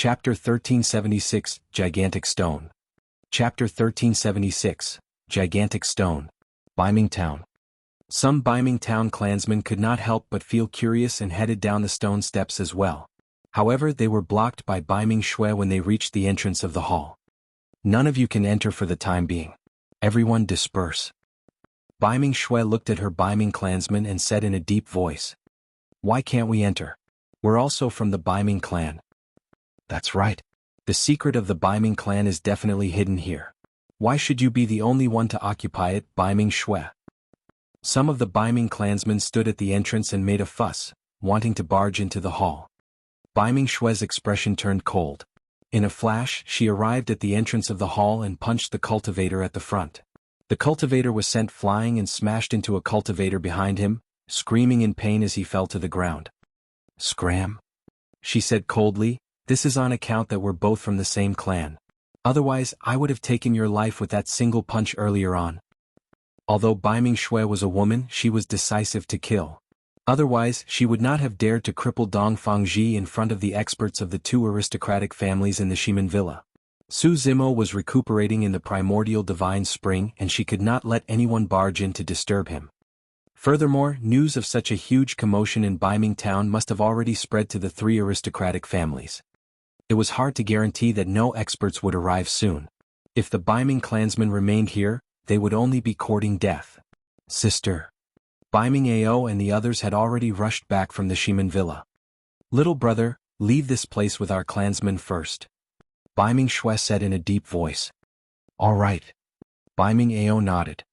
Chapter 1376, Gigantic Stone. Chapter 1376, Gigantic Stone. Biming Town. Some Biming Town clansmen could not help but feel curious and headed down the stone steps as well. However, they were blocked by Biming Shui when they reached the entrance of the hall. None of you can enter for the time being. Everyone disperse. Biming Shui looked at her Biming clansmen and said in a deep voice. Why can't we enter? We're also from the Biming clan. That's right. The secret of the Biming clan is definitely hidden here. Why should you be the only one to occupy it, Biming Shui? Some of the Biming clansmen stood at the entrance and made a fuss, wanting to barge into the hall. Biming Shui's expression turned cold. In a flash, she arrived at the entrance of the hall and punched the cultivator at the front. The cultivator was sent flying and smashed into a cultivator behind him, screaming in pain as he fell to the ground. Scram? She said coldly, this is on account that we're both from the same clan. Otherwise, I would have taken your life with that single punch earlier on. Although Biming Shui was a woman, she was decisive to kill. Otherwise, she would not have dared to cripple Dong Fangji in front of the experts of the two aristocratic families in the Shiman Villa. Su Zimo was recuperating in the primordial divine spring and she could not let anyone barge in to disturb him. Furthermore, news of such a huge commotion in Biming Town must have already spread to the three aristocratic families. It was hard to guarantee that no experts would arrive soon. If the Biming clansmen remained here, they would only be courting death. Sister. Biming Ao and the others had already rushed back from the Shiman Villa. Little brother, leave this place with our clansmen first. Biming Shui said in a deep voice. All right. Biming Ao nodded.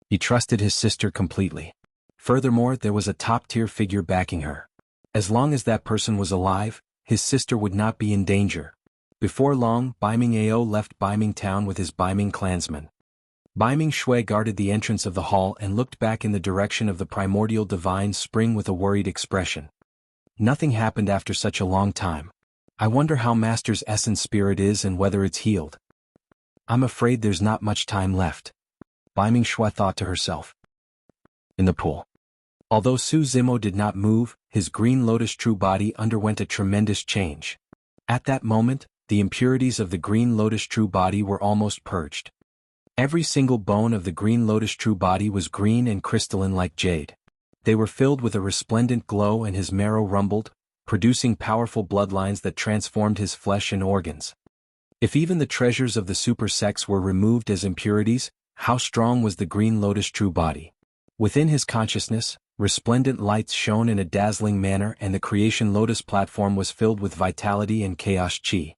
He trusted his sister completely. Furthermore, there was a top-tier figure backing her. As long as that person was alive, his sister would not be in danger. Before long, Biming Ao left Biming Town with his Biming clansmen. Biming Shui guarded the entrance of the hall and looked back in the direction of the primordial divine spring with a worried expression. Nothing happened after such a long time. I wonder how Master's essence spirit is and whether it's healed. I'm afraid there's not much time left. Biming Shui thought to herself. In the pool. Although Su Zimo did not move, his green lotus true body underwent a tremendous change. At that moment, the impurities of the green lotus true body were almost purged. Every single bone of the green lotus true body was green and crystalline like jade. They were filled with a resplendent glow and his marrow rumbled, producing powerful bloodlines that transformed his flesh and organs. If even the treasures of the super sex were removed as impurities, how strong was the green lotus true body? Within his consciousness, resplendent lights shone in a dazzling manner and the creation lotus platform was filled with vitality and chaos chi.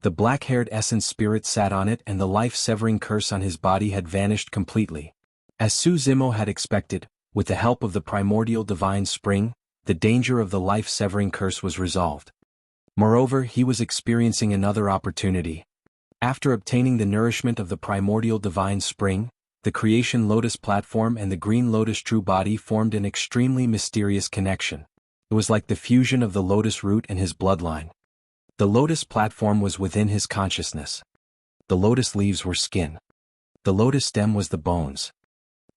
The black-haired essence spirit sat on it and the life-severing curse on his body had vanished completely. As Su Zimo had expected, with the help of the primordial divine spring, the danger of the life-severing curse was resolved. Moreover, he was experiencing another opportunity. After obtaining the nourishment of the primordial divine spring, the creation lotus platform and the green lotus true body formed an extremely mysterious connection. It was like the fusion of the lotus root and his bloodline. The lotus platform was within his consciousness. The lotus leaves were skin. The lotus stem was the bones.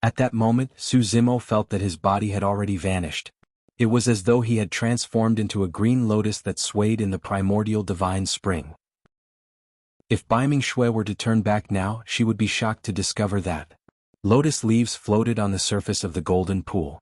At that moment, Su Zimo felt that his body had already vanished. It was as though he had transformed into a green lotus that swayed in the primordial divine spring. If Biming Shui were to turn back now, she would be shocked to discover that lotus leaves floated on the surface of the golden pool.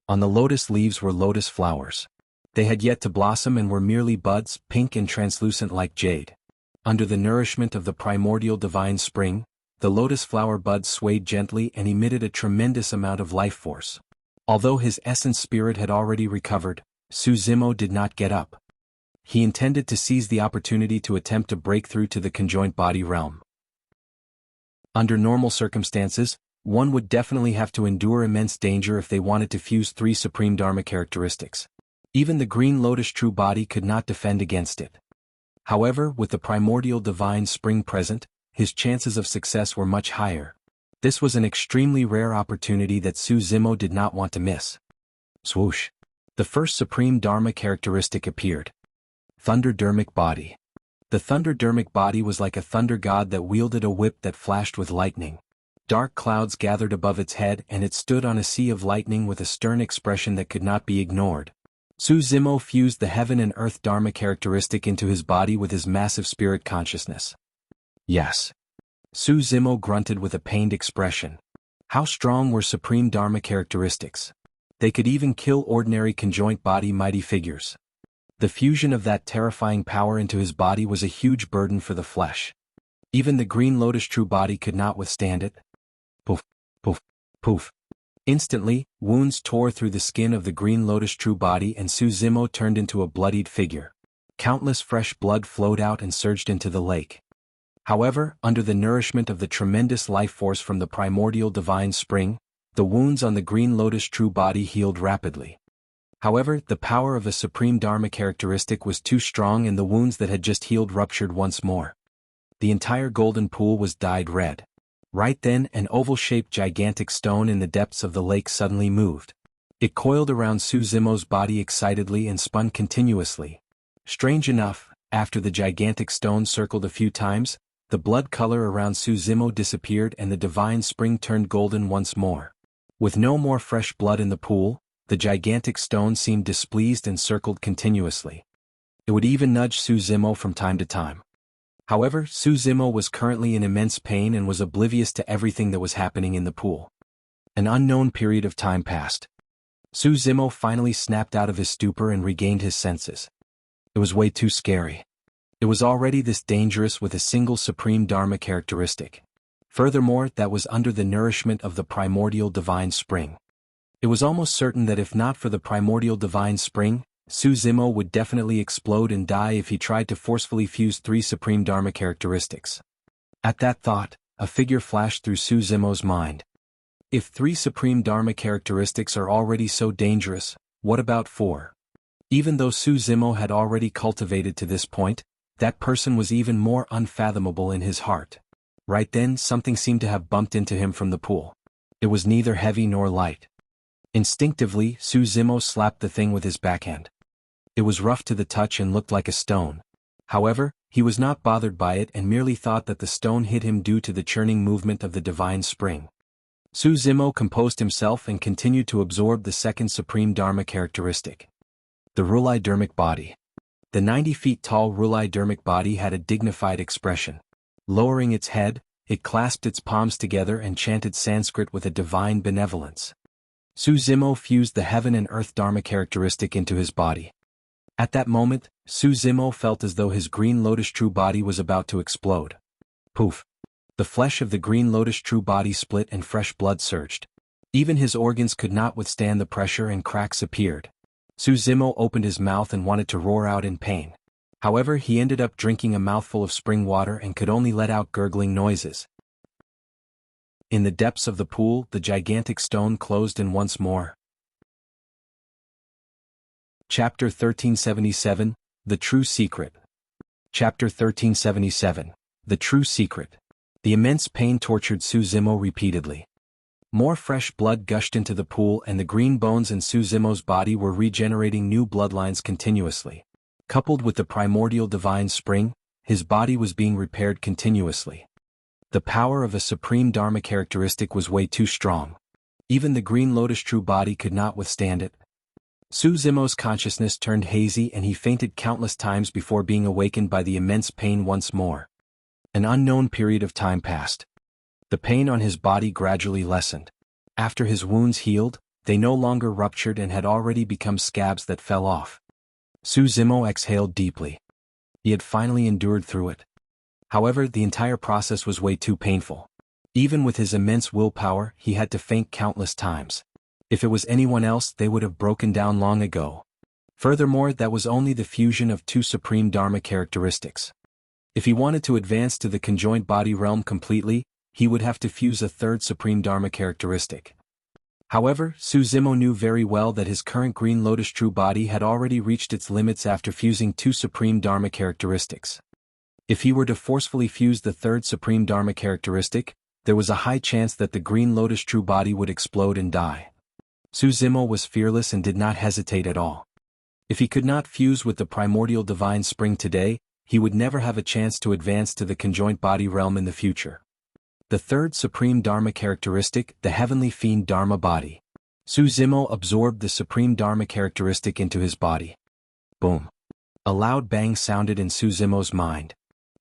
On the lotus leaves were lotus flowers. They had yet to blossom and were merely buds, pink and translucent like jade. Under the nourishment of the primordial divine spring, the lotus flower buds swayed gently and emitted a tremendous amount of life force. Although his essence spirit had already recovered, Su Zimo did not get up. He intended to seize the opportunity to attempt to break through to the conjoint body realm. Under normal circumstances, one would definitely have to endure immense danger if they wanted to fuse three supreme dharma characteristics. Even the green lotus true body could not defend against it. However, with the primordial divine spring present, his chances of success were much higher. This was an extremely rare opportunity that Su Zimo did not want to miss. Swoosh! The first supreme dharma characteristic appeared. Thunderdermic body. The thunderdermic body was like a thunder god that wielded a whip that flashed with lightning. Dark clouds gathered above its head and it stood on a sea of lightning with a stern expression that could not be ignored. Su Zimo fused the heaven and earth Dharma characteristic into his body with his massive spirit consciousness. Yes. Su Zimo grunted with a pained expression. How strong were supreme Dharma characteristics? They could even kill ordinary conjoint body mighty figures. The fusion of that terrifying power into his body was a huge burden for the flesh. Even the green lotus true body could not withstand it. Poof, poof, poof. Instantly, wounds tore through the skin of the green lotus true body and Su Zimo turned into a bloodied figure. Countless fresh blood flowed out and surged into the lake. However, under the nourishment of the tremendous life force from the primordial divine spring, the wounds on the green lotus true body healed rapidly. However, the power of a supreme Dharma characteristic was too strong and the wounds that had just healed ruptured once more. The entire golden pool was dyed red. Right then, an oval-shaped gigantic stone in the depths of the lake suddenly moved. It coiled around Su Zimo's body excitedly and spun continuously. Strange enough, after the gigantic stone circled a few times, the blood color around Su Zimo disappeared and the divine spring turned golden once more. With no more fresh blood in the pool, the gigantic stone seemed displeased and circled continuously. It would even nudge Su Zimo from time to time. However, Su Zimo was currently in immense pain and was oblivious to everything that was happening in the pool. An unknown period of time passed. Su Zimo finally snapped out of his stupor and regained his senses. It was way too scary. It was already this dangerous with a single supreme Dharma characteristic. Furthermore, that was under the nourishment of the primordial divine spring. It was almost certain that if not for the primordial divine spring, Su Zimo would definitely explode and die if he tried to forcefully fuse 3 supreme Dharma characteristics. At that thought, a figure flashed through Su Zimo's mind. If 3 supreme Dharma characteristics are already so dangerous, what about 4? Even though Su Zimo had already cultivated to this point, that person was even more unfathomable in his heart. Right then, something seemed to have bumped into him from the pool. It was neither heavy nor light. Instinctively, Su Zimo slapped the thing with his backhand. It was rough to the touch and looked like a stone. However, he was not bothered by it and merely thought that the stone hit him due to the churning movement of the divine spring. Su Zimo composed himself and continued to absorb the second supreme Dharma characteristic. The Rulidermic body. The 90 feet tall Rulidermic body had a dignified expression. Lowering its head, it clasped its palms together and chanted Sanskrit with a divine benevolence. Su Zimo fused the heaven and earth Dharma characteristic into his body. At that moment, Su Zimo felt as though his green lotus true body was about to explode. Poof! The flesh of the green lotus true body split and fresh blood surged. Even his organs could not withstand the pressure and cracks appeared. Su Zimo opened his mouth and wanted to roar out in pain. However, he ended up drinking a mouthful of spring water and could only let out gurgling noises. In the depths of the pool, the gigantic stone closed in once more. Chapter 1377, The True Secret. Chapter 1377, The True Secret. The immense pain tortured Su Zimo repeatedly. More fresh blood gushed into the pool and the green bones in Su Zimo's body were regenerating new bloodlines continuously. Coupled with the primordial divine spring, his body was being repaired continuously. The power of a supreme Dharma characteristic was way too strong. Even the green lotus true body could not withstand it. Su Zimo's consciousness turned hazy and he fainted countless times before being awakened by the immense pain once more. An unknown period of time passed. The pain on his body gradually lessened. After his wounds healed, they no longer ruptured and had already become scabs that fell off. Su Zimo exhaled deeply. He had finally endured through it. However, the entire process was way too painful. Even with his immense willpower, he had to faint countless times. If it was anyone else, they would have broken down long ago. Furthermore, that was only the fusion of 2 supreme Dharma characteristics. If he wanted to advance to the conjoint body realm completely, he would have to fuse a 3rd supreme Dharma characteristic. However, Su Zimo knew very well that his current green lotus true body had already reached its limits after fusing 2 supreme Dharma characteristics. If he were to forcefully fuse the 3rd supreme Dharma characteristic, there was a high chance that the green lotus true body would explode and die. Su Zimo was fearless and did not hesitate at all. If he could not fuse with the primordial divine spring today, he would never have a chance to advance to the conjoint body realm in the future. The 3rd supreme Dharma characteristic, the heavenly fiend Dharma body. Su Zimo absorbed the supreme Dharma characteristic into his body. Boom. A loud bang sounded in Su Zimo's mind.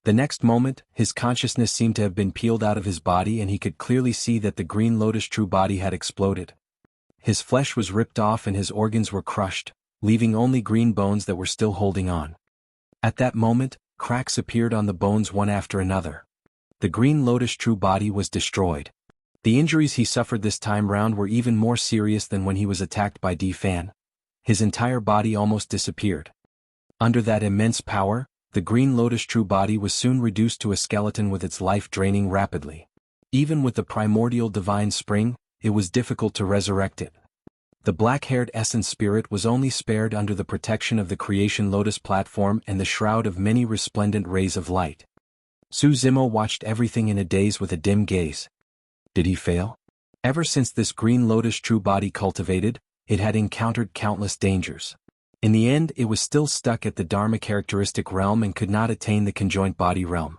The next moment, his consciousness seemed to have been peeled out of his body and he could clearly see that the green lotus true body had exploded. His flesh was ripped off and his organs were crushed, leaving only green bones that were still holding on. At that moment, cracks appeared on the bones one after another. The green lotus true body was destroyed. The injuries he suffered this time round were even more serious than when he was attacked by D Fan. His entire body almost disappeared. Under that immense power, the green lotus true body was soon reduced to a skeleton with its life draining rapidly. Even with the primordial divine spring, it was difficult to resurrect it. The black-haired essence spirit was only spared under the protection of the creation lotus platform and the shroud of many resplendent rays of light. Su Zimo watched everything in a daze with a dim gaze. Did he fail? Ever since this green lotus true body cultivated, it had encountered countless dangers. In the end, it was still stuck at the Dharma characteristic realm and could not attain the conjoint body realm.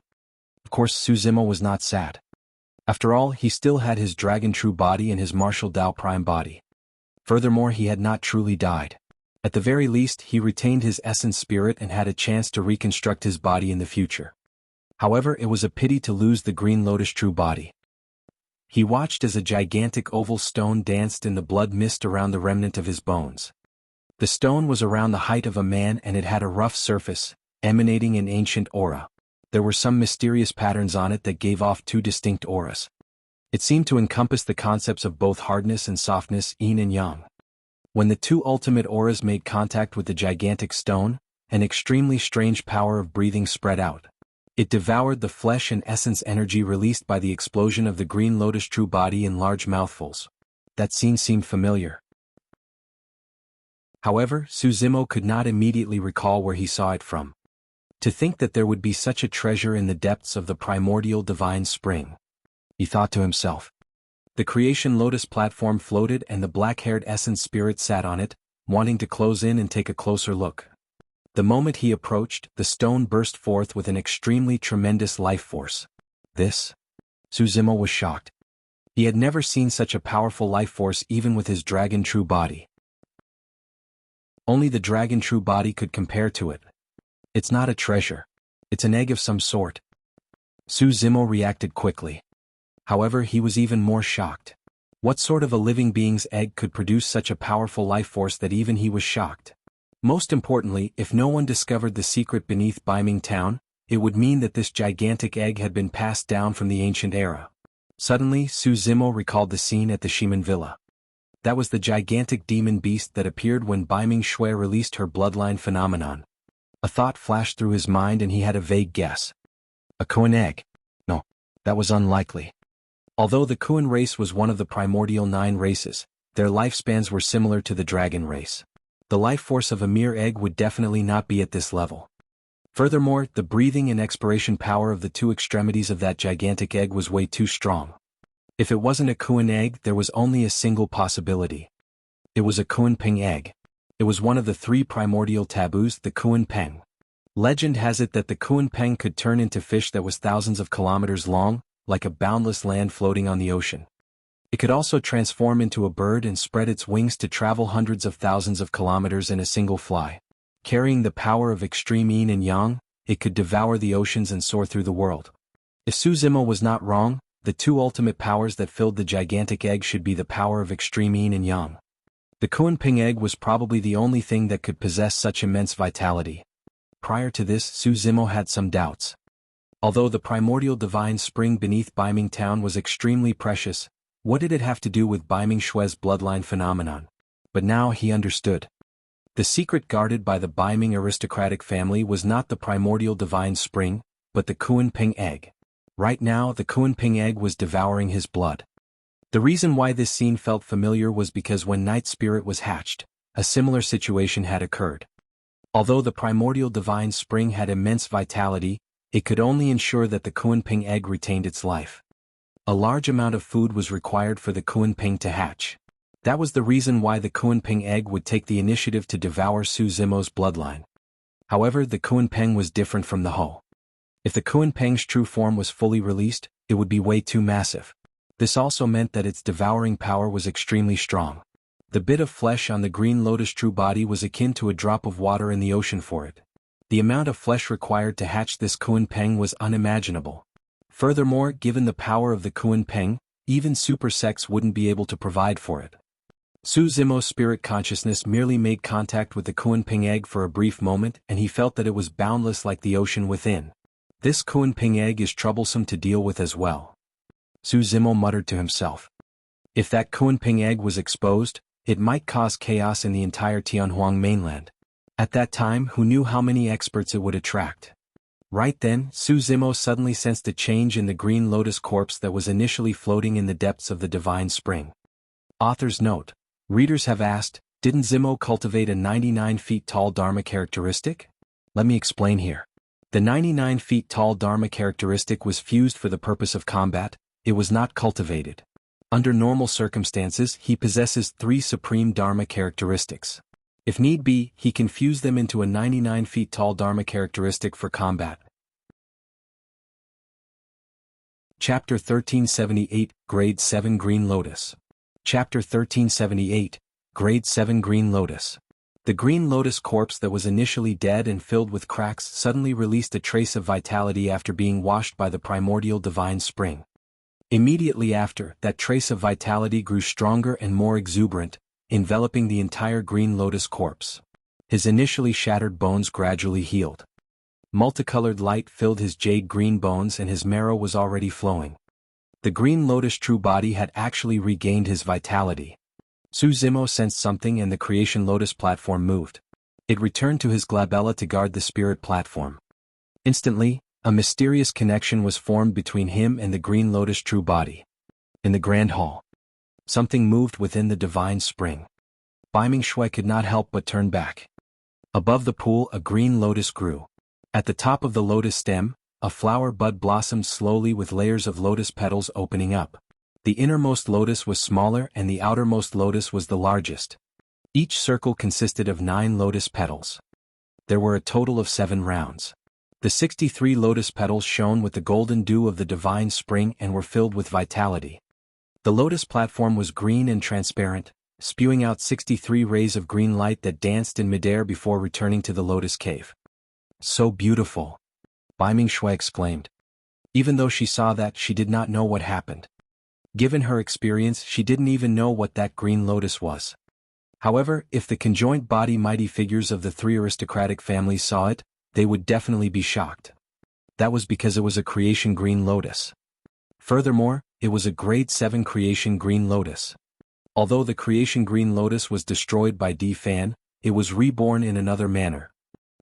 Of course, Su Zimo was not sad. After all, he still had his dragon true body and his martial Dao prime body. Furthermore, he had not truly died. At the very least, he retained his essence spirit and had a chance to reconstruct his body in the future. However, it was a pity to lose the green lotus true body. He watched as a gigantic oval stone danced in the blood mist around the remnant of his bones. The stone was around the height of a man and it had a rough surface, emanating an ancient aura. There were some mysterious patterns on it that gave off two distinct auras. It seemed to encompass the concepts of both hardness and softness, yin and yang. When the two ultimate auras made contact with the gigantic stone, an extremely strange power of breathing spread out. It devoured the flesh and essence energy released by the explosion of the green lotus true body in large mouthfuls. That scene seemed familiar. However, Su Zimo could not immediately recall where he saw it from. To think that there would be such a treasure in the depths of the primordial divine spring. He thought to himself. The creation lotus platform floated and the black-haired essence spirit sat on it, wanting to close in and take a closer look. The moment he approached, the stone burst forth with an extremely tremendous life force. This? Su Zimo was shocked. He had never seen such a powerful life force even with his dragon true body. Only the dragon true body could compare to it. It's not a treasure. It's an egg of some sort. Su Zimo reacted quickly. However, he was even more shocked. What sort of a living being's egg could produce such a powerful life force that even he was shocked? Most importantly, if no one discovered the secret beneath Baiming Town, it would mean that this gigantic egg had been passed down from the ancient era. Suddenly, Su Zimo recalled the scene at the Shiman Villa. That was the gigantic demon beast that appeared when Baiming Shui released her bloodline phenomenon. A thought flashed through his mind and he had a vague guess. A Kuan egg? No, that was unlikely. Although the Kuan race was one of the primordial 9 races, their lifespans were similar to the dragon race. The life force of a mere egg would definitely not be at this level. Furthermore, the breathing and expiration power of the two extremities of that gigantic egg was way too strong. If it wasn't a Kuan egg, there was only a single possibility. It was a Kuan Peng egg. It was one of the 3 primordial taboos, the Kuan Peng. Legend has it that the Kuan Peng could turn into fish that was thousands of kilometers long, like a boundless land floating on the ocean. It could also transform into a bird and spread its wings to travel hundreds of thousands of kilometers in a single fly. Carrying the power of extreme yin and yang, it could devour the oceans and soar through the world. If Su Zimo was not wrong, the 2 ultimate powers that filled the gigantic egg should be the power of extreme yin and yang. The Kuan Ping egg was probably the only thing that could possess such immense vitality. Prior to this, Su Zimo had some doubts. Although the primordial divine spring beneath Baiming Town was extremely precious, what did it have to do with Baiming Shui's bloodline phenomenon? But now he understood. The secret guarded by the Baiming aristocratic family was not the primordial divine spring, but the Kuan Ping egg. Right now, the Kuan Ping egg was devouring his blood. The reason why this scene felt familiar was because when Night Spirit was hatched, a similar situation had occurred. Although the primordial divine spring had immense vitality, it could only ensure that the Kuan Ping egg retained its life. A large amount of food was required for the Kuan Ping to hatch. That was the reason why the Kuan Ping egg would take the initiative to devour Su Zimo's bloodline. However, the Kuan Ping was different from the Ho. If the Kuan Ping's true form was fully released, it would be way too massive. This also meant that its devouring power was extremely strong. The bit of flesh on the green lotus true body was akin to a drop of water in the ocean for it. The amount of flesh required to hatch this Kuan-Peng was unimaginable. Furthermore, given the power of the Kuan-Peng, even super sex wouldn't be able to provide for it. Su Zimo's spirit consciousness merely made contact with the Kuan-Peng egg for a brief moment, and he felt that it was boundless like the ocean within. This Kuan-Peng egg is troublesome to deal with as well. Su Zimo muttered to himself. If that Kuan-Peng egg was exposed, it might cause chaos in the entire Tianhuang mainland. At that time, who knew how many experts it would attract? Right then, Su Zimo suddenly sensed a change in the green lotus corpse that was initially floating in the depths of the divine spring. Author's note. Readers have asked, didn't Zimo cultivate a 99 feet tall Dharma characteristic? Let me explain here. The 99 feet tall Dharma characteristic was fused for the purpose of combat, it was not cultivated. Under normal circumstances, he possesses 3 supreme Dharma characteristics. If need be, he can fuse them into a 99 feet tall Dharma characteristic for combat. Chapter 1378, Grade 7 Green Lotus. Chapter 1378, Grade 7 Green Lotus. The green lotus corpse that was initially dead and filled with cracks suddenly released a trace of vitality after being washed by the primordial divine spring. Immediately after, that trace of vitality grew stronger and more exuberant, enveloping the entire green lotus corpse. His initially shattered bones gradually healed. Multicolored light filled his jade green bones and his marrow was already flowing. The green lotus true body had actually regained his vitality. Su Zimo sensed something and the creation lotus platform moved. It returned to his glabella to guard the spirit platform. Instantly, a mysterious connection was formed between him and the green lotus true body. In the grand hall, something moved within the divine spring. Baiming Shui could not help but turn back. Above the pool a green lotus grew. At the top of the lotus stem, a flower bud blossomed slowly with layers of lotus petals opening up. The innermost lotus was smaller and the outermost lotus was the largest. Each circle consisted of 9 lotus petals. There were a total of 7 rounds. The 63 lotus petals shone with the golden dew of the divine spring and were filled with vitality. The lotus platform was green and transparent, spewing out 63 rays of green light that danced in midair before returning to the lotus cave. So beautiful! Baiming Shui exclaimed. Even though she saw that, she did not know what happened. Given her experience, she didn't even know what that green lotus was. However, if the conjoint body mighty figures of the 3 aristocratic families saw it, they would definitely be shocked. That was because it was a creation green lotus. Furthermore, it was a grade 7 creation green lotus. Although the creation green lotus was destroyed by Di Fan, it was reborn in another manner.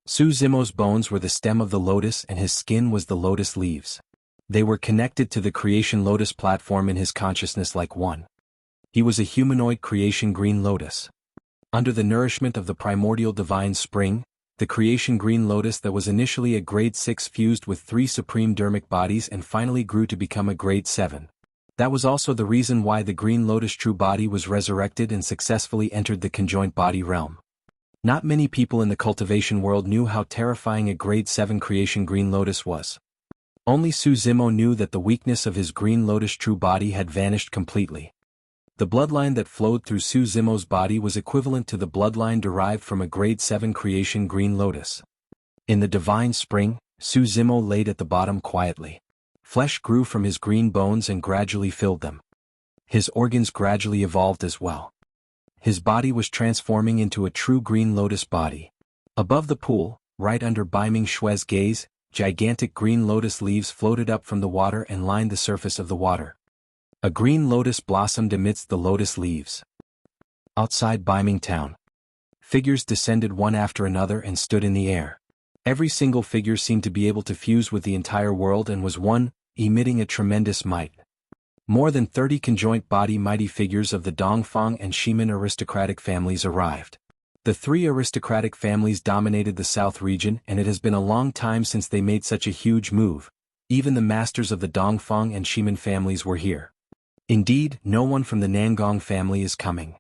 Su Zimo's bones were the stem of the lotus and his skin was the lotus leaves. They were connected to the creation lotus platform in his consciousness like one. He was a humanoid creation green lotus. Under the nourishment of the primordial divine spring, the creation green lotus that was initially a grade 6 fused with 3 supreme dermic bodies and finally grew to become a grade 7. That was also the reason why the green lotus true body was resurrected and successfully entered the conjoint body realm. Not many people in the cultivation world knew how terrifying a grade 7 creation green lotus was. Only Su Zimo knew that the weakness of his green lotus true body had vanished completely. The bloodline that flowed through Su Zimo's body was equivalent to the bloodline derived from a grade 7 creation green lotus. In the divine spring, Su Zimo laid at the bottom quietly. Flesh grew from his green bones and gradually filled them. His organs gradually evolved as well. His body was transforming into a true green lotus body. Above the pool, right under Baiming Shui's gaze, gigantic green lotus leaves floated up from the water and lined the surface of the water. A green lotus blossomed amidst the lotus leaves. Outside Baiming town, figures descended one after another and stood in the air. Every single figure seemed to be able to fuse with the entire world and was one, emitting a tremendous might. More than 30 conjoint body mighty figures of the Dongfang and Shimin aristocratic families arrived. The 3 aristocratic families dominated the south region and it has been a long time since they made such a huge move. Even the masters of the Dongfang and Shimin families were here. Indeed, no one from the Nangong family is coming.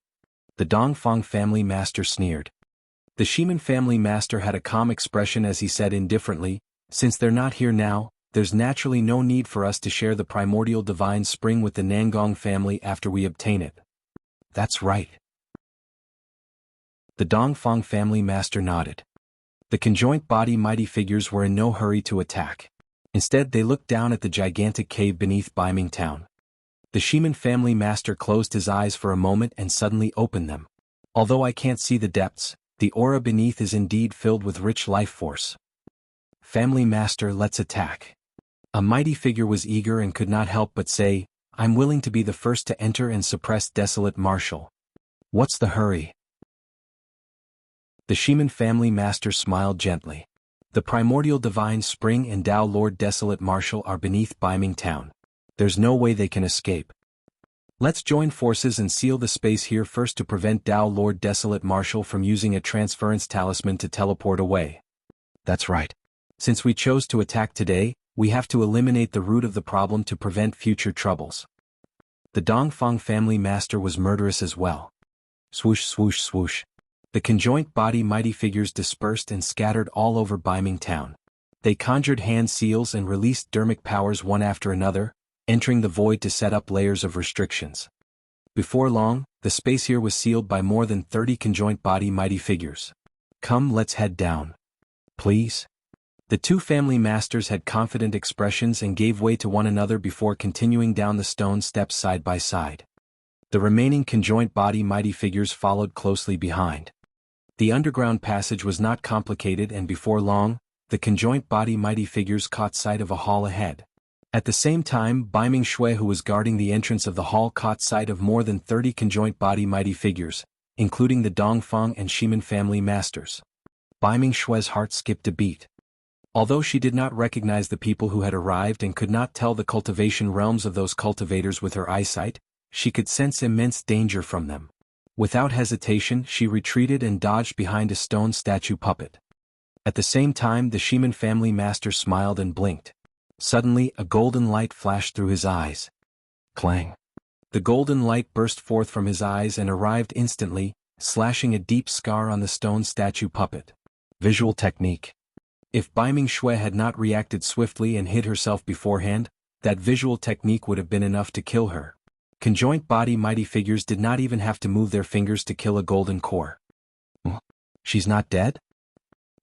The Dongfang family master sneered. The Shimin family master had a calm expression as he said indifferently, "Since they're not here now, there's naturally no need for us to share the primordial divine spring with the Nangong family after we obtain it." That's right. The Dongfang family master nodded. The conjoint body mighty figures were in no hurry to attack. Instead they looked down at the gigantic cave beneath Biming Town. The Shiman family master closed his eyes for a moment and suddenly opened them. Although I can't see the depths, the aura beneath is indeed filled with rich life force. Family master, let's attack. A mighty figure was eager and could not help but say, I'm willing to be the first to enter and suppress Desolate Marshal. What's the hurry? The Shiman family master smiled gently. The primordial divine spring and Tao Lord Desolate Marshal are beneath Biming Town. There's no way they can escape. Let's join forces and seal the space here first to prevent Tao Lord Desolate Marshal from using a transference talisman to teleport away. That's right. Since we chose to attack today, we have to eliminate the root of the problem to prevent future troubles. The Dongfang family master was murderous as well. Swoosh swoosh swoosh. The conjoint body mighty figures dispersed and scattered all over Biming Town. They conjured hand seals and released dermic powers one after another, entering the void to set up layers of restrictions. Before long, the space here was sealed by more than 30 conjoint body mighty figures. Come, let's head down. Please? The two family masters had confident expressions and gave way to one another before continuing down the stone steps side by side. The remaining conjoint body mighty figures followed closely behind. The underground passage was not complicated, and before long, the conjoint body mighty figures caught sight of a hall ahead. At the same time, Biming Shui, who was guarding the entrance of the hall, caught sight of more than 30 conjoint body mighty figures, including the Dongfang and Shiman family masters. Biming Shui's heart skipped a beat. Although she did not recognize the people who had arrived and could not tell the cultivation realms of those cultivators with her eyesight, she could sense immense danger from them. Without hesitation, she retreated and dodged behind a stone statue puppet. At the same time, the Shiman family master smiled and blinked. Suddenly, a golden light flashed through his eyes. Clang. The golden light burst forth from his eyes and arrived instantly, slashing a deep scar on the stone statue puppet. Visual technique. If Biming Shui had not reacted swiftly and hid herself beforehand, that visual technique would have been enough to kill her. Conjoint body mighty figures did not even have to move their fingers to kill a golden core. She's not dead?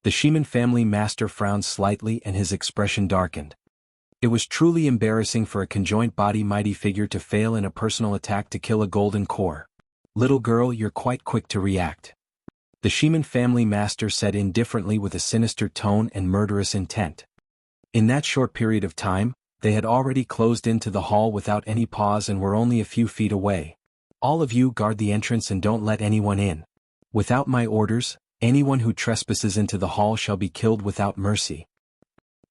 The Shiman family master frowned slightly and his expression darkened. It was truly embarrassing for a conjoint body mighty figure to fail in a personal attack to kill a golden core. Little girl, you're quite quick to react. The Shiman family master said indifferently with a sinister tone and murderous intent. In that short period of time, they had already closed into the hall without any pause and were only a few feet away. All of you guard the entrance and don't let anyone in. Without my orders, anyone who trespasses into the hall shall be killed without mercy.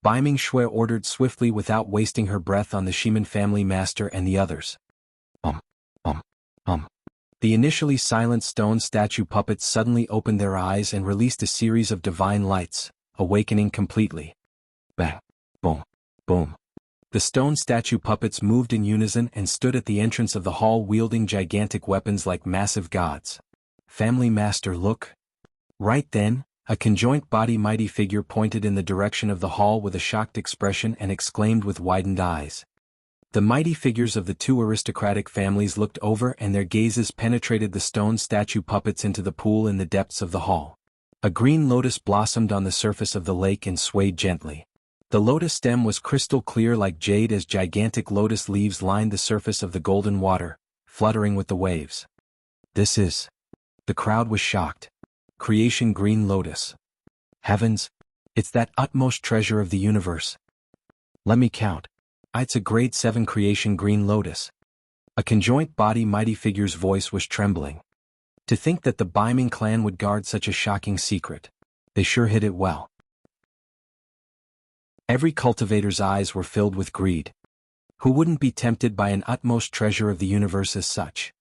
Biming Shui ordered swiftly without wasting her breath on the Shiman family master and the others. The initially silent stone statue puppets suddenly opened their eyes and released a series of divine lights, awakening completely. Bang! Boom! Boom! The stone statue puppets moved in unison and stood at the entrance of the hall wielding gigantic weapons like massive gods. Family master, look. Right then, a conjoint body mighty figure pointed in the direction of the hall with a shocked expression and exclaimed with widened eyes. The mighty figures of the two aristocratic families looked over and their gazes penetrated the stone statue puppets into the pool in the depths of the hall. A green lotus blossomed on the surface of the lake and swayed gently. The lotus stem was crystal clear like jade as gigantic lotus leaves lined the surface of the golden water, fluttering with the waves. This is... The crowd was shocked. Creation green lotus. Heavens! It's that utmost treasure of the universe. Let me count. It's a grade 7 creation green lotus. A conjoint body mighty figure's voice was trembling. To think that the Biming clan would guard such a shocking secret. They sure hid it well. Every cultivator's eyes were filled with greed. Who wouldn't be tempted by an utmost treasure of the universe as such?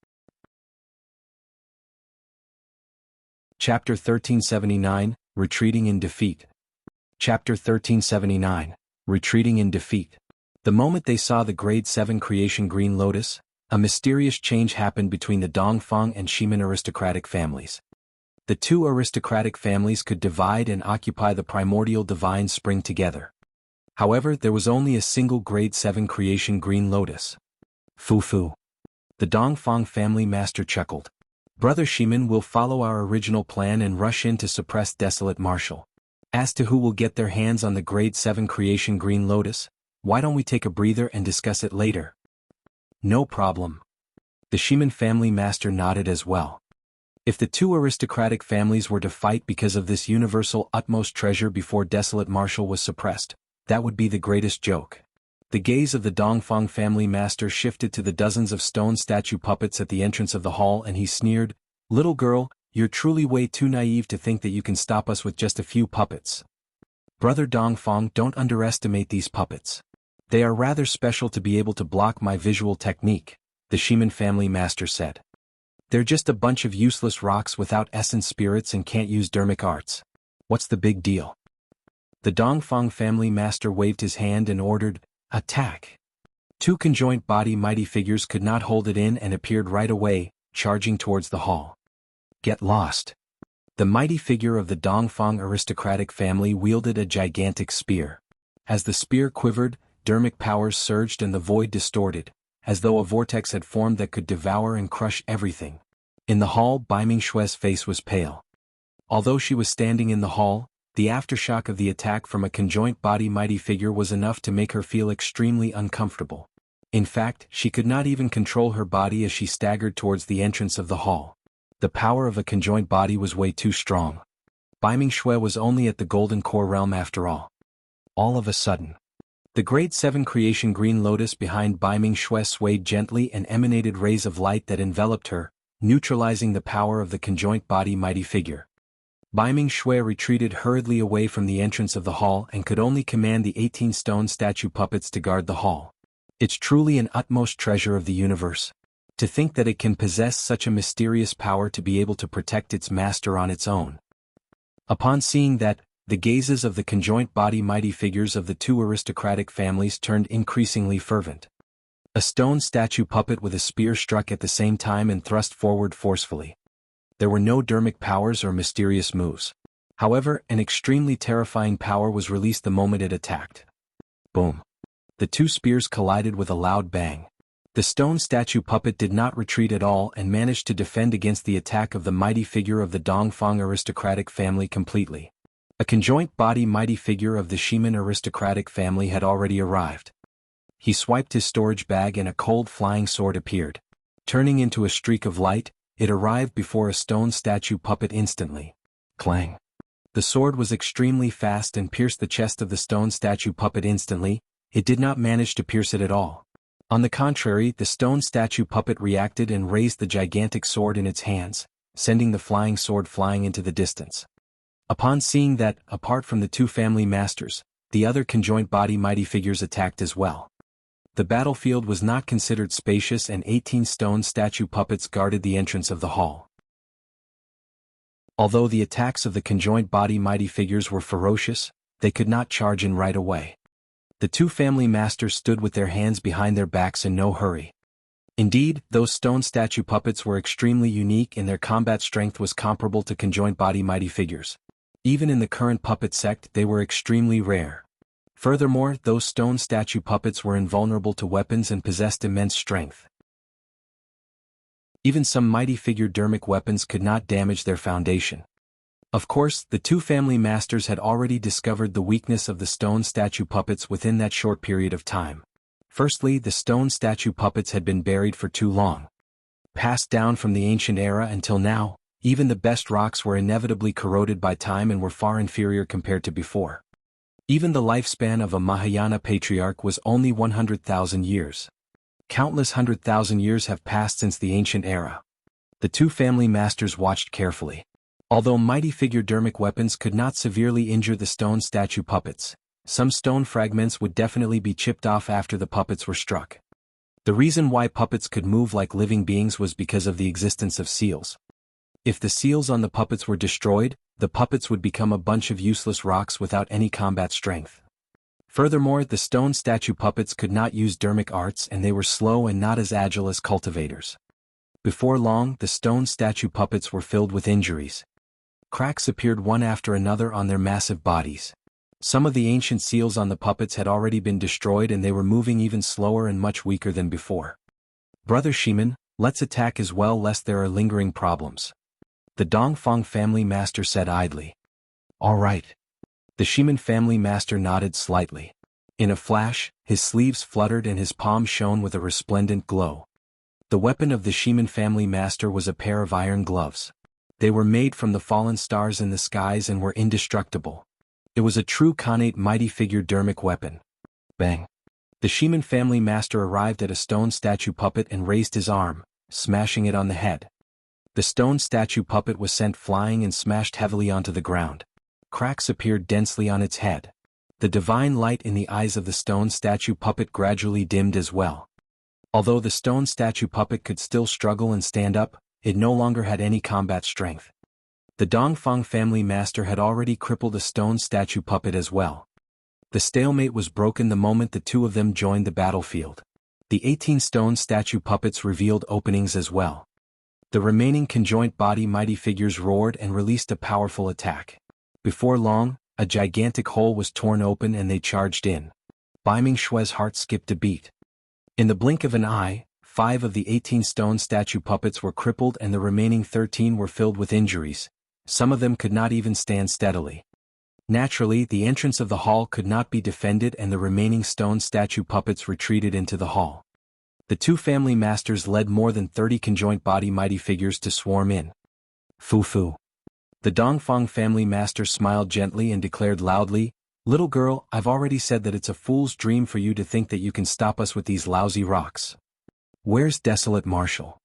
Chapter 1379, Retreating in Defeat. Chapter 1379, Retreating in Defeat. The moment they saw the grade 7 creation green lotus, a mysterious change happened between the Dongfang and Shiman aristocratic families. The two aristocratic families could divide and occupy the primordial divine spring together. However, there was only a single grade 7 creation green lotus. Foo-foo. The Dongfang family master chuckled. Brother Shiman will follow our original plan and rush in to suppress Desolate Marshal. As to who will get their hands on the Grade 7 Creation Green Lotus, why don't we take a breather and discuss it later? No problem. The Shiman family master nodded as well. If the two aristocratic families were to fight because of this universal utmost treasure before Desolate Marshal was suppressed, that would be the greatest joke. The gaze of the Dongfang family master shifted to the dozens of stone statue puppets at the entrance of the hall and he sneered, "Little girl, you're truly way too naive to think that you can stop us with just a few puppets. Brother Dongfang, don't underestimate these puppets. They are rather special to be able to block my visual technique," the Shiman family master said. "They're just a bunch of useless rocks without essence spirits and can't use dermic arts. What's the big deal?" The Dongfang family master waved his hand and ordered, "Attack!" Two conjoint body mighty figures could not hold it in and appeared right away, charging towards the hall. Get lost. The mighty figure of the Dongfang aristocratic family wielded a gigantic spear. As the spear quivered, dermic powers surged and the void distorted, as though a vortex had formed that could devour and crush everything. In the hall, Bai Mingshue's face was pale. Although she was standing in the hall, the aftershock of the attack from a conjoint body mighty figure was enough to make her feel extremely uncomfortable. In fact, she could not even control her body as she staggered towards the entrance of the hall. The power of a conjoint body was way too strong. Bai Mingxue was only at the Golden Core realm after all. All of a sudden, the Grade 7 Creation Green Lotus behind Bai Mingxue swayed gently and emanated rays of light that enveloped her, neutralizing the power of the conjoint body mighty figure. Bai Mingxue retreated hurriedly away from the entrance of the hall and could only command the 18 stone statue puppets to guard the hall. It's truly an utmost treasure of the universe. To think that it can possess such a mysterious power to be able to protect its master on its own. Upon seeing that, the gazes of the conjoint body mighty figures of the two aristocratic families turned increasingly fervent. A stone statue puppet with a spear struck at the same time and thrust forward forcefully. There were no dermic powers or mysterious moves. However, an extremely terrifying power was released the moment it attacked. Boom. The two spears collided with a loud bang. The stone statue puppet did not retreat at all and managed to defend against the attack of the mighty figure of the Dongfang aristocratic family completely. A conjoint body mighty figure of the Shiman aristocratic family had already arrived. He swiped his storage bag and a cold flying sword appeared. Turning into a streak of light, it arrived before a stone statue puppet instantly. Clang. The sword was extremely fast and pierced the chest of the stone statue puppet instantly. It did not manage to pierce it at all. On the contrary, the stone statue puppet reacted and raised the gigantic sword in its hands, sending the flying sword flying into the distance. Upon seeing that, apart from the two family masters, the other conjoint body mighty figures attacked as well. The battlefield was not considered spacious and 18 stone statue puppets guarded the entrance of the hall. Although the attacks of the conjoint body mighty figures were ferocious, they could not charge in right away. The two family masters stood with their hands behind their backs in no hurry. Indeed, those stone statue puppets were extremely unique and their combat strength was comparable to conjoint body mighty figures. Even in the current puppet sect, they were extremely rare. Furthermore, those stone statue puppets were invulnerable to weapons and possessed immense strength. Even some mighty figure dermic weapons could not damage their foundation. Of course, the two family masters had already discovered the weakness of the stone statue puppets within that short period of time. Firstly, the stone statue puppets had been buried for too long. Passed down from the ancient era until now, even the best rocks were inevitably corroded by time and were far inferior compared to before. Even the lifespan of a Mahayana patriarch was only 100,000 years. Countless 100,000 years have passed since the ancient era. The two family masters watched carefully. Although mighty figure dermic weapons could not severely injure the stone statue puppets, some stone fragments would definitely be chipped off after the puppets were struck. The reason why puppets could move like living beings was because of the existence of seals. If the seals on the puppets were destroyed, the puppets would become a bunch of useless rocks without any combat strength. Furthermore, the stone statue puppets could not use dermic arts and they were slow and not as agile as cultivators. Before long, the stone statue puppets were filled with injuries. Cracks appeared one after another on their massive bodies. Some of the ancient seals on the puppets had already been destroyed and they were moving even slower and much weaker than before. Brother Shiman, Let's attack as well lest there are lingering problems. The Dongfang family master said idly. All right. The Shiman family master nodded slightly. In a flash, his sleeves fluttered and his palm shone with a resplendent glow. The weapon of the Shiman family master was a pair of iron gloves. They were made from the fallen stars in the skies and were indestructible. It was a true Khanate mighty figure dermic weapon. Bang. The Shiman family master arrived at a stone statue puppet and raised his arm, smashing it on the head. The stone statue puppet was sent flying and smashed heavily onto the ground. Cracks appeared densely on its head. The divine light in the eyes of the stone statue puppet gradually dimmed as well. Although the stone statue puppet could still struggle and stand up, it no longer had any combat strength. The Dongfang family master had already crippled a stone statue puppet as well. The stalemate was broken the moment the two of them joined the battlefield. The 18 stone statue puppets revealed openings as well. The remaining conjoint body mighty figures roared and released a powerful attack. Before long, a gigantic hole was torn open and they charged in. Bai Mingshui's heart skipped a beat. In the blink of an eye, 5 of the 18 stone statue puppets were crippled and the remaining 13 were filled with injuries. Some of them could not even stand steadily. Naturally, the entrance of the hall could not be defended and the remaining stone statue puppets retreated into the hall. The two family masters led more than 30 conjoint body mighty figures to swarm in. Fu. The Dongfang family master smiled gently and declared loudly, "Little girl, I've already said that it's a fool's dream for you to think that you can stop us with these lousy rocks." "Where's Desolate Marshal?"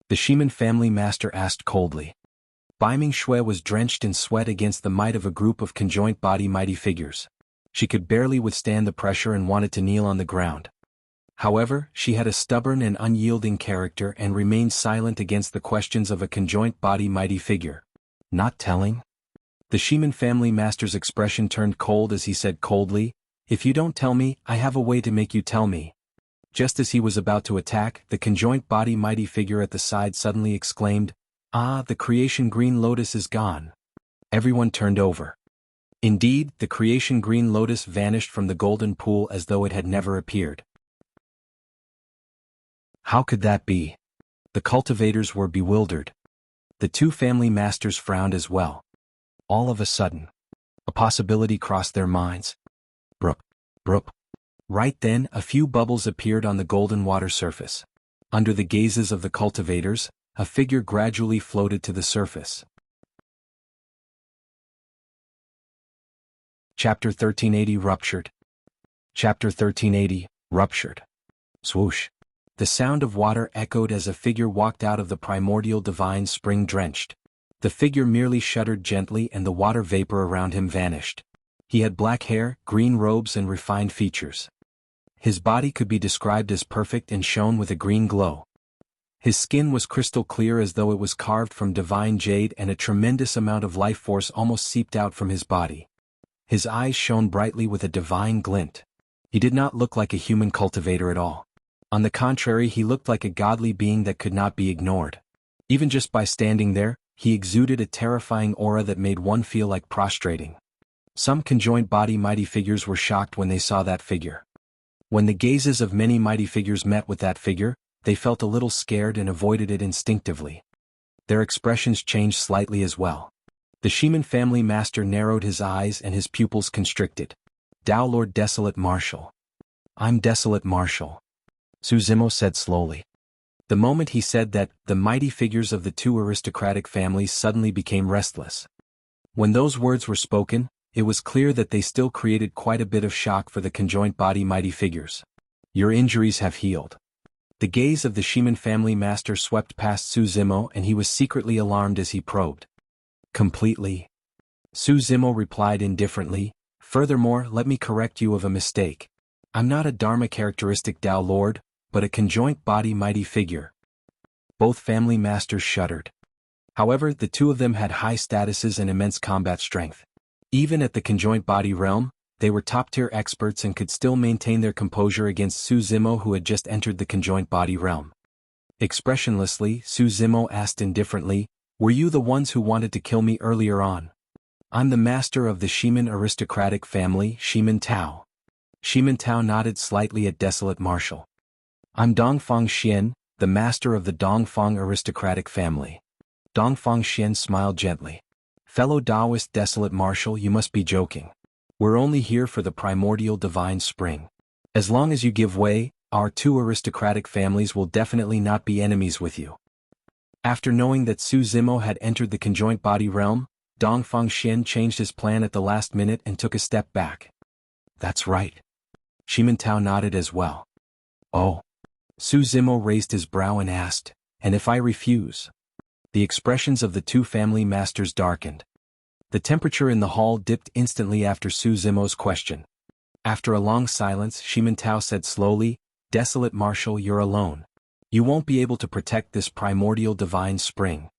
the Shiman family master asked coldly. Bai Mingshui was drenched in sweat against the might of a group of conjoint body mighty figures. She could barely withstand the pressure and wanted to kneel on the ground. However, she had a stubborn and unyielding character and remained silent against the questions of a conjoint body mighty figure. "Not telling?" The Shiman family master's expression turned cold as he said coldly, "If you don't tell me, I have a way to make you tell me." Just as he was about to attack, the conjoint body mighty figure at the side suddenly exclaimed, "Ah, the creation green lotus is gone." Everyone turned over. Indeed, the creation green lotus vanished from the golden pool as though it had never appeared. How could that be? The cultivators were bewildered. The two family masters frowned as well. All of a sudden, a possibility crossed their minds. Brup. Right then, a few bubbles appeared on the golden water surface. Under the gazes of the cultivators, a figure gradually floated to the surface. Chapter 1380 Ruptured. Chapter 1380, Ruptured. Swoosh. The sound of water echoed as a figure walked out of the primordial divine spring drenched. The figure merely shuddered gently and the water vapor around him vanished. He had black hair, green robes and refined features. His body could be described as perfect and shone with a green glow. His skin was crystal clear as though it was carved from divine jade and a tremendous amount of life force almost seeped out from his body. His eyes shone brightly with a divine glint. He did not look like a human cultivator at all. On the contrary, he looked like a godly being that could not be ignored. Even just by standing there, he exuded a terrifying aura that made one feel like prostrating. Some conjoint body mighty figures were shocked when they saw that figure. When the gazes of many mighty figures met with that figure, they felt a little scared and avoided it instinctively. Their expressions changed slightly as well. The Shiman family master narrowed his eyes and his pupils constricted. "Tao Lord Desolate Marshal." "I'm Desolate Marshal," Suzimo said slowly. The moment he said that, the mighty figures of the two aristocratic families suddenly became restless. When those words were spoken, it was clear that they still created quite a bit of shock for the conjoint body mighty figures. "Your injuries have healed." The gaze of the Shiman family master swept past Suzimo and he was secretly alarmed as he probed. "Completely." Suzimo replied indifferently, "Furthermore, let me correct you of a mistake. I'm not a Dharma characteristic Tao Lord, but a conjoint body mighty figure." Both family masters shuddered. However, the two of them had high statuses and immense combat strength. Even at the conjoint body realm, they were top-tier experts and could still maintain their composure against Suzimo who had just entered the conjoint body realm. Expressionlessly, Suzimo asked indifferently, "Were you the ones who wanted to kill me earlier on?" "I'm the master of the Shiman aristocratic family, Shiman Tao." Shiman Tao nodded slightly at Desolate Marshal. "I'm Dongfang Xian, the master of the Dongfang aristocratic family. Dongfang Xian smiled gently. Fellow Taoist Desolate Marshal, you must be joking. We're only here for the primordial divine spring. As long as you give way, our two aristocratic families will definitely not be enemies with you. After knowing that Su Zimo had entered the conjoint body realm, Dongfang Xian changed his plan at the last minute and took a step back. That's right. Shimantao nodded as well. Oh. Su Zimo raised his brow and asked, and if I refuse? The expressions of the two family masters darkened. The temperature in the hall dipped instantly after Su Zimo's question. After a long silence, Shimantao said slowly, Desolate Marshal, you're alone. You won't be able to protect this primordial divine spring.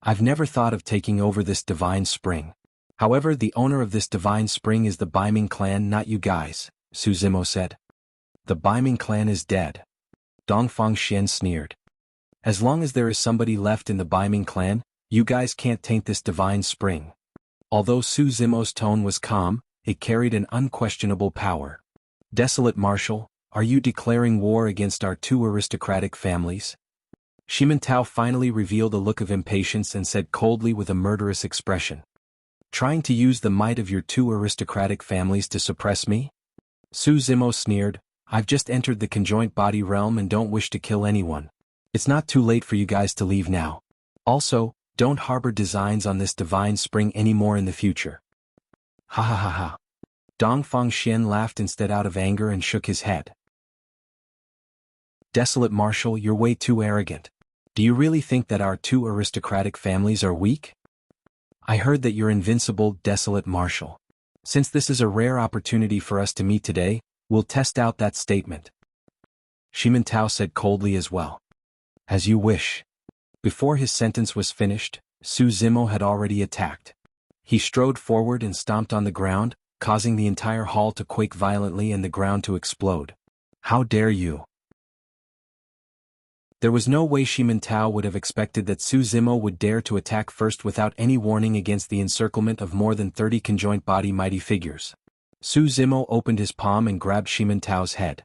I've never thought of taking over this divine spring. However, the owner of this divine spring is the Baiming clan, not you guys, Su Zimo said. The Baiming clan is dead. Dongfang Xian sneered. As long as there is somebody left in the Baiming clan, you guys can't taint this divine spring. Although Su Zimo's tone was calm, it carried an unquestionable power. Desolate Marshal, are you declaring war against our two aristocratic families? Shimantao finally revealed a look of impatience and said coldly with a murderous expression. Trying to use the might of your two aristocratic families to suppress me? Su Zimo sneered, I've just entered the conjoint body realm and don't wish to kill anyone. It's not too late for you guys to leave now. Also, don't harbor designs on this divine spring anymore in the future. Ha ha ha ha. Dongfang Xian laughed instead out of anger and shook his head. Desolate Marshal, you're way too arrogant. Do you really think that our two aristocratic families are weak? I heard that you're invincible, Desolate Marshal. Since this is a rare opportunity for us to meet today, we'll test out that statement. Shimantao said coldly as well. As you wish. Before his sentence was finished, Su Zimo had already attacked. He strode forward and stomped on the ground, causing the entire hall to quake violently and the ground to explode. How dare you! There was no way Shimantao would have expected that Su Zimo would dare to attack first without any warning against the encirclement of more than 30 conjoint body mighty figures. Su Zimo opened his palm and grabbed Shimantao's head.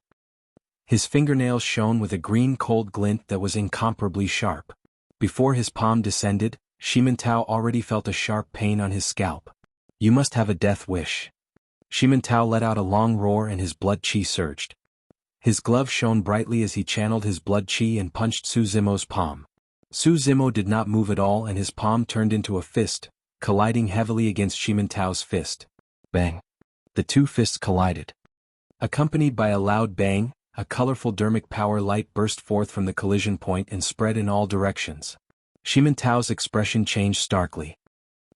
His fingernails shone with a green cold glint that was incomparably sharp. Before his palm descended, Shimantao already felt a sharp pain on his scalp. You must have a death wish. Shimantao let out a long roar and his blood chi surged. His glove shone brightly as he channeled his blood chi and punched Su Zimo's palm. Su Zimo did not move at all and his palm turned into a fist, colliding heavily against Shimantao's fist. Bang! The two fists collided. Accompanied by a loud bang, a colorful dermic power light burst forth from the collision point and spread in all directions. Shimantao's expression changed starkly.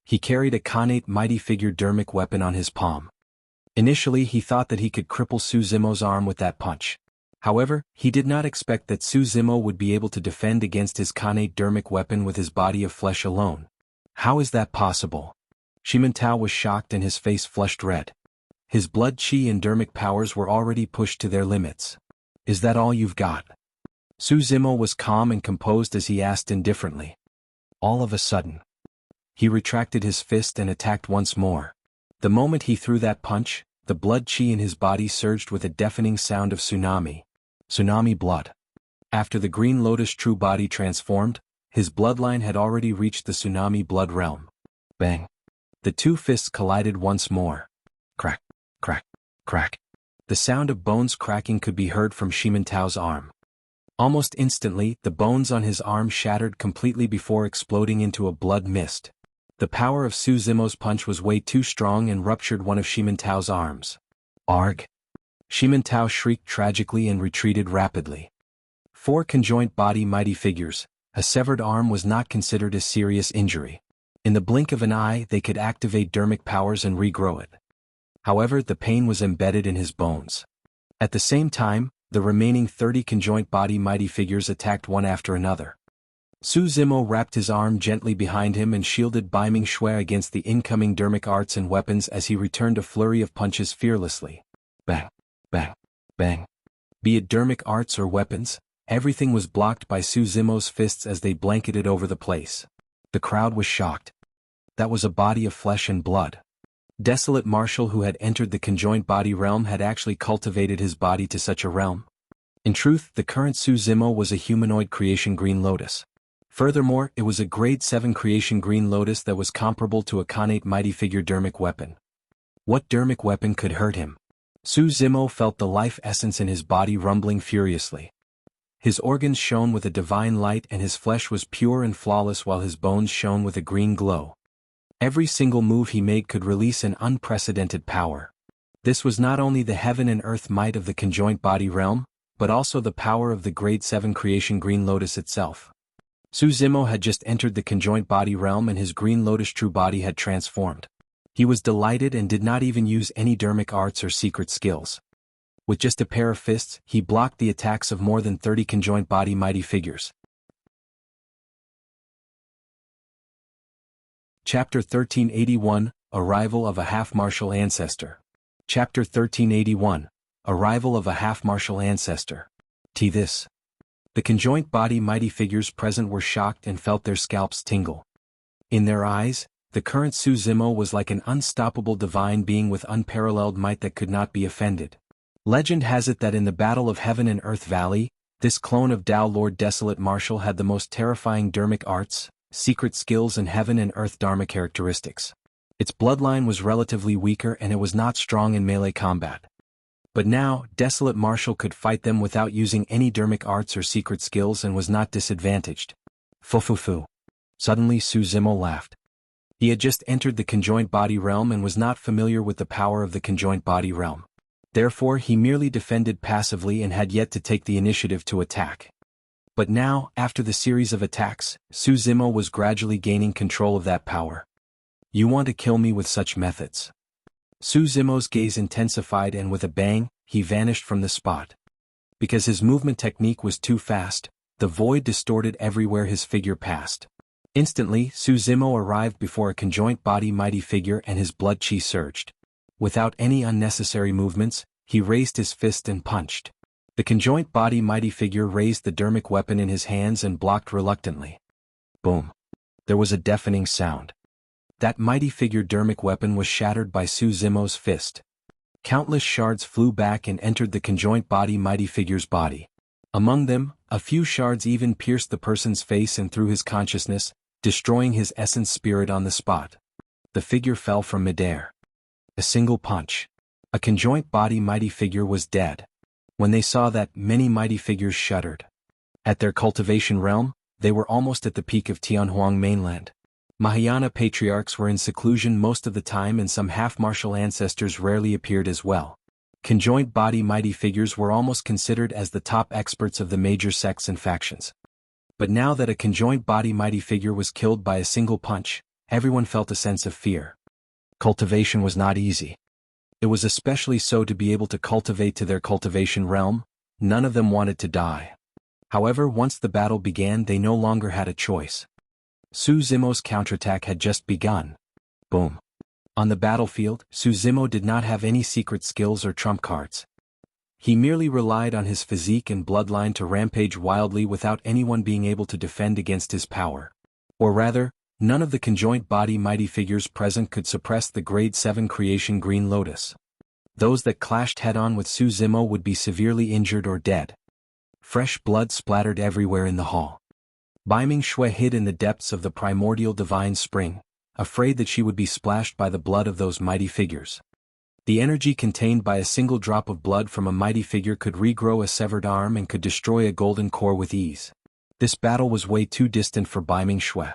He carried a connate mighty figure dermic weapon on his palm. Initially he thought that he could cripple Su Zimo's arm with that punch. However, he did not expect that Su Zimo would be able to defend against his connate dermic weapon with his body of flesh alone. How is that possible? Shimantao was shocked and his face flushed red. His blood chi and dermic powers were already pushed to their limits. Is that all you've got? Su Zimo was calm and composed as he asked indifferently. All of a sudden, he retracted his fist and attacked once more. The moment he threw that punch, the blood chi in his body surged with a deafening sound of tsunami. Tsunami blood. After the green Lotus true body transformed, his bloodline had already reached the tsunami blood realm. Bang. The two fists collided once more. Crack, crack, crack. The sound of bones cracking could be heard from Shimantao's arm. Almost instantly, the bones on his arm shattered completely before exploding into a blood mist. The power of Su Zimo's punch was way too strong and ruptured one of Shimantao's arms. Arg! Shimantao shrieked tragically and retreated rapidly. 4 conjoint body mighty figures, a severed arm was not considered a serious injury. In the blink of an eye they could activate dermic powers and regrow it. However, the pain was embedded in his bones. At the same time, the remaining 30 conjoint body mighty figures attacked one after another. Su Zimo wrapped his arm gently behind him and shielded Baiming Shui against the incoming dermic arts and weapons as he returned a flurry of punches fearlessly. Bang, bang, bang. Be it dermic arts or weapons, everything was blocked by Su Zimo's fists as they blanketed over the place. The crowd was shocked. That was a body of flesh and blood. Desolate Marshal who had entered the conjoint body realm had actually cultivated his body to such a realm. In truth, the current Su Zimo was a humanoid creation green lotus. Furthermore, it was a grade 7 creation green lotus that was comparable to a Khanate mighty figure dermic weapon. What dermic weapon could hurt him? Su Zimo felt the life essence in his body rumbling furiously. His organs shone with a divine light and his flesh was pure and flawless while his bones shone with a green glow. Every single move he made could release an unprecedented power. This was not only the heaven and earth might of the conjoint body realm, but also the power of the grade 7 creation green lotus itself. Su Zimo had just entered the conjoint body realm and his green lotus true body had transformed. He was delighted and did not even use any dermic arts or secret skills. With just a pair of fists, he blocked the attacks of more than 30 conjoint body mighty figures. Chapter 1381, Arrival of a Half-Martial Ancestor. Chapter 1381, Arrival of a Half-Martial Ancestor. This. The conjoint body mighty figures present were shocked and felt their scalps tingle. In their eyes, the current Su Zimo was like an unstoppable divine being with unparalleled might that could not be offended. Legend has it that in the Battle of Heaven and Earth Valley, this clone of Tao Lord Desolate Martial had the most terrifying dermic arts, secret skills and heaven and earth dharma characteristics. Its bloodline was relatively weaker and it was not strong in melee combat. But now, Desolate Martial could fight them without using any dermic arts or secret skills and was not disadvantaged. Fu. Suddenly Su Zimo laughed. He had just entered the conjoint body realm and was not familiar with the power of the conjoint body realm. Therefore he merely defended passively and had yet to take the initiative to attack. But now, after the series of attacks, Su Zimo was gradually gaining control of that power. You want to kill me with such methods? Su Zimo's gaze intensified and with a bang, he vanished from the spot. Because his movement technique was too fast, the void distorted everywhere his figure passed. Instantly, Su Zimo arrived before a conjoint body mighty figure and his blood chi surged. Without any unnecessary movements, he raised his fist and punched. The conjoint body mighty figure raised the dermic weapon in his hands and blocked reluctantly. Boom. There was a deafening sound. That mighty figure dermic weapon was shattered by Su Zimo's fist. Countless shards flew back and entered the conjoint body mighty figure's body. Among them, a few shards even pierced the person's face and through his consciousness, destroying his essence spirit on the spot. The figure fell from midair. A single punch. A conjoint body mighty figure was dead. When they saw that, many mighty figures shuddered. At their cultivation realm, they were almost at the peak of Tianhuang mainland. Mahayana patriarchs were in seclusion most of the time and some half-martial ancestors rarely appeared as well. Conjoint body mighty figures were almost considered as the top experts of the major sects and factions. But now that a conjoint body mighty figure was killed by a single punch, everyone felt a sense of fear. Cultivation was not easy. It was especially so to be able to cultivate to their cultivation realm. None of them wanted to die. However, once the battle began they no longer had a choice. Su Zimo's counterattack had just begun. Boom. On the battlefield, Su Zimo did not have any secret skills or trump cards. He merely relied on his physique and bloodline to rampage wildly without anyone being able to defend against his power. Or rather, none of the conjoint body mighty figures present could suppress the grade 7 creation green lotus. Those that clashed head-on with Su Zimo would be severely injured or dead. Fresh blood splattered everywhere in the hall. Baiming Shui hid in the depths of the primordial divine spring, afraid that she would be splashed by the blood of those mighty figures. The energy contained by a single drop of blood from a mighty figure could regrow a severed arm and could destroy a golden core with ease. This battle was way too distant for Baiming Shui.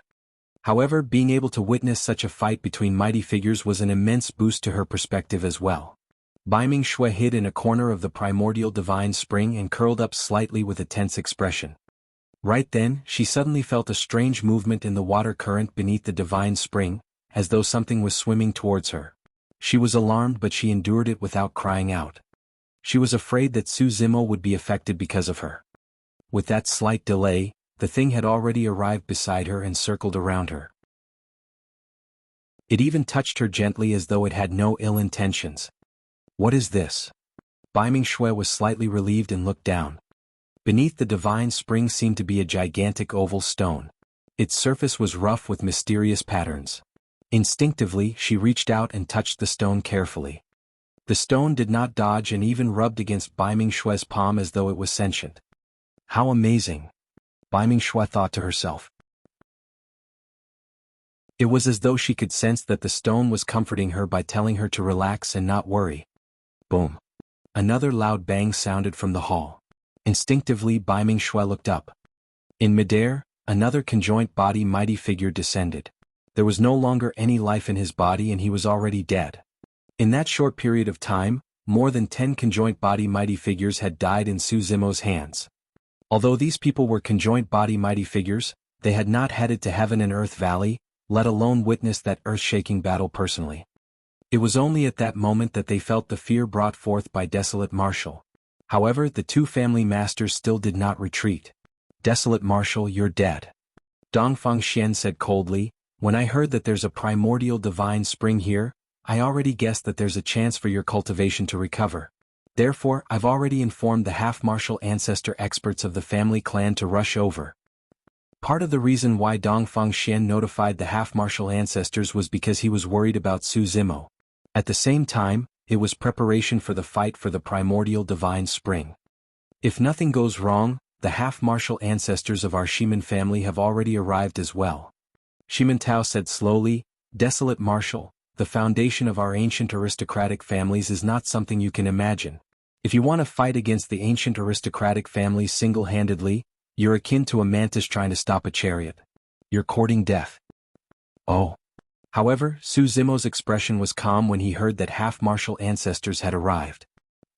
However, being able to witness such a fight between mighty figures was an immense boost to her perspective as well. Baiming Shui hid in a corner of the primordial divine spring and curled up slightly with a tense expression. Right then, she suddenly felt a strange movement in the water current beneath the divine spring, as though something was swimming towards her. She was alarmed but she endured it without crying out. She was afraid that Su Zimo would be affected because of her. With that slight delay, the thing had already arrived beside her and circled around her. It even touched her gently as though it had no ill intentions. What is this? Baiming Shui was slightly relieved and looked down. Beneath the divine spring seemed to be a gigantic oval stone. Its surface was rough with mysterious patterns. Instinctively, she reached out and touched the stone carefully. The stone did not dodge and even rubbed against Bai Mingshue's palm as though it was sentient. How amazing, Bai Mingxue thought to herself. It was as though she could sense that the stone was comforting her by telling her to relax and not worry. Boom. Another loud bang sounded from the hall. Instinctively Bai Mingxue looked up. In midair, another conjoint body mighty figure descended. There was no longer any life in his body and he was already dead. In that short period of time, more than 10 conjoint body mighty figures had died in Su Zimo's hands. Although these people were conjoint body mighty figures, they had not headed to Heaven and Earth Valley, let alone witness that earth-shaking battle personally. It was only at that moment that they felt the fear brought forth by Desolate Marshal. However, the two family masters still did not retreat. Desolate Marshal, you're dead. Dongfang Xian said coldly, when I heard that there's a primordial divine spring here, I already guessed that there's a chance for your cultivation to recover. Therefore, I've already informed the half-martial ancestor experts of the family clan to rush over. Part of the reason why Dongfang Xian notified the half-martial ancestors was because he was worried about Su Zimo. At the same time, it was preparation for the fight for the primordial divine spring. If nothing goes wrong, the half-martial ancestors of our Shiman family have already arrived as well. Shiman Tao said slowly, Desolate Marshal, the foundation of our ancient aristocratic families is not something you can imagine. If you want to fight against the ancient aristocratic families single-handedly, you're akin to a mantis trying to stop a chariot. You're courting death. Oh. However, Su Zimo's expression was calm when he heard that half-martial ancestors had arrived.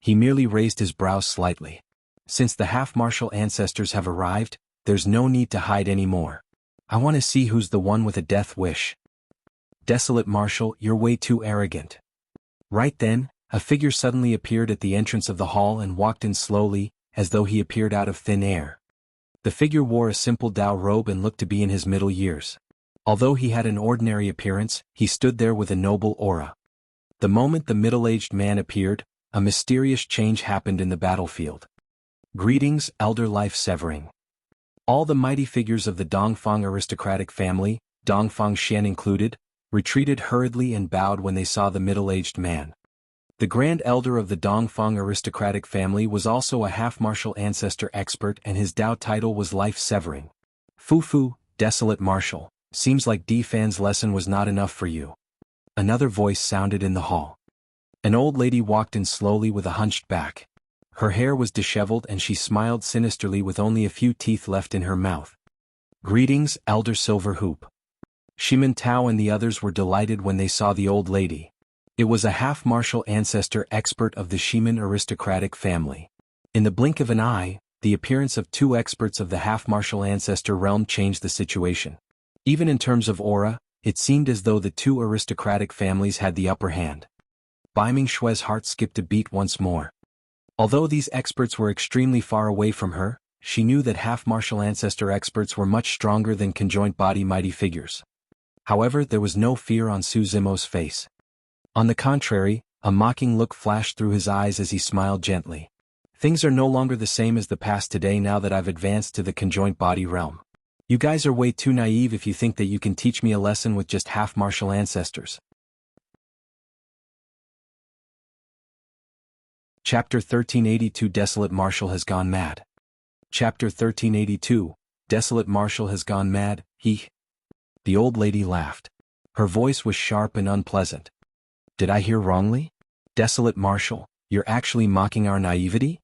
He merely raised his brows slightly. Since the half-martial ancestors have arrived, there's no need to hide anymore. I want to see who's the one with a death wish. Desolate Marshal, you're way too arrogant. Right then, a figure suddenly appeared at the entrance of the hall and walked in slowly, as though he appeared out of thin air. The figure wore a simple Dao robe and looked to be in his middle years. Although he had an ordinary appearance, he stood there with a noble aura. The moment the middle-aged man appeared, a mysterious change happened in the battlefield. Greetings, Elder Life Severing. All the mighty figures of the Dongfang aristocratic family, Dongfang Xian included, retreated hurriedly and bowed when they saw the middle-aged man. The Grand Elder of the Dongfang aristocratic family was also a half-martial ancestor expert and his Dao title was Life Severing. Fufu, Desolate Marshal, seems like Fan's lesson was not enough for you. Another voice sounded in the hall. An old lady walked in slowly with a hunched back. Her hair was disheveled and she smiled sinisterly with only a few teeth left in her mouth. Greetings, Elder Silver Hoop. Shiman Tao and the others were delighted when they saw the old lady. It was a half-martial ancestor expert of the Shiman aristocratic family. In the blink of an eye, the appearance of two experts of the half-martial ancestor realm changed the situation. Even in terms of aura, it seemed as though the two aristocratic families had the upper hand. Bai Mingshue's heart skipped a beat once more. Although these experts were extremely far away from her, she knew that half-martial ancestor experts were much stronger than conjoint body mighty figures. However, there was no fear on Su Zimo's face. On the contrary, a mocking look flashed through his eyes as he smiled gently. Things are no longer the same as the past today now that I've advanced to the conjoint body realm. You guys are way too naive if you think that you can teach me a lesson with just half-martial ancestors. Chapter 1382 Desolate Marshal has gone mad. Chapter 1382, Desolate Marshal has gone mad, he. The old lady laughed. Her voice was sharp and unpleasant. Did I hear wrongly? Desolate Marshal, you're actually mocking our naivety?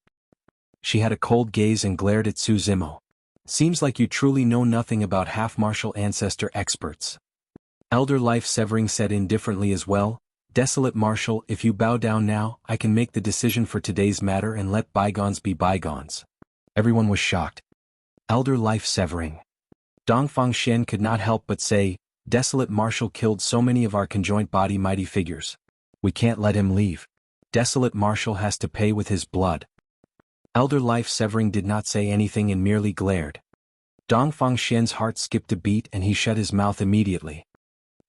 She had a cold gaze and glared at Su Zimo. Seems like you truly know nothing about half-martial ancestor experts. Elder Life Severing said indifferently as well, Desolate Marshal, if you bow down now, I can make the decision for today's matter and let bygones be bygones. Everyone was shocked. Elder Life Severing. Dongfang Xian could not help but say, Desolate Marshal killed so many of our conjoint body mighty figures. We can't let him leave. Desolate Marshal has to pay with his blood. Elder Life Severing did not say anything and merely glared. Dongfang Xian's heart skipped a beat and he shut his mouth immediately.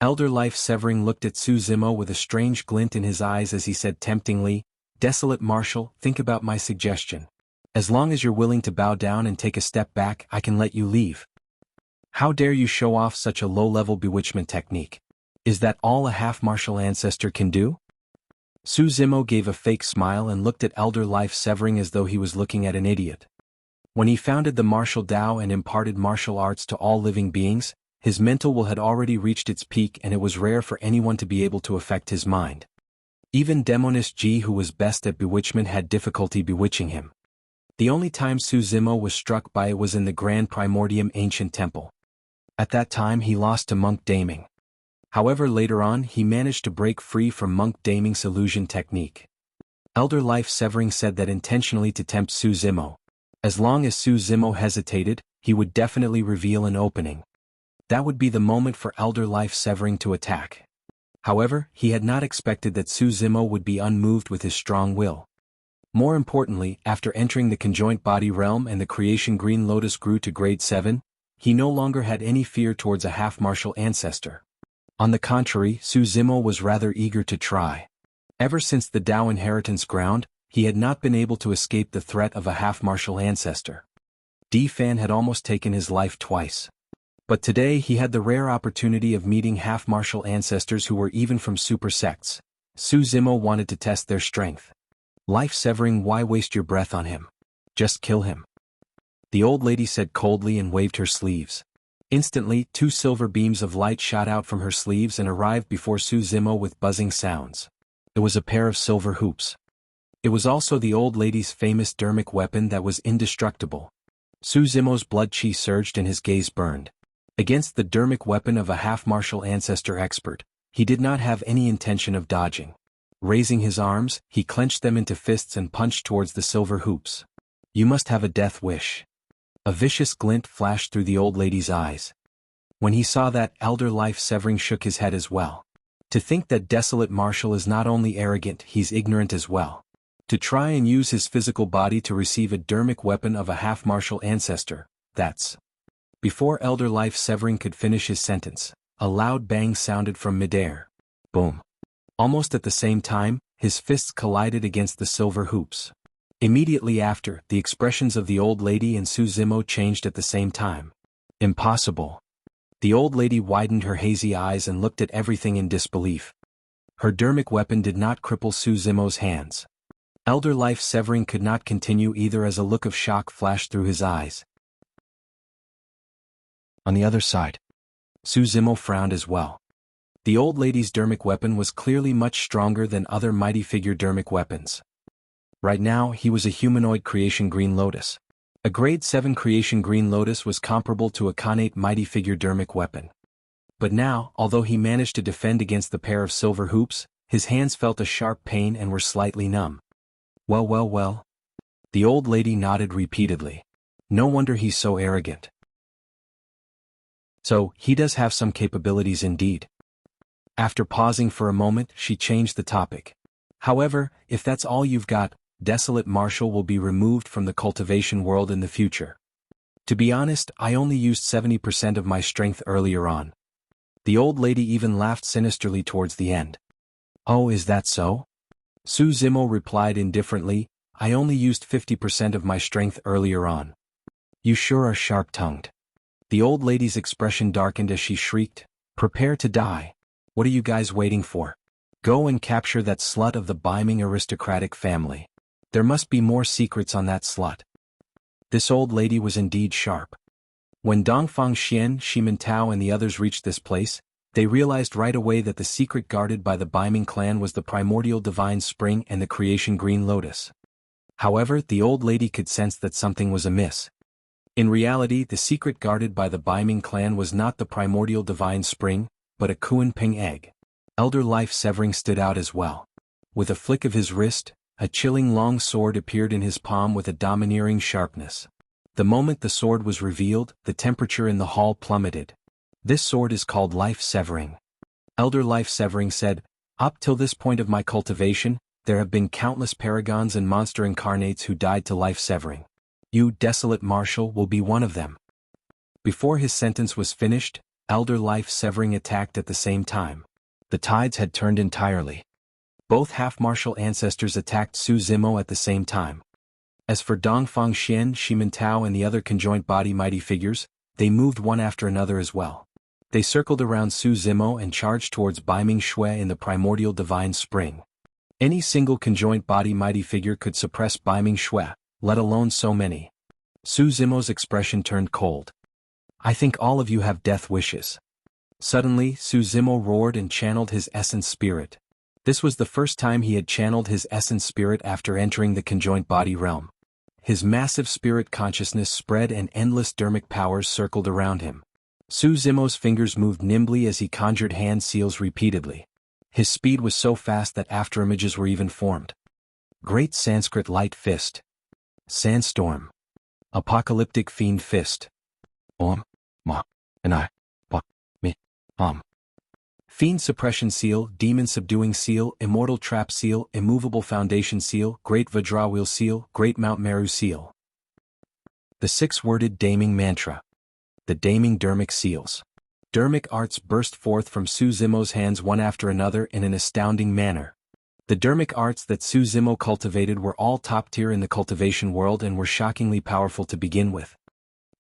Elder Life Severing looked at Su Zimo with a strange glint in his eyes as he said temptingly, Desolate Marshal, think about my suggestion. As long as you're willing to bow down and take a step back, I can let you leave. How dare you show off such a low-level bewitchment technique? Is that all a half-martial ancestor can do? Su Zimo gave a fake smile and looked at Elder Life Severing as though he was looking at an idiot. When he founded the martial Tao and imparted martial arts to all living beings, his mental will had already reached its peak and it was rare for anyone to be able to affect his mind. Even Demonist Ji, who was best at bewitchment, had difficulty bewitching him. The only time Su Zimo was struck by it was in the Grand Primordium Ancient Temple. At that time he lost to Monk Daming. However, later on he managed to break free from Monk Daming's illusion technique. Elder Life Severing said that intentionally to tempt Su Zimo. As long as Su Zimo hesitated, he would definitely reveal an opening. That would be the moment for Elder Life Severing to attack. However, he had not expected that Su Zimo would be unmoved with his strong will. More importantly, after entering the conjoint body realm and the creation Green Lotus grew to grade 7, he no longer had any fear towards a half-martial ancestor. On the contrary, Su Zimo was rather eager to try. Ever since the Tao inheritance ground, he had not been able to escape the threat of a half-martial ancestor. D Fan had almost taken his life twice. But today he had the rare opportunity of meeting half-martial ancestors who were even from super sects. Su Zimo wanted to test their strength. Life Severing, why waste your breath on him? Just kill him. The old lady said coldly and waved her sleeves. Instantly, 2 silver beams of light shot out from her sleeves and arrived before Su Zimo with buzzing sounds. It was a pair of silver hoops. It was also the old lady's famous dermic weapon that was indestructible. Su Zimo's blood chi surged and his gaze burned. Against the dermic weapon of a half-martial ancestor expert, he did not have any intention of dodging. Raising his arms, he clenched them into fists and punched towards the silver hoops. You must have a death wish. A vicious glint flashed through the old lady's eyes. When he saw that, Elder Life Severing shook his head as well. To think that Desolate Marshal is not only arrogant, he's ignorant as well. To try and use his physical body to receive a dermic weapon of a half-martial ancestor, that's... Before Elder Life Severing could finish his sentence, a loud bang sounded from midair. Boom. Almost at the same time, his fists collided against the silver hoops. Immediately after, the expressions of the old lady and Su Zimo changed at the same time. Impossible. The old lady widened her hazy eyes and looked at everything in disbelief. Her dermic weapon did not cripple Su Zimo's hands. Elder Life Severing could not continue either as a look of shock flashed through his eyes. On the other side, Su Zimo frowned as well. The old lady's dermic weapon was clearly much stronger than other mighty figure dermic weapons. Right now, he was a humanoid creation Green Lotus. A grade 7 creation Green Lotus was comparable to a connate mighty figure dermic weapon. But now, although he managed to defend against the pair of silver hoops, his hands felt a sharp pain and were slightly numb. Well. The old lady nodded repeatedly. No wonder he's so arrogant. So, he does have some capabilities indeed. After pausing for a moment, she changed the topic. However, if that's all you've got, Desolate Marshal will be removed from the cultivation world in the future. To be honest, I only used 70% of my strength earlier on. The old lady even laughed sinisterly towards the end. Oh, is that so? Su Zimo replied indifferently, I only used 50% of my strength earlier on. You sure are sharp-tongued. The old lady's expression darkened as she shrieked, prepare to die. What are you guys waiting for? Go and capture that slut of the Biming aristocratic family. There must be more secrets on that slut. This old lady was indeed sharp. When Dongfang Xian, Shimen Tao and the others reached this place, they realized right away that the secret guarded by the Biming clan was the primordial divine spring and the creation Green Lotus. However, the old lady could sense that something was amiss. In reality, the secret guarded by the Biming clan was not the primordial divine spring, but a Kuan-Ping egg. Elder Life Severing stood out as well. With a flick of his wrist, a chilling long sword appeared in his palm with a domineering sharpness. The moment the sword was revealed, the temperature in the hall plummeted. This sword is called Life Severing. Elder Life Severing said, up till this point of my cultivation, there have been countless paragons and monster incarnates who died to Life Severing. You, Desolate Marshal, will be one of them. Before his sentence was finished, Elder Life Severing attacked at the same time. The tides had turned entirely. Both half-martial ancestors attacked Su Zimo at the same time. As for Dongfang Xian, Shimen Tao and the other conjoint body mighty figures, they moved one after another as well. They circled around Su Zimo and charged towards Biming Shui in the primordial divine spring. Any single conjoint body mighty figure could suppress Baiming Shui, let alone so many. Su Zimo's expression turned cold. I think all of you have death wishes. Suddenly, Su Zimo roared and channeled his essence spirit. This was the first time he had channeled his essence spirit after entering the conjoint body realm. His massive spirit consciousness spread and endless dermic powers circled around him. Su Zimo's fingers moved nimbly as he conjured hand seals repeatedly. His speed was so fast that afterimages were even formed. Great Sanskrit Light Fist. Sandstorm. Apocalyptic Fiend Fist. Om. Ma. And I. Pa. Me. Fiend Suppression Seal, Demon Subduing Seal, Immortal Trap Seal, Immovable Foundation Seal, Great Vajrawheel Seal, Great Mount Meru Seal. The six-worded Daming Mantra. The Daming Dermic Seals. Dermic arts burst forth from Su Zimo's hands one after another in an astounding manner. The dermic arts that Su Zimo cultivated were all top tier in the cultivation world and were shockingly powerful to begin with.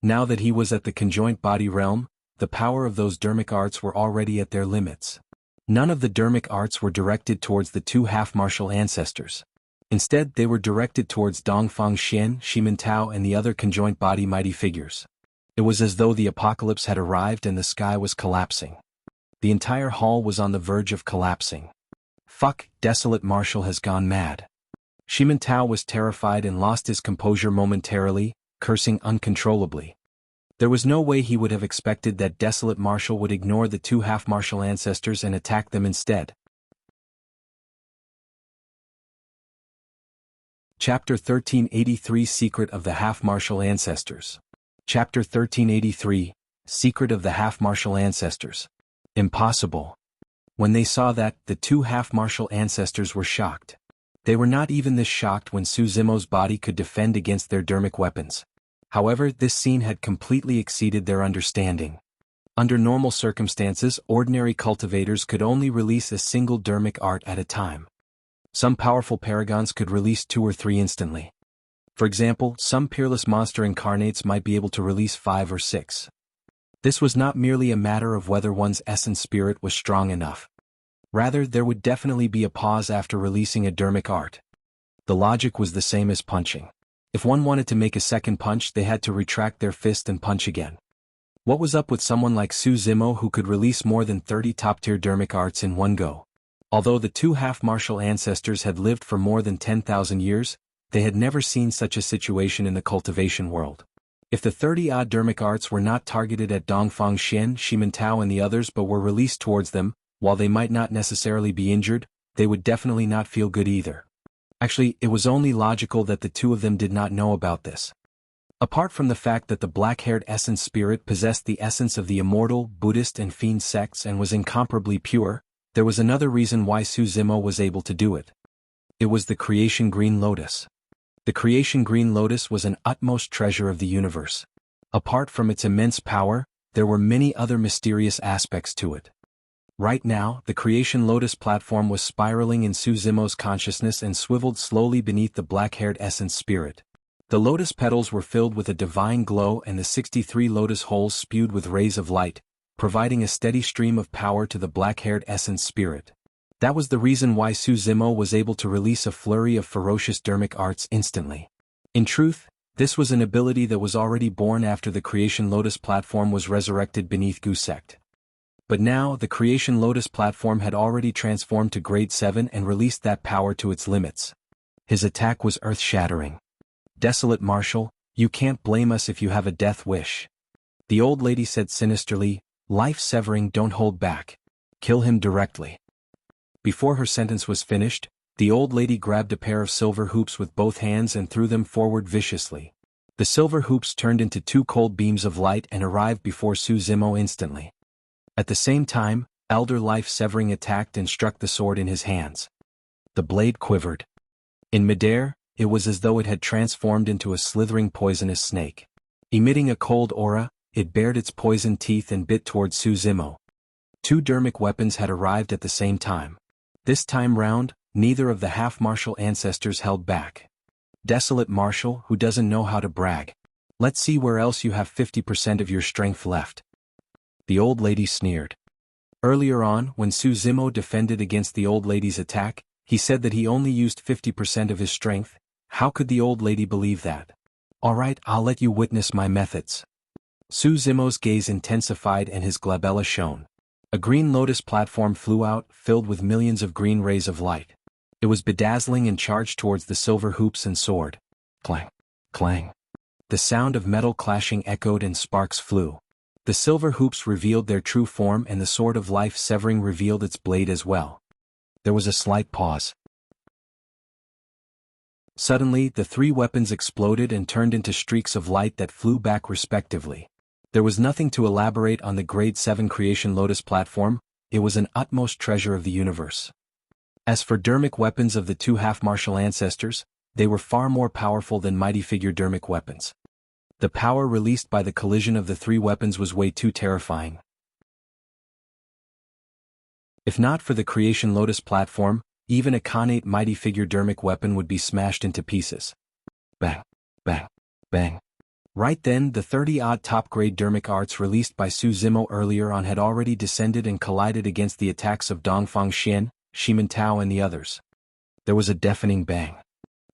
Now that he was at the conjoint body realm, the power of those dermic arts were already at their limits. None of the dermic arts were directed towards the two half-martial ancestors. Instead, they were directed towards Dongfang Xian, Shimen Tao and the other conjoint body mighty figures. It was as though the apocalypse had arrived and the sky was collapsing. The entire hall was on the verge of collapsing. Fuck, Desolate Marshal has gone mad. Shimen Tao was terrified and lost his composure momentarily, cursing uncontrollably. There was no way he would have expected that Desolate Marshal would ignore the two half-martial ancestors and attack them instead. Chapter 1383 Secret of the Half-Martial Ancestors. Chapter 1383 Secret of the Half-Martial Ancestors. Impossible. When they saw that, the two half-martial ancestors were shocked. They were not even this shocked when Su Zimo's body could defend against their dermic weapons. However, this scene had completely exceeded their understanding. Under normal circumstances, ordinary cultivators could only release a single dermic art at a time. Some powerful paragons could release 2 or 3 instantly. For example, some peerless monster incarnates might be able to release 5 or 6. This was not merely a matter of whether one's essence spirit was strong enough. Rather, there would definitely be a pause after releasing a dermic art. The logic was the same as punching. If one wanted to make a second punch, they had to retract their fist and punch again. What was up with someone like Su Zimo who could release more than 30 top-tier dermic arts in one go? Although the two half-martial ancestors had lived for more than 10,000 years, they had never seen such a situation in the cultivation world. If the 30-odd dermic arts were not targeted at Dongfang Xian, Shimen Tao and the others but were released towards them, while they might not necessarily be injured, they would definitely not feel good either. Actually, it was only logical that the two of them did not know about this. Apart from the fact that the black-haired essence spirit possessed the essence of the immortal, Buddhist and fiend sects and was incomparably pure, there was another reason why Su Zimo was able to do it. It was the creation green lotus. The creation green lotus was an utmost treasure of the universe. Apart from its immense power, there were many other mysterious aspects to it. Right now, the creation lotus platform was spiraling in Su Zimo's consciousness and swiveled slowly beneath the black-haired essence spirit. The lotus petals were filled with a divine glow and the 63 lotus holes spewed with rays of light, providing a steady stream of power to the black-haired essence spirit. That was the reason why Su Zimo was able to release a flurry of ferocious dermic arts instantly. In truth, this was an ability that was already born after the Creation Lotus platform was resurrected beneath Gu sect. But now, the Creation Lotus platform had already transformed to Grade 7 and released that power to its limits. His attack was earth-shattering. Desolate Marshal, you can't blame us if you have a death wish. The old lady said sinisterly, life-severing, don't hold back. Kill him directly. Before her sentence was finished, the old lady grabbed a pair of silver hoops with both hands and threw them forward viciously. The silver hoops turned into 2 cold beams of light and arrived before Su Zimo instantly. At the same time, Elder Life-Severing attacked and struck the sword in his hands. The blade quivered. In midair, it was as though it had transformed into a slithering poisonous snake. Emitting a cold aura, it bared its poisoned teeth and bit towards Su Zimo. 2 dermic weapons had arrived at the same time. This time round, neither of the half-martial ancestors held back. Desolate Marshal, who doesn't know how to brag. Let's see where else you have 50% of your strength left. The old lady sneered. Earlier on, when Su Zimo defended against the old lady's attack, He said that he only used 50% of his strength. How could the old lady believe that? Alright, I'll let you witness my methods. Su Zimo's gaze intensified and his glabella shone. A green lotus platform flew out, filled with millions of green rays of light. It was bedazzling and charged towards the silver hoops and sword. Clang, clang. The sound of metal clashing echoed and sparks flew. The silver hoops revealed their true form and the sword of life severing revealed its blade as well. There was a slight pause. Suddenly, the three weapons exploded and turned into streaks of light that flew back respectively. There was nothing to elaborate on the Grade 7 Creation Lotus platform, it was an utmost treasure of the universe. As for dermic weapons of the two half-martial ancestors, they were far more powerful than mighty figure dermic weapons. The power released by the collision of the three weapons was way too terrifying. If not for the Creation Lotus platform, even a Khanate mighty figure dermic weapon would be smashed into pieces. Bang, bang, bang. Right then, the 30-odd top-grade dermic arts released by Su Zimo earlier on had already descended and collided against the attacks of Dongfang Xian, Shimen Tao and the others. There was a deafening bang.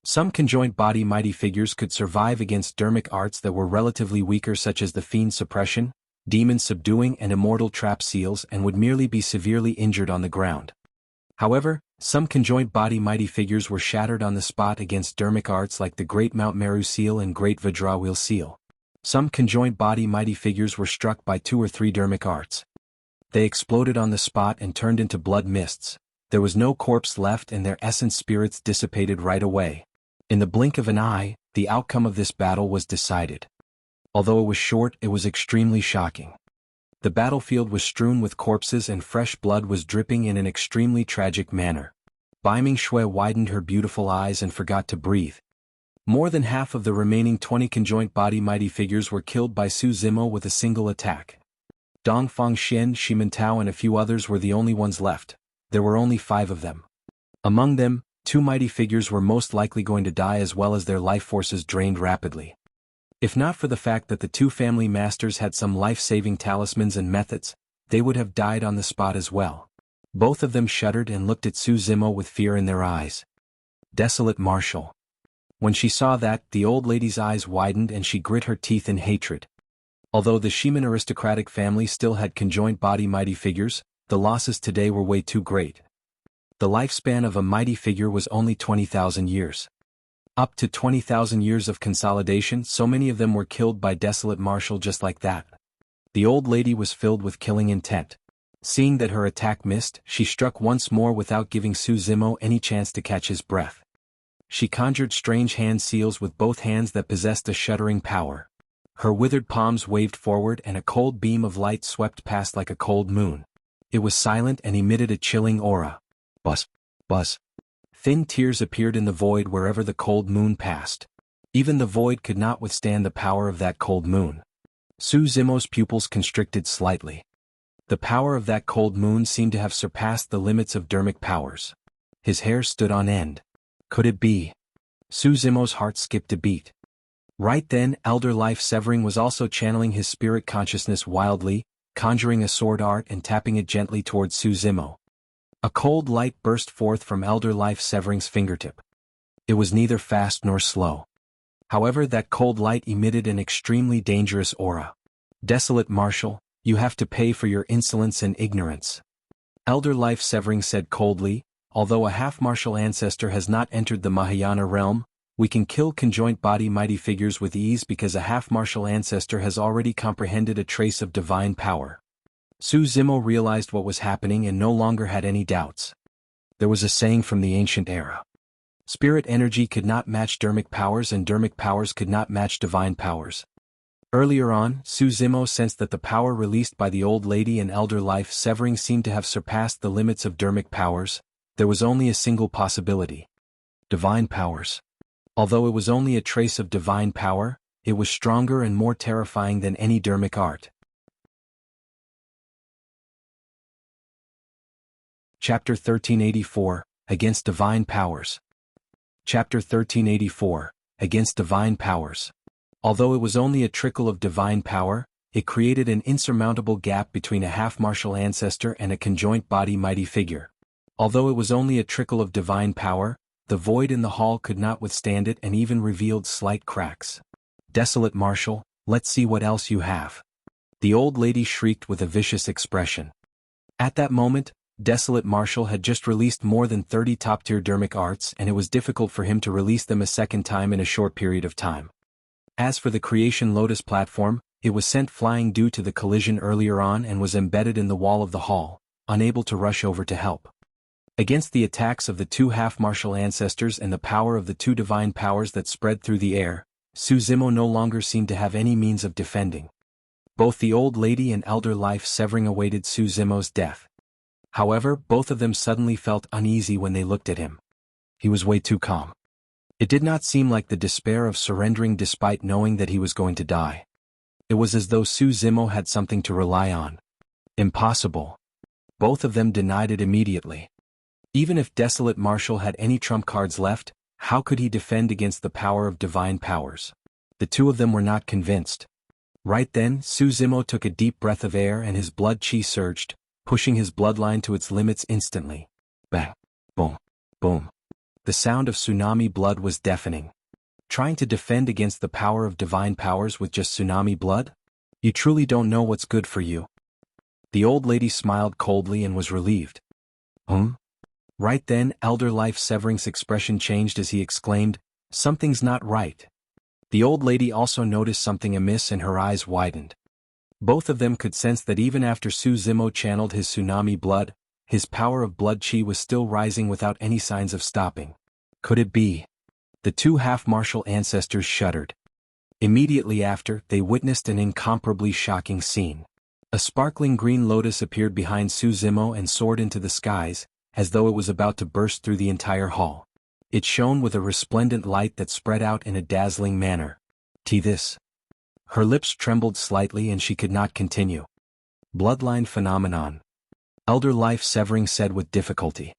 Some conjoint body mighty figures could survive against dermic arts that were relatively weaker such as the Fiend Suppression, Demon Subduing and Immortal Trap Seals and would merely be severely injured on the ground. However, some conjoint body mighty figures were shattered on the spot against dermic arts like the Great Mount Meru Seal and Great Vajrawheel Seal. Some conjoint body mighty figures were struck by 2 or 3 dermic arts. They exploded on the spot and turned into blood mists. There was no corpse left and their essence spirits dissipated right away. In the blink of an eye, the outcome of this battle was decided. Although it was short, it was extremely shocking. The battlefield was strewn with corpses and fresh blood was dripping in an extremely tragic manner. Bai Mingshui widened her beautiful eyes and forgot to breathe. More than half of the remaining 20 conjoint body mighty figures were killed by Su Zimo with a single attack. Dongfang Xian, Shimen Tao and a few others were the only ones left. There were only 5 of them. Among them, 2 mighty figures were most likely going to die as well as their life forces drained rapidly. If not for the fact that the 2 family masters had some life-saving talismans and methods, they would have died on the spot as well. Both of them shuddered and looked at Su Zimo with fear in their eyes. Desolate Marshal. When she saw that, the old lady's eyes widened and she grit her teeth in hatred. Although the Shimen aristocratic family still had conjoint body mighty figures, the losses today were way too great. The lifespan of a mighty figure was only 20,000 years. Up to 20,000 years of consolidation, so many of them were killed by Desolate Marshal just like that. The old lady was filled with killing intent. Seeing that her attack missed, she struck once more without giving Su Zimo any chance to catch his breath. She conjured strange hand seals with both hands that possessed a shuddering power. Her withered palms waved forward and a cold beam of light swept past like a cold moon. It was silent and emitted a chilling aura. Buzz, buzz. Thin tears appeared in the void wherever the cold moon passed. Even the void could not withstand the power of that cold moon. Su Zimo's pupils constricted slightly. The power of that cold moon seemed to have surpassed the limits of dermic powers. His hair stood on end. Could it be? Su Zimo's heart skipped a beat. Right then, Elder Life Severing was also channeling his spirit consciousness wildly, conjuring a sword art and tapping it gently towards Su Zimo. A cold light burst forth from Elder Life Severing's fingertip. It was neither fast nor slow. However, that cold light emitted an extremely dangerous aura. Desolate Marshal, you have to pay for your insolence and ignorance. Elder Life Severing said coldly, although a half-martial ancestor has not entered the Mahayana realm, we can kill conjoint body mighty figures with ease because a half-martial ancestor has already comprehended a trace of divine power. Su Zimo realized what was happening and no longer had any doubts. There was a saying from the ancient era. Spirit energy could not match dermic powers and dermic powers could not match divine powers. Earlier on, Su Zimo sensed that the power released by the old lady and Elder Life Severing seemed to have surpassed the limits of dermic powers. There was only a single possibility. Divine powers. Although it was only a trace of divine power, it was stronger and more terrifying than any dermic art. Chapter 1384, Against Divine Powers. Chapter 1384, Against Divine Powers. Although it was only a trickle of divine power, it created an insurmountable gap between a half-martial ancestor and a conjoint body mighty figure. Although it was only a trickle of divine power, the void in the hall could not withstand it and even revealed slight cracks. "Desolate Marshal, let's see what else you have," the old lady shrieked with a vicious expression. At that moment, Desolate Marshal had just released more than 30 top-tier dermic arts, and it was difficult for him to release them a second time in a short period of time. As for the Creation Lotus platform, it was sent flying due to the collision earlier on and was embedded in the wall of the hall, unable to rush over to help. Against the attacks of the two half-martial ancestors and the power of the two divine powers that spread through the air, Suzimo no longer seemed to have any means of defending. Both the old lady and elder life-severing awaited Suzimo's death. However, both of them suddenly felt uneasy when they looked at him. He was way too calm. It did not seem like the despair of surrendering despite knowing that he was going to die. It was as though Suzimo had something to rely on. Impossible. Both of them denied it immediately. Even if Desolate Marshal had any trump cards left, how could he defend against the power of divine powers? The two of them were not convinced. Right then, Suzimo took a deep breath of air and his blood chi surged, pushing his bloodline to its limits instantly. Bang! Boom! Boom! The sound of tsunami blood was deafening. Trying to defend against the power of divine powers with just tsunami blood? You truly don't know what's good for you. The old lady smiled coldly and was relieved. Right then, Elder Life-Severing's expression changed as he exclaimed, "Something's not right." The old lady also noticed something amiss and her eyes widened. Both of them could sense that even after Suzimo channeled his tsunami blood, his power of blood chi was still rising without any signs of stopping. Could it be? The two half-martial ancestors shuddered. Immediately after, they witnessed an incomparably shocking scene. A sparkling green lotus appeared behind Suzimo and soared into the skies, as though it was about to burst through the entire hall. It shone with a resplendent light that spread out in a dazzling manner. This. Her lips trembled slightly and she could not continue. Bloodline phenomenon. Elder Life-Severing said with difficulty.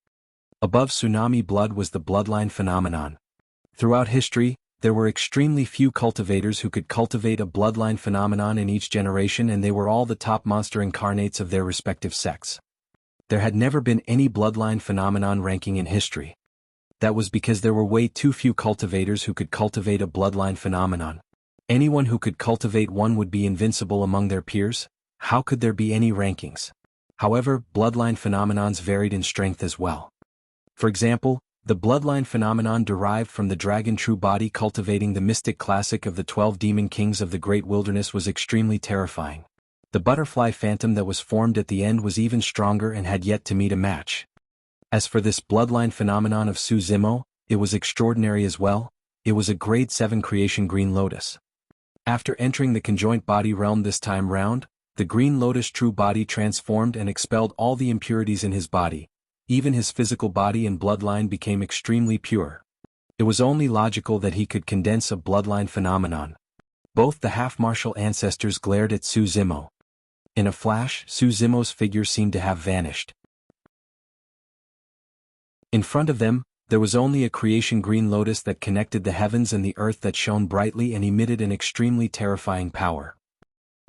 Above tsunami blood was the bloodline phenomenon. Throughout history, there were extremely few cultivators who could cultivate a bloodline phenomenon in each generation, and they were all the top monster incarnates of their respective sects. There had never been any bloodline phenomenon ranking in history. That was because there were way too few cultivators who could cultivate a bloodline phenomenon. Anyone who could cultivate one would be invincible among their peers. How could there be any rankings? However, bloodline phenomenons varied in strength as well. For example, the bloodline phenomenon derived from the dragon true body cultivating the mystic classic of the 12 demon kings of the great wilderness was extremely terrifying. The butterfly phantom that was formed at the end was even stronger and had yet to meet a match. As for this bloodline phenomenon of Suzimo, it was extraordinary as well. It was a grade 7 creation green lotus. After entering the conjoint body realm this time round, the green lotus true body transformed and expelled all the impurities in his body. Even his physical body and bloodline became extremely pure. It was only logical that he could condense a bloodline phenomenon. Both the half-martial ancestors glared at Suzimo. In a flash, Suzimo's figure seemed to have vanished. In front of them, there was only a creation green lotus that connected the heavens and the earth that shone brightly and emitted an extremely terrifying power.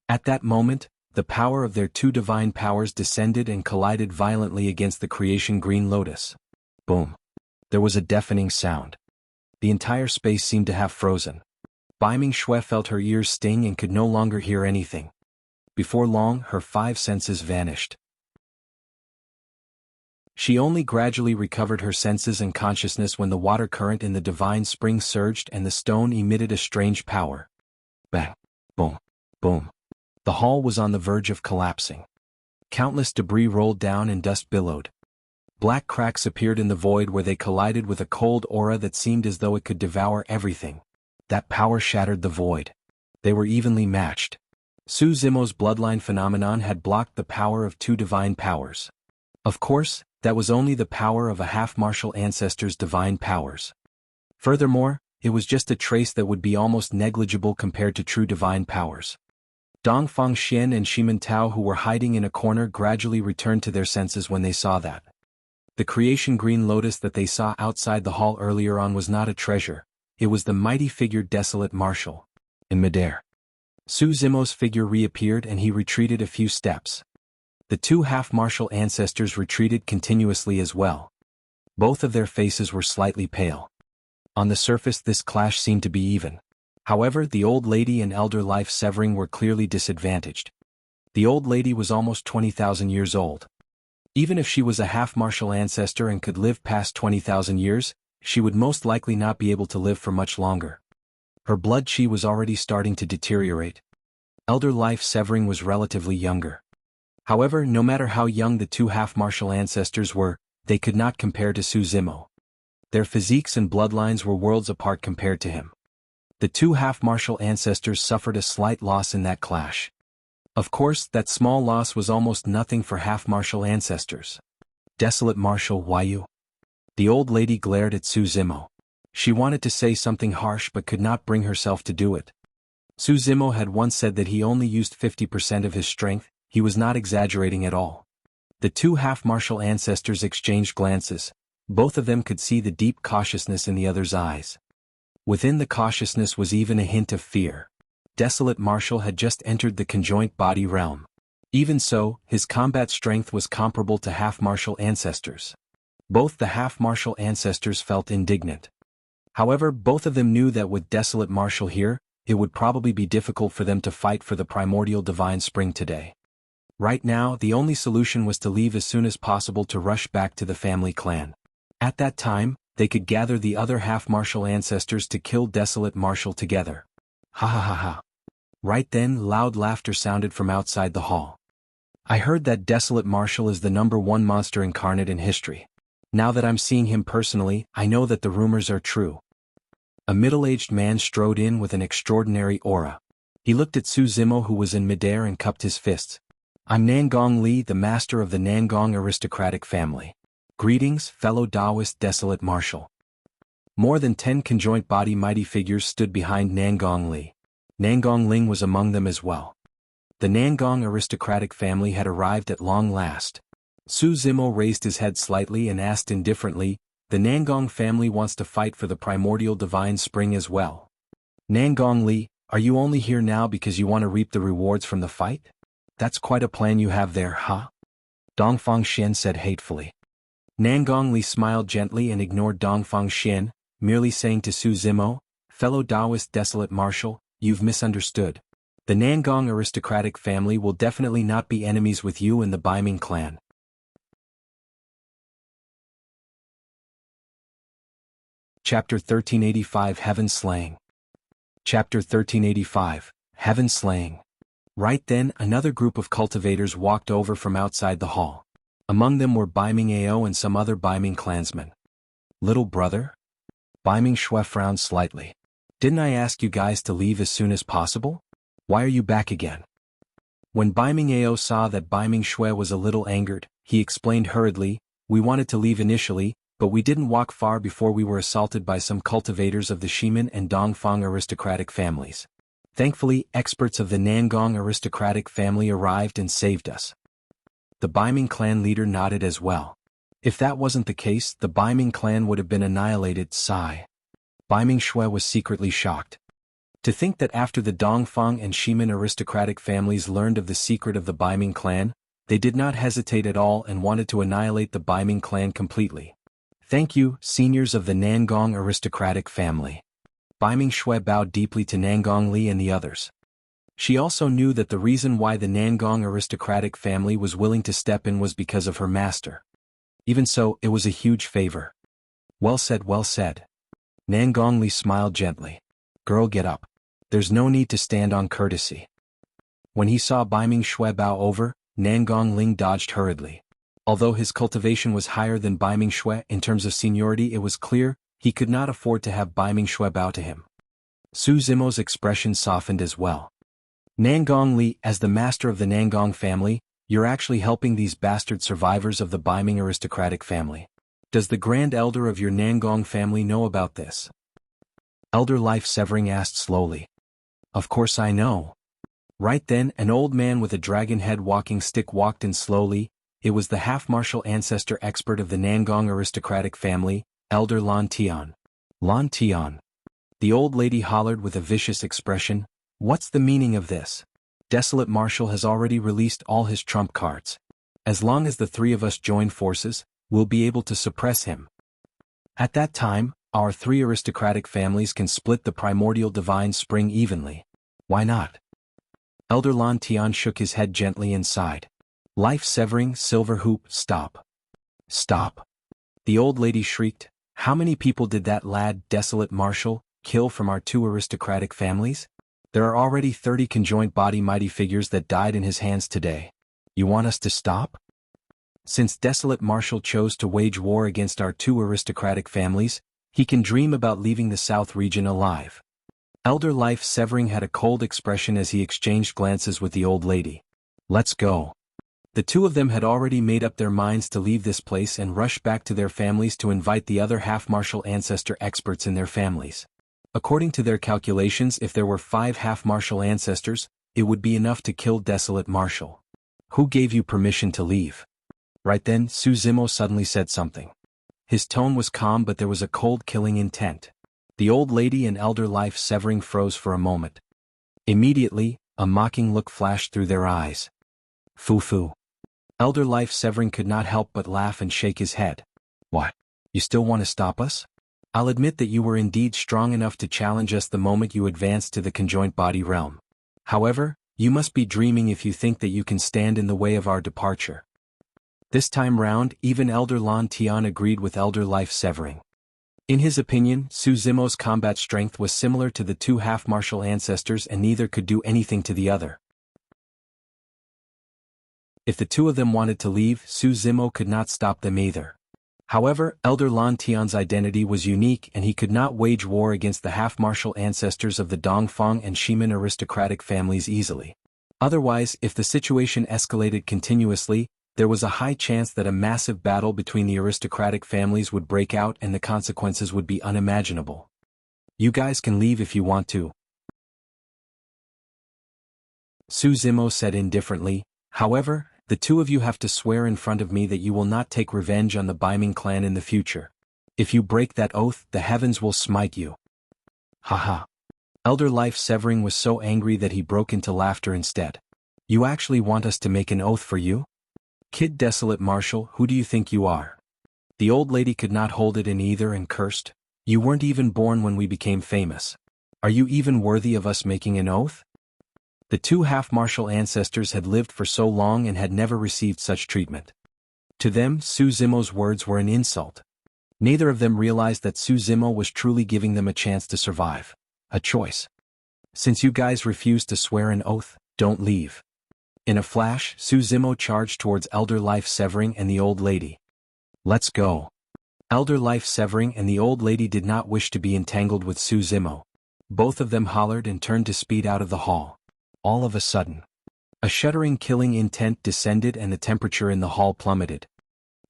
At that moment, the power of their two divine powers descended and collided violently against the creation green lotus. Boom. There was a deafening sound. The entire space seemed to have frozen. Bai Mingshui felt her ears sting and could no longer hear anything. Before long, her 5 senses vanished. She only gradually recovered her senses and consciousness when the water current in the divine spring surged and the stone emitted a strange power. Bang! Boom! Boom! The hall was on the verge of collapsing. Countless debris rolled down and dust billowed. Black cracks appeared in the void where they collided with a cold aura that seemed as though it could devour everything. That power shattered the void. They were evenly matched. Suzimo's bloodline phenomenon had blocked the power of two divine powers. Of course, that was only the power of a half-martial ancestor's divine powers. Furthermore, it was just a trace that would be almost negligible compared to true divine powers. Dongfang Xian and Shimen Tao, who were hiding in a corner, gradually returned to their senses when they saw that. The creation green lotus that they saw outside the hall earlier on was not a treasure. It was the mighty figure Desolate Marshal. In midair, Suzimo's figure reappeared and he retreated a few steps. The two half-martial ancestors retreated continuously as well. Both of their faces were slightly pale. On the surface this clash seemed to be even. However, the old lady and elder life severing were clearly disadvantaged. The old lady was almost 20,000 years old. Even if she was a half-martial ancestor and could live past 20,000 years, she would most likely not be able to live for much longer. Her blood chi was already starting to deteriorate. Elder life severing was relatively younger. However, no matter how young the two half-martial ancestors were, they could not compare to Su Zimo. Their physiques and bloodlines were worlds apart compared to him. The two half-martial ancestors suffered a slight loss in that clash. Of course, that small loss was almost nothing for half-martial ancestors. Desolate Martial Wyu. The old lady glared at Su Zimo. She wanted to say something harsh but could not bring herself to do it. Su Zimo had once said that he only used 50% of his strength. He was not exaggerating at all. The two half-martial ancestors exchanged glances. Both of them could see the deep cautiousness in the other's eyes. Within the cautiousness was even a hint of fear. Desolate Martial had just entered the conjoint body realm. Even so, his combat strength was comparable to half-martial ancestors. Both the half-martial ancestors felt indignant. However, both of them knew that with Desolate Martial here, it would probably be difficult for them to fight for the primordial divine spring today. Right now, the only solution was to leave as soon as possible to rush back to the family clan. At that time, they could gather the other half-martial ancestors to kill Desolate Martial together. Ha ha ha ha. Right then, loud laughter sounded from outside the hall. I heard that Desolate Martial is the #1 monster incarnate in history. Now that I'm seeing him personally, I know that the rumors are true. A middle-aged man strode in with an extraordinary aura. He looked at Su Zimo who was in midair and cupped his fists. I'm Nangong Li, the master of the Nangong aristocratic family. Greetings, fellow Taoist Desolate Martial. More than 10 conjoint body mighty figures stood behind Nangong Li. Nangong Ling was among them as well. The Nangong aristocratic family had arrived at long last. Su Zimo raised his head slightly and asked indifferently, the Nangong family wants to fight for the primordial divine spring as well. Nangong Li, are you only here now because you want to reap the rewards from the fight? That's quite a plan you have there, huh? Dongfang Xian said hatefully. Nangong Li smiled gently and ignored Dongfang Xian, merely saying to Su Zimo, fellow Taoist Desolate Martial, you've misunderstood. The Nangong aristocratic family will definitely not be enemies with you and the Baiming clan. Chapter 1385 Heaven Slaying. Chapter 1385 Heaven Slaying. Right then, another group of cultivators walked over from outside the hall. Among them were Baiming Ao and some other Baiming clansmen. Little brother? Baiming Shui frowned slightly. Didn't I ask you guys to leave as soon as possible? Why are you back again? When Baiming Ao saw that Baiming Shui was a little angered, he explained hurriedly, we wanted to leave initially, but we didn't walk far before we were assaulted by some cultivators of the Shiman and Dongfang aristocratic families. Thankfully, experts of the Nangong aristocratic family arrived and saved us. The Baiming clan leader nodded as well. If that wasn't the case, the Baiming clan would have been annihilated. Sigh. Baiming Shui was secretly shocked. To think that after the Dongfang and Shiman aristocratic families learned of the secret of the Baiming clan, they did not hesitate at all and wanted to annihilate the Baiming clan completely. Thank you, seniors of the Nangong aristocratic family. Baiming Shui bowed deeply to Nangong Li and the others. She also knew that the reason why the Nangong aristocratic family was willing to step in was because of her master. Even so, it was a huge favor. Well said, well said. Nangong Li smiled gently. Girl, get up. There's no need to stand on courtesy. When he saw Baiming Shui bow over, Nangong Ling dodged hurriedly. Although his cultivation was higher than Baiming Shui in terms of seniority, it was clear he could not afford to have Baiming Shui bow to him. Su Zimo's expression softened as well. Nangong Li, as the master of the Nangong family, you're actually helping these bastard survivors of the Baiming aristocratic family. Does the Grand Elder of your Nangong family know about this? Elder Life Severing asked slowly. Of course I know. Right then, an old man with a dragon head walking stick walked in slowly. It was the half-martial ancestor expert of the Nangong aristocratic family, Elder Lan Tian. Lan Tian. The old lady hollered with a vicious expression, what's the meaning of this? Desolate Martial has already released all his trump cards. As long as the three of us join forces, we'll be able to suppress him. At that time, our three aristocratic families can split the primordial divine spring evenly. Why not? Elder Lan Tian shook his head gently and sighed. Life-severing silver hoop, stop. Stop. The old lady shrieked. How many people did that lad, Desolate Marshal, kill from our two aristocratic families? There are already 30 conjoined body mighty figures that died in his hands today. You want us to stop? Since Desolate Marshal chose to wage war against our two aristocratic families, he can dream about leaving the South region alive. Elder Life-severing had a cold expression as he exchanged glances with the old lady. Let's go. The two of them had already made up their minds to leave this place and rush back to their families to invite the other half-martial ancestor experts in their families. According to their calculations, if there were 5 half-martial ancestors, it would be enough to kill Desolate Marshal. Who gave you permission to leave? Right then, Su Zimo suddenly said something. His tone was calm, but there was a cold killing intent. The old lady and Elder Life-severing froze for a moment. Immediately, a mocking look flashed through their eyes. Foo-foo. Elder Life-severing could not help but laugh and shake his head. What? You still want to stop us? I'll admit that you were indeed strong enough to challenge us the moment you advanced to the conjoined body realm. However, you must be dreaming if you think that you can stand in the way of our departure. This time round, even Elder Lan Tian agreed with Elder Life-severing. In his opinion, Su Zimo's combat strength was similar to the two half-martial ancestors and neither could do anything to the other. If the two of them wanted to leave, Su Zimo could not stop them either. However, Elder Lan Tian's identity was unique and he could not wage war against the half-martial ancestors of the Dongfang and Shimen aristocratic families easily. Otherwise, if the situation escalated continuously, there was a high chance that a massive battle between the aristocratic families would break out and the consequences would be unimaginable. You guys can leave if you want to, Su Zimo said indifferently. However, the two of you have to swear in front of me that you will not take revenge on the Baiming clan in the future. If you break that oath, the heavens will smite you. Haha. Elder Life-severing was so angry that he broke into laughter instead. You actually want us to make an oath for you? Kid Desolate Marshal, who do you think you are? The old lady could not hold it in either and cursed. You weren't even born when we became famous. Are you even worthy of us making an oath? The two half-martial ancestors had lived for so long and had never received such treatment. To them, Su Zimo's words were an insult. Neither of them realized that Su Zimo was truly giving them a chance to survive. A choice. Since you guys refuse to swear an oath, don't leave. In a flash, Su Zimo charged towards Elder Life-severing and the old lady. Let's go. Elder Life-severing and the old lady did not wish to be entangled with Su Zimo. Both of them hollered and turned to speed out of the hall. All of a sudden, a shuddering killing intent descended and the temperature in the hall plummeted.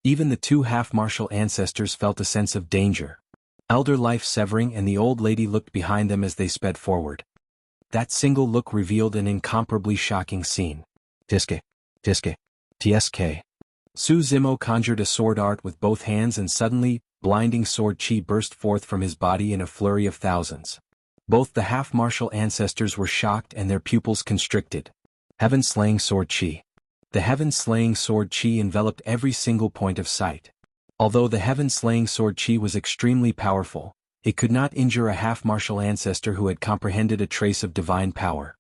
Even the two half-martial ancestors felt a sense of danger. Elder Life-severing and the old lady looked behind them as they sped forward. That single look revealed an incomparably shocking scene. Tiske. Tiske. Tsk. Su Zimo conjured a sword art with both hands and suddenly, blinding sword chi burst forth from his body in a flurry of thousands. Both the half-martial ancestors were shocked and their pupils constricted. Heaven-slaying sword chi. The heaven-slaying sword chi enveloped every single point of sight. Although the heaven-slaying sword chi was extremely powerful, it could not injure a half-martial ancestor who had comprehended a trace of divine power.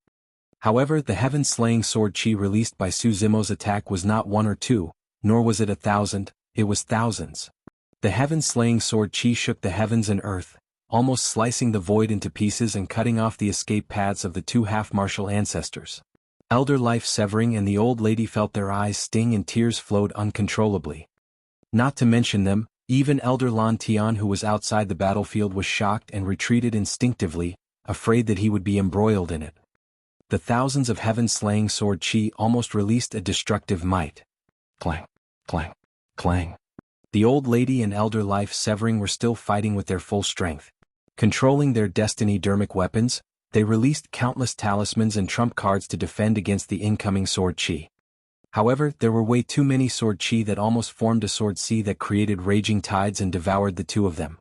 However, the heaven-slaying sword chi released by Su Zimo's attack was not 1 or 2, nor was it 1,000, it was thousands. The heaven-slaying sword chi shook the heavens and earth, almost slicing the void into pieces and cutting off the escape paths of the two half-martial ancestors. Elder Life-severing and the old lady felt their eyes sting and tears flowed uncontrollably. Not to mention them, even Elder Lan Tian, who was outside the battlefield, was shocked and retreated instinctively, afraid that he would be embroiled in it. The thousands of heaven-slaying sword chi almost released a destructive might. Clang, clang, clang. The old lady and Elder Life-severing were still fighting with their full strength. Controlling their destiny-dermic weapons, they released countless talismans and trump cards to defend against the incoming sword chi. However, there were way too many sword chi that almost formed a sword sea that created raging tides and devoured the two of them.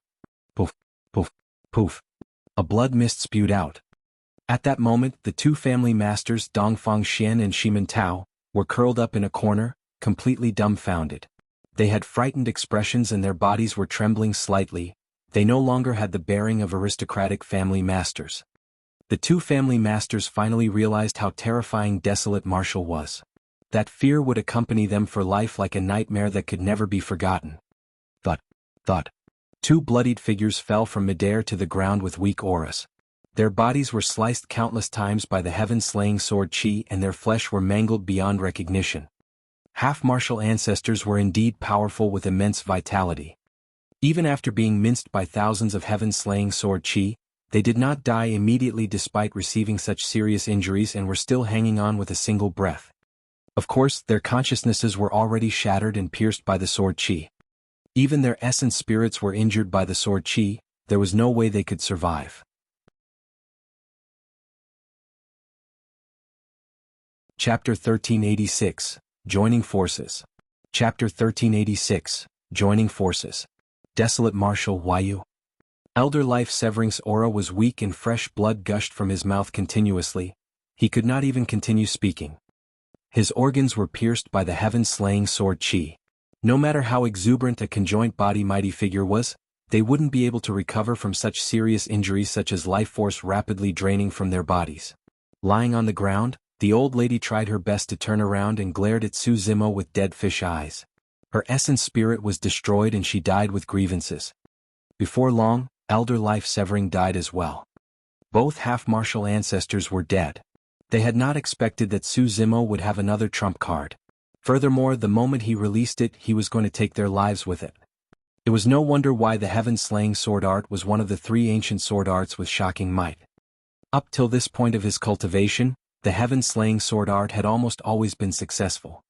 Poof, poof, poof. A blood mist spewed out. At that moment, the two family masters Dongfang Xian and Shimen Tao were curled up in a corner, completely dumbfounded. They had frightened expressions and their bodies were trembling slightly. They no longer had the bearing of aristocratic family masters. The two family masters finally realized how terrifying Desolate Marshal was. That fear would accompany them for life like a nightmare that could never be forgotten. Thud. Two bloodied figures fell from midair to the ground with weak auras. Their bodies were sliced countless times by the heaven-slaying sword chi and their flesh were mangled beyond recognition. Half-martial ancestors were indeed powerful with immense vitality. Even after being minced by thousands of heaven-slaying sword chi, they did not die immediately despite receiving such serious injuries and were still hanging on with a single breath. Of course, their consciousnesses were already shattered and pierced by the sword chi. Even their essence spirits were injured by the sword chi. There was no way they could survive. Chapter 1386, Joining Forces. Chapter 1386, Joining Forces. Desolate Marshal Yu. Elder Life Severing's aura was weak and fresh blood gushed from his mouth continuously. He could not even continue speaking. His organs were pierced by the heaven-slaying sword chi. No matter how exuberant a conjoint body mighty figure was, they wouldn't be able to recover from such serious injuries such as life force rapidly draining from their bodies. Lying on the ground, the old lady tried her best to turn around and glared at Su Zimo with dead fish eyes. Her essence spirit was destroyed and she died with grievances. Before long, Elder Life Severing died as well. Both half-martial ancestors were dead. They had not expected that Su Zimo would have another trump card. Furthermore, the moment he released it, he was going to take their lives with it. It was no wonder why the heaven-slaying sword art was one of the three ancient sword arts with shocking might. Up till this point of his cultivation, the heaven-slaying sword art had almost always been successful.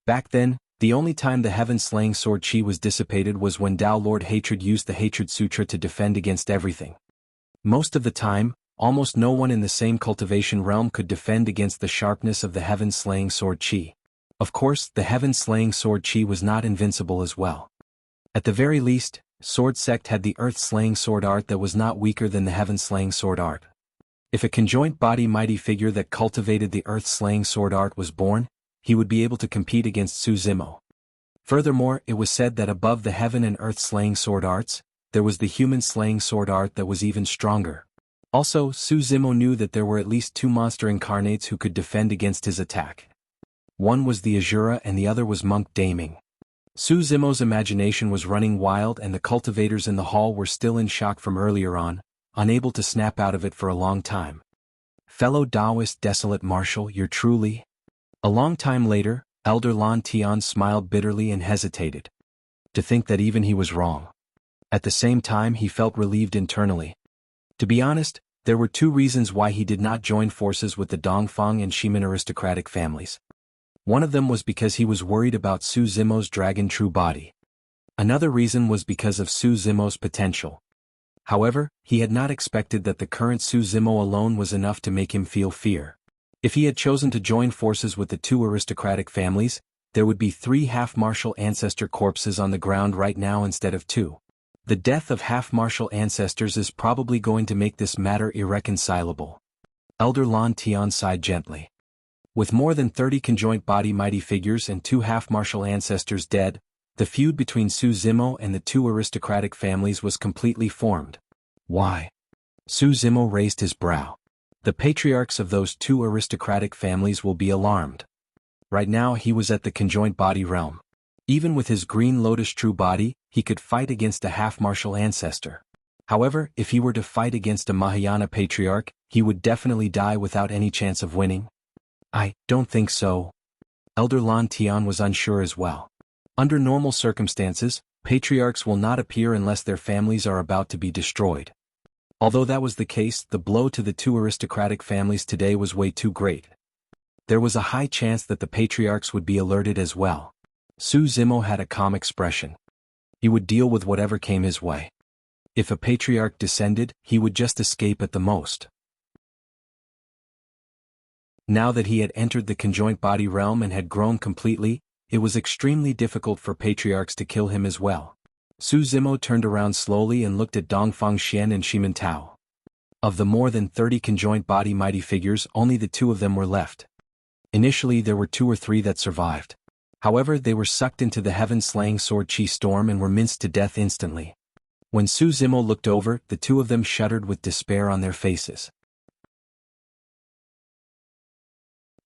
Back then, the only time the heaven-slaying sword chi was dissipated was when Tao Lord Hatred used the Hatred Sutra to defend against everything. Most of the time, almost no one in the same cultivation realm could defend against the sharpness of the heaven-slaying sword chi. Of course, the heaven-slaying sword chi was not invincible as well. At the very least, Sword Sect had the earth-slaying sword art that was not weaker than the heaven-slaying sword art. If a conjoint body mighty figure that cultivated the earth-slaying sword art was born, he would be able to compete against Su Zimo. Furthermore, it was said that above the heaven and earth-slaying sword arts, there was the human-slaying sword art that was even stronger. Also, Su Zimo knew that there were at least two monster incarnates who could defend against his attack. One was the Azura and the other was Monk Daming. Su Zimo's imagination was running wild and the cultivators in the hall were still in shock from earlier on, unable to snap out of it for a long time. Fellow Taoist Desolate Marshal, you're truly... A long time later, Elder Lan Tian smiled bitterly and hesitated. To think that even he was wrong. At the same time he felt relieved internally. To be honest, there were two reasons why he did not join forces with the Dongfang and Shimin aristocratic families. One of them was because he was worried about Su Zimo's dragon true body. Another reason was because of Su Zimo's potential. However, he had not expected that the current Su Zimo alone was enough to make him feel fear. If he had chosen to join forces with the two aristocratic families, there would be 3 half-martial ancestor corpses on the ground right now instead of 2. The death of half-martial ancestors is probably going to make this matter irreconcilable. Elder Lan Tian sighed gently. With more than 30 conjoint body mighty figures and 2 half-martial ancestors dead, the feud between Su Zimo and the 2 aristocratic families was completely formed. Why? Su Zimo raised his brow. The patriarchs of those 2 aristocratic families will be alarmed. Right now he was at the conjoint body realm. Even with his green lotus true body, he could fight against a half-martial ancestor. However, if he were to fight against a Mahayana patriarch, he would definitely die without any chance of winning. I don't think so. Elder Lan Tian was unsure as well. Under normal circumstances, patriarchs will not appear unless their families are about to be destroyed. Although that was the case, the blow to the 2 aristocratic families today was way too great. There was a high chance that the patriarchs would be alerted as well. Su Zimo had a calm expression. He would deal with whatever came his way. If a patriarch descended, he would just escape at the most. Now that he had entered the conjoint body realm and had grown completely, it was extremely difficult for patriarchs to kill him as well. Su Zimo turned around slowly and looked at Dongfang Xian and Shimin Tao. Of the more than 30 conjoint body mighty figures, only the 2 of them were left. Initially there were 2 or 3 that survived. However, they were sucked into the heaven-slaying sword chi storm and were minced to death instantly. When Su Zimo looked over, the two of them shuddered with despair on their faces.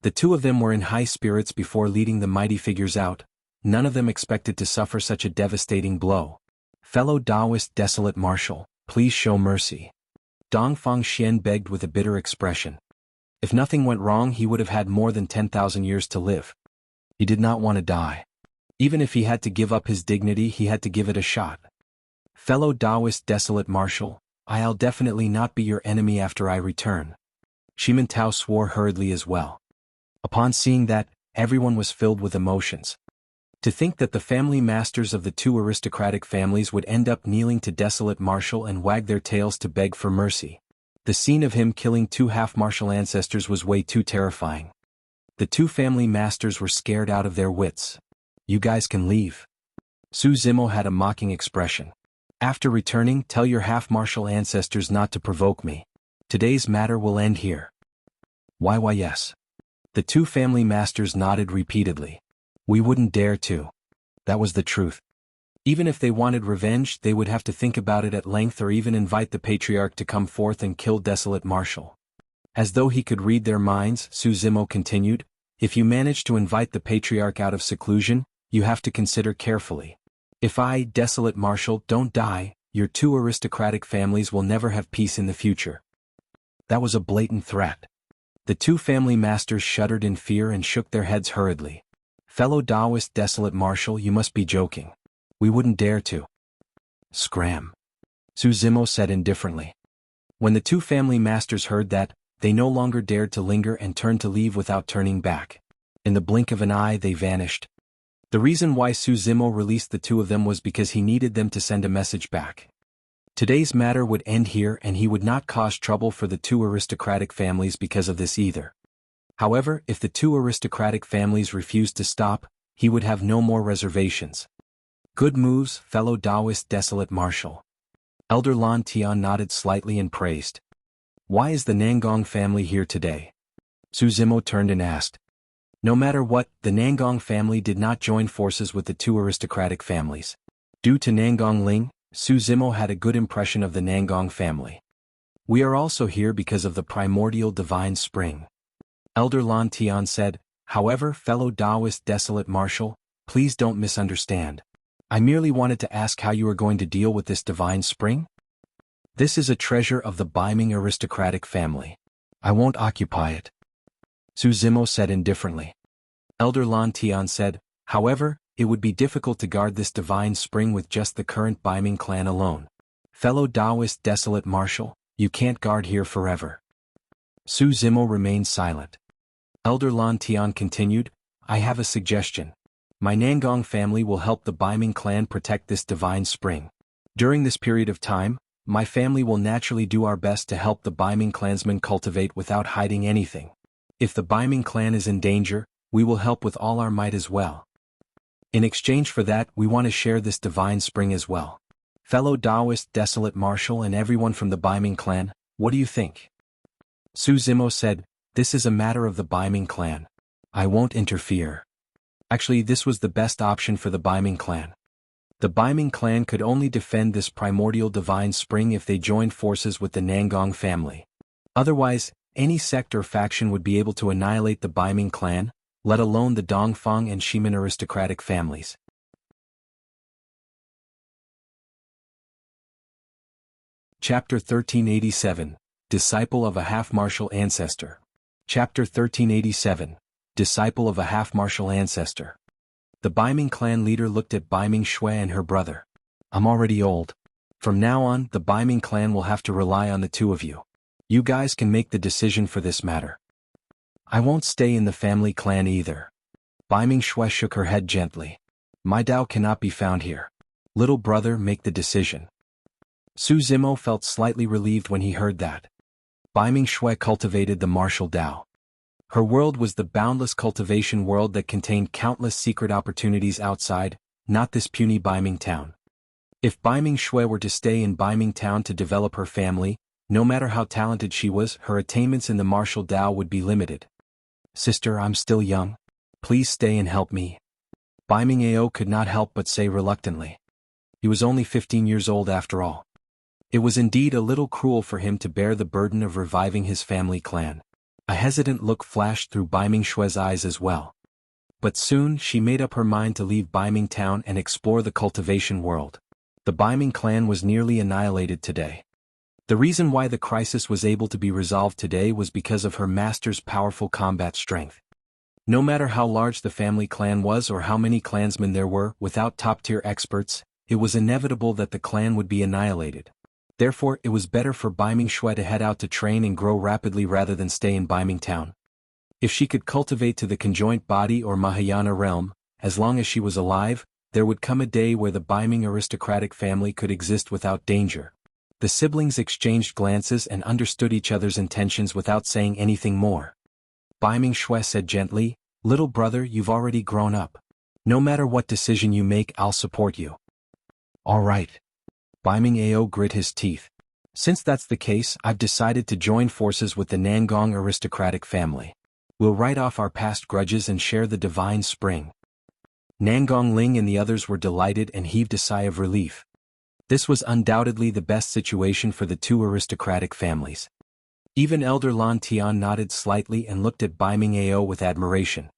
The two of them were in high spirits before leading the mighty figures out. None of them expected to suffer such a devastating blow. Fellow Taoist Desolate Marshal, please show mercy. Dongfang Xian begged with a bitter expression. If nothing went wrong, he would have had more than 10,000 years to live. He did not want to die. Even if he had to give up his dignity, he had to give it a shot. Fellow Taoist Desolate Marshal, I'll definitely not be your enemy after I return. Shiman Tao swore hurriedly as well. Upon seeing that, everyone was filled with emotions. To think that the family masters of the two aristocratic families would end up kneeling to Desolate Marshal and wag their tails to beg for mercy. The scene of him killing two half-martial ancestors was way too terrifying. The two family masters were scared out of their wits. You guys can leave. Su Zimo had a mocking expression. After returning, tell your half-martial ancestors not to provoke me. Today's matter will end here. Why yes. The two family masters nodded repeatedly. We wouldn't dare to. That was the truth. Even if they wanted revenge, they would have to think about it at length or even invite the patriarch to come forth and kill Desolate Marshal. As though he could read their minds, Su Zimo continued, if you manage to invite the patriarch out of seclusion, you have to consider carefully. If I, Desolate Marshal, don't die, your two aristocratic families will never have peace in the future. That was a blatant threat. The two family masters shuddered in fear and shook their heads hurriedly. Fellow Taoist Desolate Marshal, you must be joking. We wouldn't dare to. Scram. Su Zimo said indifferently. When the two family masters heard that, they no longer dared to linger and turned to leave without turning back. In the blink of an eye they vanished. The reason why Su Zimo released the two of them was because he needed them to send a message back. Today's matter would end here and he would not cause trouble for the two aristocratic families because of this either. However, if the two aristocratic families refused to stop, he would have no more reservations. Good moves, fellow Taoist Desolate Marshal. Elder Lan Tian nodded slightly and praised. Why is the Nangong family here today? Su Zimo turned and asked. No matter what, the Nangong family did not join forces with the two aristocratic families. Due to Nangong Ling, Su Zimo had a good impression of the Nangong family. We are also here because of the primordial divine spring. Elder Lan Tian said, however, fellow Taoist Desolate Marshal, please don't misunderstand. I merely wanted to ask how you are going to deal with this divine spring? This is a treasure of the Baiming aristocratic family. I won't occupy it. Su Zimo said indifferently. Elder Lan Tian said, however, it would be difficult to guard this divine spring with just the current Baiming clan alone. Fellow Taoist Desolate Marshal, you can't guard here forever. Su Zimo remained silent. Elder Lan Tian continued, I have a suggestion. My Nangong family will help the Baiming clan protect this divine spring. During this period of time, my family will naturally do our best to help the Baiming clansmen cultivate without hiding anything. If the Baiming clan is in danger, we will help with all our might as well. In exchange for that, we want to share this divine spring as well. Fellow Taoist Desolate Marshal and everyone from the Baiming clan, what do you think? Su Zimo said, this is a matter of the Baiming clan. I won't interfere. Actually, this was the best option for the Baiming clan. The Baiming clan could only defend this primordial divine spring if they joined forces with the Nangong family. Otherwise, any sect or faction would be able to annihilate the Baiming clan, let alone the Dongfang and Shiman aristocratic families. Chapter 1387, Disciple of a Half-Martial Ancestor. Chapter 1387, Disciple of a Half-Martial Ancestor. The Baiming clan leader looked at Baiming Shui and her brother. I'm already old. From now on, the Baiming clan will have to rely on the two of you. You guys can make the decision for this matter. I won't stay in the family clan either. Baiming Shui shook her head gently. My Dao cannot be found here. Little brother, make the decision. Su Zimo felt slightly relieved when he heard that. Baiming Shui cultivated the martial Dao. Her world was the boundless cultivation world that contained countless secret opportunities outside, not this puny Baiming town. If Baiming Shui were to stay in Baiming town to develop her family, no matter how talented she was, her attainments in the martial Dao would be limited. Sister, I'm still young. Please stay and help me. Biming Ao could not help but say reluctantly. He was only 15 years old after all. It was indeed a little cruel for him to bear the burden of reviving his family clan. A hesitant look flashed through Biming Shue's eyes as well. But soon she made up her mind to leave Biming Town and explore the cultivation world. The Biming clan was nearly annihilated today. The reason why the crisis was able to be resolved today was because of her master's powerful combat strength. No matter how large the family clan was or how many clansmen there were, without top-tier experts, it was inevitable that the clan would be annihilated. Therefore, it was better for Biming Shue to head out to train and grow rapidly rather than stay in Biming Town. If she could cultivate to the conjoint body or Mahayana realm, as long as she was alive, there would come a day where the Biming aristocratic family could exist without danger. The siblings exchanged glances and understood each other's intentions without saying anything more. Biming Shue said gently, "Little brother, you've already grown up. No matter what decision you make, I'll support you." "All right." Biming Ao grit his teeth. "Since that's the case, I've decided to join forces with the Nangong aristocratic family. We'll write off our past grudges and share the divine spring." Nangong Ling and the others were delighted and heaved a sigh of relief. This was undoubtedly the best situation for the two aristocratic families. Even Elder Lan Tian nodded slightly and looked at Biming Ao with admiration.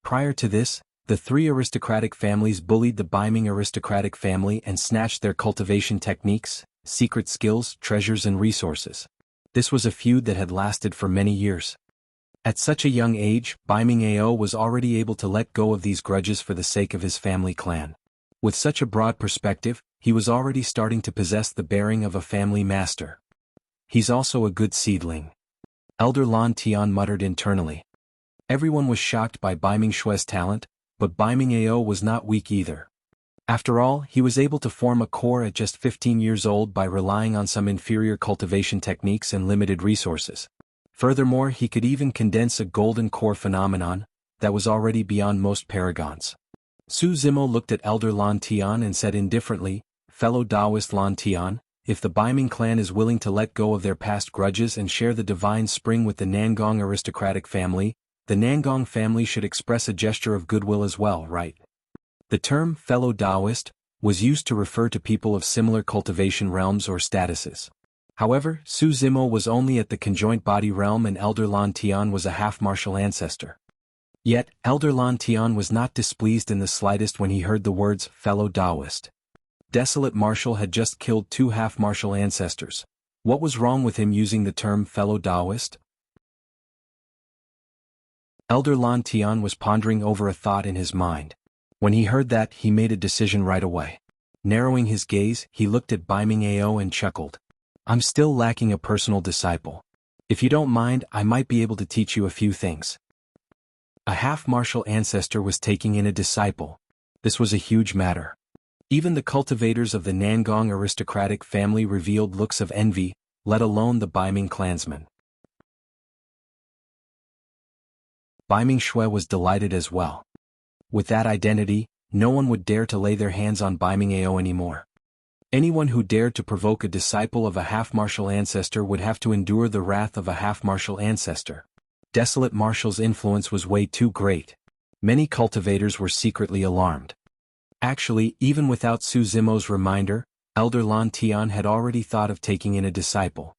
Prior to this, the three aristocratic families bullied the Biming aristocratic family and snatched their cultivation techniques, secret skills, treasures and resources. This was a feud that had lasted for many years. At such a young age, Biming Ao was already able to let go of these grudges for the sake of his family clan. With such a broad perspective, he was already starting to possess the bearing of a family master. He's also a good seedling. Elder Lan Tian muttered internally. Everyone was shocked by Biming Shue's talent, but Biming Ao was not weak either. After all, he was able to form a core at just 15 years old by relying on some inferior cultivation techniques and limited resources. Furthermore, he could even condense a golden core phenomenon that was already beyond most paragons. Su Zimo looked at Elder Lan Tian and said indifferently, "Fellow Taoist Lan Tian, if the Biming clan is willing to let go of their past grudges and share the divine spring with the Nangong aristocratic family, the Nangong family should express a gesture of goodwill as well, right?" The term fellow Taoist was used to refer to people of similar cultivation realms or statuses. However, Su Zimo was only at the conjoint body realm and Elder Lan Tian was a half-martial ancestor. Yet, Elder Lan Tian was not displeased in the slightest when he heard the words fellow Taoist. Desolate Martial had just killed 2 half-martial ancestors. What was wrong with him using the term fellow Taoist? Elder Lan Tian was pondering over a thought in his mind. When he heard that, he made a decision right away. Narrowing his gaze, he looked at Biming Ao and chuckled. "I'm still lacking a personal disciple. If you don't mind, I might be able to teach you a few things." A half-martial ancestor was taking in a disciple. This was a huge matter. Even the cultivators of the Nangong aristocratic family revealed looks of envy, let alone the Biming clansmen. Biming Shue was delighted as well. With that identity, no one would dare to lay their hands on Biming Ao anymore. Anyone who dared to provoke a disciple of a half-martial ancestor would have to endure the wrath of a half-martial ancestor. Desolate Martial's influence was way too great. Many cultivators were secretly alarmed. Actually, even without Su Zimo's reminder, Elder Lan Tian had already thought of taking in a disciple.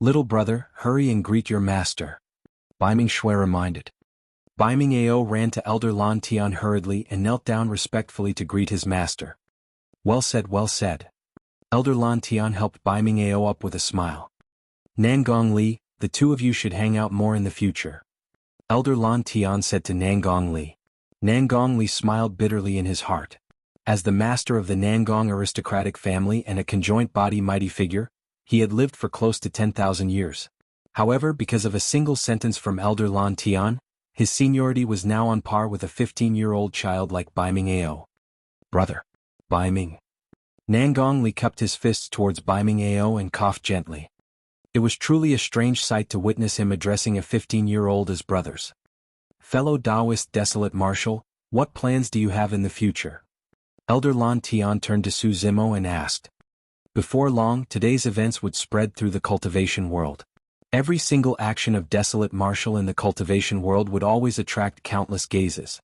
"Little brother, hurry and greet your master," Biming Shue reminded. Biming Ao ran to Elder Lan Tian hurriedly and knelt down respectfully to greet his master. "Well said, well said." Elder Lan Tian helped Biming Ao up with a smile. "Nangong Li, the two of you should hang out more in the future," Elder Lan Tian said to Nangong Li. Nangong Li smiled bitterly in his heart. As the master of the Nangong aristocratic family and a conjoint body mighty figure, he had lived for close to 10,000 years. However, because of a single sentence from Elder Lan Tian, his seniority was now on par with a 15-year-old child like Biming Ao. "Brother." Biming. Nangong Li cupped his fists towards Biming Ao and coughed gently. It was truly a strange sight to witness him addressing a 15-year-old as brothers. "Fellow Taoist Desolate Martial, what plans do you have in the future?" Elder Lan Tian turned to Su Zimo and asked. Before long, today's events would spread through the cultivation world. Every single action of Desolate Martial in the cultivation world would always attract countless gazes.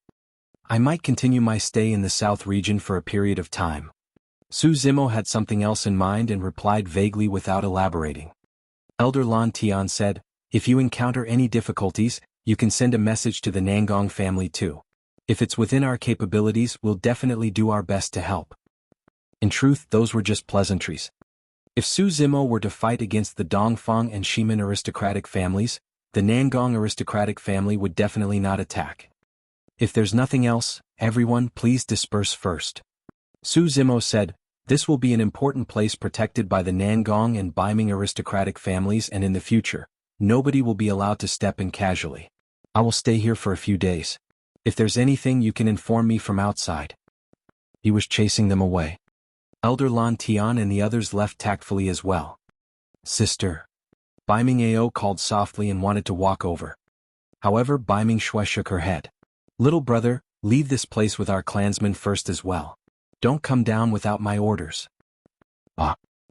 I might continue my stay in the south region for a period of time. Su Zimo had something else in mind and replied vaguely without elaborating. Elder Lan Tian said, if you encounter any difficulties, you can send a message to the Nangong family too. If it's within our capabilities, we'll definitely do our best to help. In truth, those were just pleasantries. If Su Zimo were to fight against the Dongfang and Shimin aristocratic families, the Nangong aristocratic family would definitely not attack. If there's nothing else, everyone please disperse first. Su Zimo said, this will be an important place protected by the Nangong and Baiming aristocratic families, and in the future, nobody will be allowed to step in casually. I will stay here for a few days. If there's anything you can inform me from outside. He was chasing them away. Elder Lan Tian and the others left tactfully as well. Sister. Baiming Ao called softly and wanted to walk over. However, Baiming Shui shook her head. Little brother, leave this place with our clansmen first as well. Don't come down without my orders.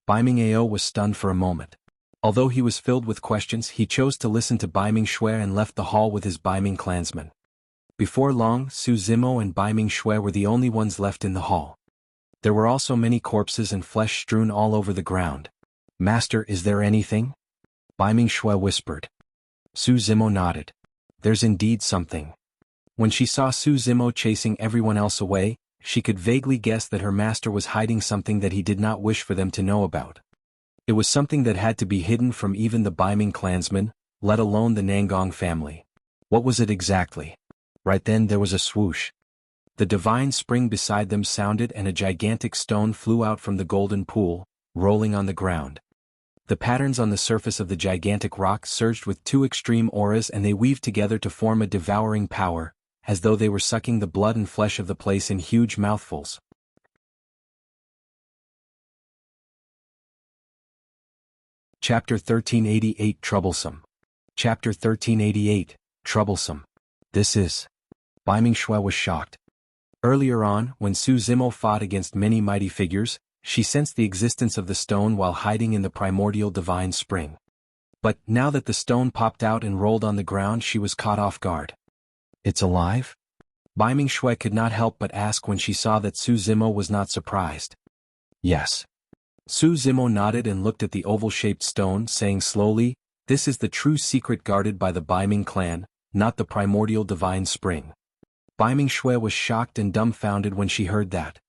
Baiming Ao was stunned for a moment. Although he was filled with questions, he chose to listen to Baiming Shui and left the hall with his Baiming clansmen. Before long, Su Zimo and Baiming Shui were the only ones left in the hall. There were also many corpses and flesh strewn all over the ground. Master, is there anything? Baiming Shui whispered. Su Zimo nodded. There's indeed something. When she saw Su Zimo chasing everyone else away, she could vaguely guess that her master was hiding something that he did not wish for them to know about. It was something that had to be hidden from even the Baiming clansmen, let alone the Nangong family. What was it exactly? Right then there was a swoosh. The divine spring beside them sounded and a gigantic stone flew out from the golden pool, rolling on the ground. The patterns on the surface of the gigantic rock surged with two extreme auras, and they weaved together to form a devouring power, as though they were sucking the blood and flesh of the place in huge mouthfuls. Chapter 1388 Troublesome. Chapter 1388, Troublesome. This is. Baiming Shui was shocked. Earlier on, when Su Zimo fought against many mighty figures, she sensed the existence of the stone while hiding in the primordial divine spring. But now that the stone popped out and rolled on the ground, she was caught off guard. It's alive? Baiming Shui could not help but ask when she saw that Su Zimo was not surprised. Yes. Su Zimo nodded and looked at the oval-shaped stone, saying slowly, this is the true secret guarded by the Baiming clan, not the primordial divine spring. Baiming Shui was shocked and dumbfounded when she heard that.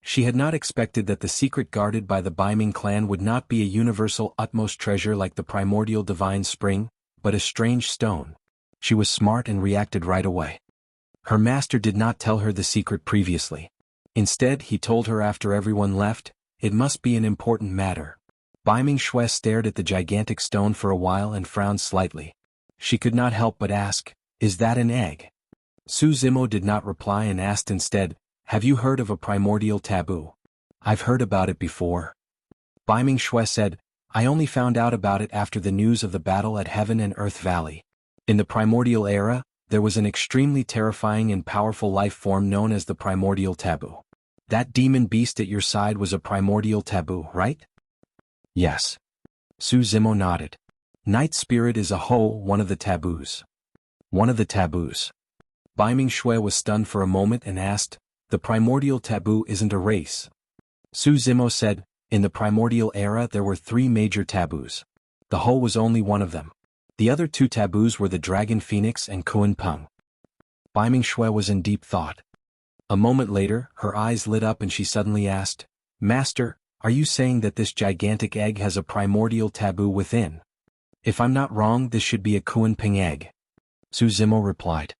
She had not expected that the secret guarded by the Baiming clan would not be a universal utmost treasure like the primordial divine spring, but a strange stone. She was smart and reacted right away. Her master did not tell her the secret previously. Instead, he told her after everyone left, it must be an important matter. Baiming Shui stared at the gigantic stone for a while and frowned slightly. She could not help but ask, is that an egg? Su Zimo did not reply and asked instead, have you heard of a primordial taboo? I've heard about it before. Baiming Shui said, I only found out about it after the news of the battle at Heaven and Earth Valley. In the primordial era, there was an extremely terrifying and powerful life form known as the primordial taboo. That demon beast at your side was a primordial taboo, right? Yes. Su Zimo nodded. Night spirit is one of the taboos. One of the taboos. Baiming Shui was stunned for a moment and asked, the primordial taboo isn't a race. Su Zimo said, in the primordial era there were 3 major taboos. The Ho was only one of them. The other 2 taboos were the Dragon Phoenix and Kuan Peng. Baiming Shui was in deep thought. A moment later, her eyes lit up and she suddenly asked, Master, are you saying that this gigantic egg has a primordial taboo within? If I'm not wrong, this should be a Kuan Peng egg. Su Zimo replied.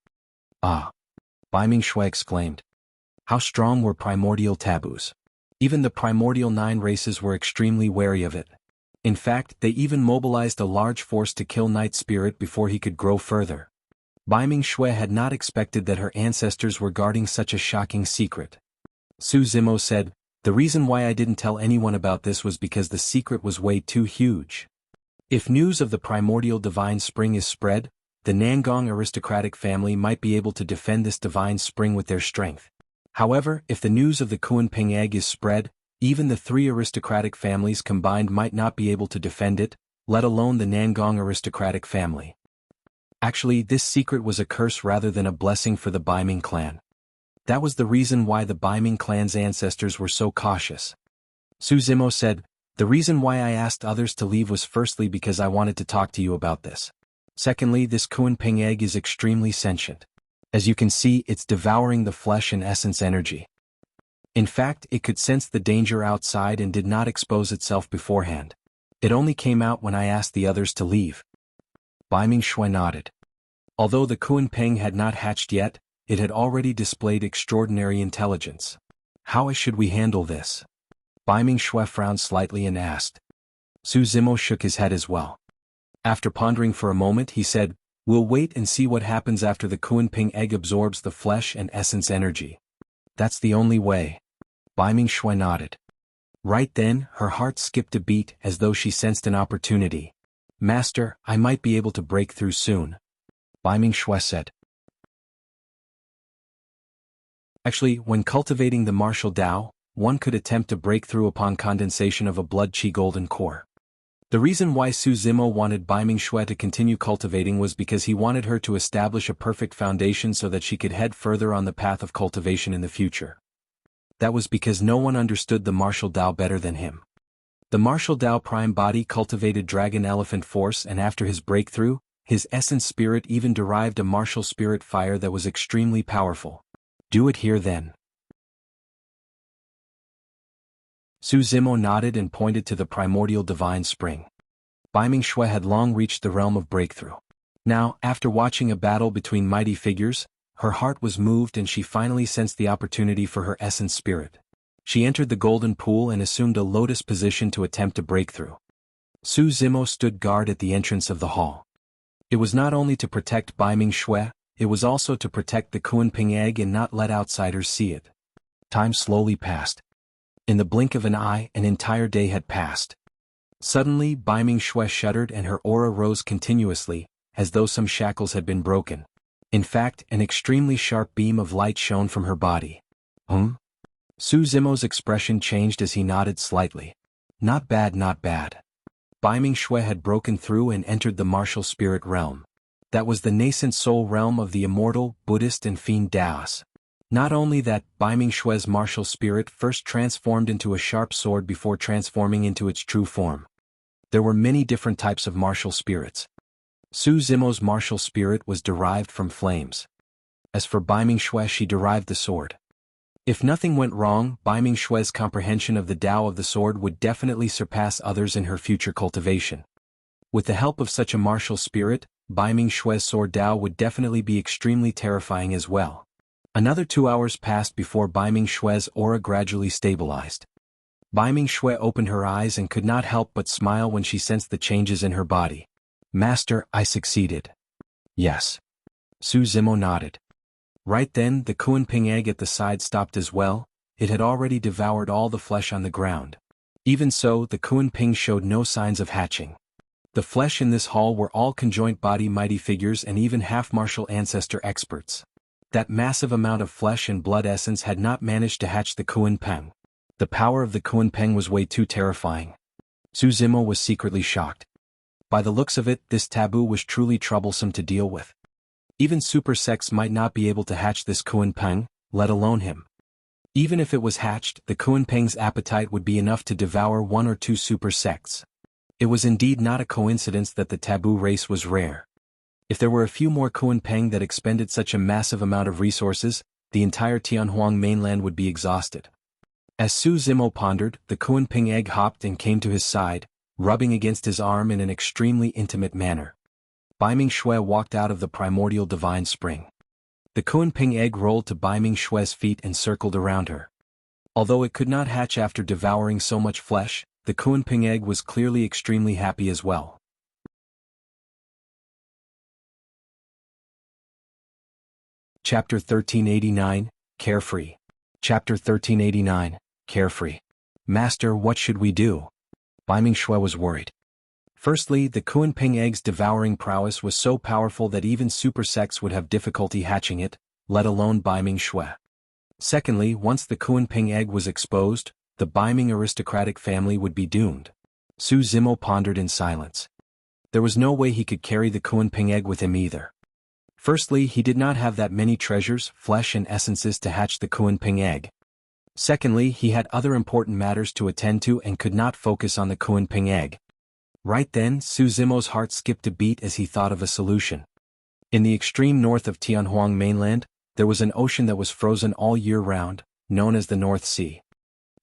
Ah! Baiming Shui exclaimed. How strong were primordial taboos? Even the primordial 9 races were extremely wary of it. In fact, they even mobilized a large force to kill Night Spirit before he could grow further. Baiming Shui had not expected that her ancestors were guarding such a shocking secret. Su Zimo said, the reason why I didn't tell anyone about this was because the secret was way too huge. If news of the primordial divine spring is spread, the Nangong aristocratic family might be able to defend this divine spring with their strength. However, if the news of the Kuan Peng egg is spread, even the 3 aristocratic families combined might not be able to defend it, let alone the Nangong aristocratic family. Actually, this secret was a curse rather than a blessing for the Baiming clan. That was the reason why the Baiming clan's ancestors were so cautious. Su Zimo said, "The reason why I asked others to leave was firstly because I wanted to talk to you about this. Secondly, this Kunping egg is extremely sentient. As you can see, it's devouring the flesh and essence energy. In fact, it could sense the danger outside and did not expose itself beforehand. It only came out when I asked the others to leave." Baiming Shui nodded. Although the Kunping had not hatched yet, it had already displayed extraordinary intelligence. "How should we handle this?" Baiming Shui frowned slightly and asked. Su Zimo shook his head as well. After pondering for a moment he said, "We'll wait and see what happens after the Kunping egg absorbs the flesh and essence energy. That's the only way." Baiming Shui nodded. Right then, her heart skipped a beat as though she sensed an opportunity. "Master, I might be able to break through soon," Baiming Shui said. Actually, when cultivating the martial Dao, one could attempt to break through upon condensation of a blood qi golden core. The reason why Su Zimo wanted Baiming Shui to continue cultivating was because he wanted her to establish a perfect foundation so that she could head further on the path of cultivation in the future. That was because no one understood the martial Dao better than him. The martial Dao prime body cultivated dragon elephant force, and after his breakthrough, his essence spirit even derived a martial spirit fire that was extremely powerful. "Do it here then." Su Zimo nodded and pointed to the primordial divine spring. Baiming Shui had long reached the realm of breakthrough. Now, after watching a battle between mighty figures, her heart was moved and she finally sensed the opportunity for her essence spirit. She entered the golden pool and assumed a lotus position to attempt a breakthrough. Su Zimo stood guard at the entrance of the hall. It was not only to protect Baiming Shui, it was also to protect the Kunping egg and not let outsiders see it. Time slowly passed. In the blink of an eye, an entire day had passed. Suddenly, Baiming Shui shuddered and her aura rose continuously, as though some shackles had been broken. In fact, an extremely sharp beam of light shone from her body. Su Zimo's expression changed as he nodded slightly. "Not bad, not bad." Baiming Shui had broken through and entered the martial spirit realm. That was the nascent soul realm of the immortal, Buddhist and fiend Daos. Not only that, Baiming Shui's martial spirit first transformed into a sharp sword before transforming into its true form. There were many different types of martial spirits. Su Zimo's martial spirit was derived from flames. As for Baiming Shui, she derived the sword. If nothing went wrong, Baiming Shui's comprehension of the Tao of the sword would definitely surpass others in her future cultivation. With the help of such a martial spirit, Baiming Shui's sword Tao would definitely be extremely terrifying as well. Another 2 hours passed before Baiming Shui's aura gradually stabilized. Baiming Shui opened her eyes and could not help but smile when she sensed the changes in her body. "Master, I succeeded." "Yes." Su Zimo nodded. Right then, the Kunping egg at the side stopped as well. It had already devoured all the flesh on the ground. Even so, the Kunping showed no signs of hatching. The flesh in this hall were all conjoint body mighty figures and even half-martial ancestor experts. That massive amount of flesh and blood essence had not managed to hatch the Kunpeng. The power of the Kunpeng was way too terrifying. Su Zimo was secretly shocked. By the looks of it, this taboo was truly troublesome to deal with. Even super sects might not be able to hatch this Kunpeng, let alone him. Even if it was hatched, the Kunpeng's appetite would be enough to devour 1 or 2 super sects. It was indeed not a coincidence that the taboo race was rare. If there were a few more Kunpeng that expended such a massive amount of resources, the entire Tianhuang mainland would be exhausted. As Su Zimo pondered, the Kunpeng egg hopped and came to his side, rubbing against his arm in an extremely intimate manner. Baiming Shui walked out of the primordial divine spring. The Kunpeng egg rolled to Baiming Shui's feet and circled around her. Although it could not hatch after devouring so much flesh, the Kunpeng egg was clearly extremely happy as well. Chapter 1389, Carefree. Chapter 1389, Carefree. "Master, what should we do?" Baiming Shui was worried. Firstly, the Kunpeng egg's devouring prowess was so powerful that even super sects would have difficulty hatching it, let alone Baiming Shui. Secondly, once the Kunpeng egg was exposed, the Baiming aristocratic family would be doomed. Su Zimo pondered in silence. There was no way he could carry the Kunpeng egg with him either. Firstly, he did not have that many treasures, flesh and essences to hatch the Kunpeng egg. Secondly, he had other important matters to attend to and could not focus on the Kunpeng egg. Right then, Su Zimo's heart skipped a beat as he thought of a solution. In the extreme north of Tianhuang mainland, there was an ocean that was frozen all year round, known as the North Sea.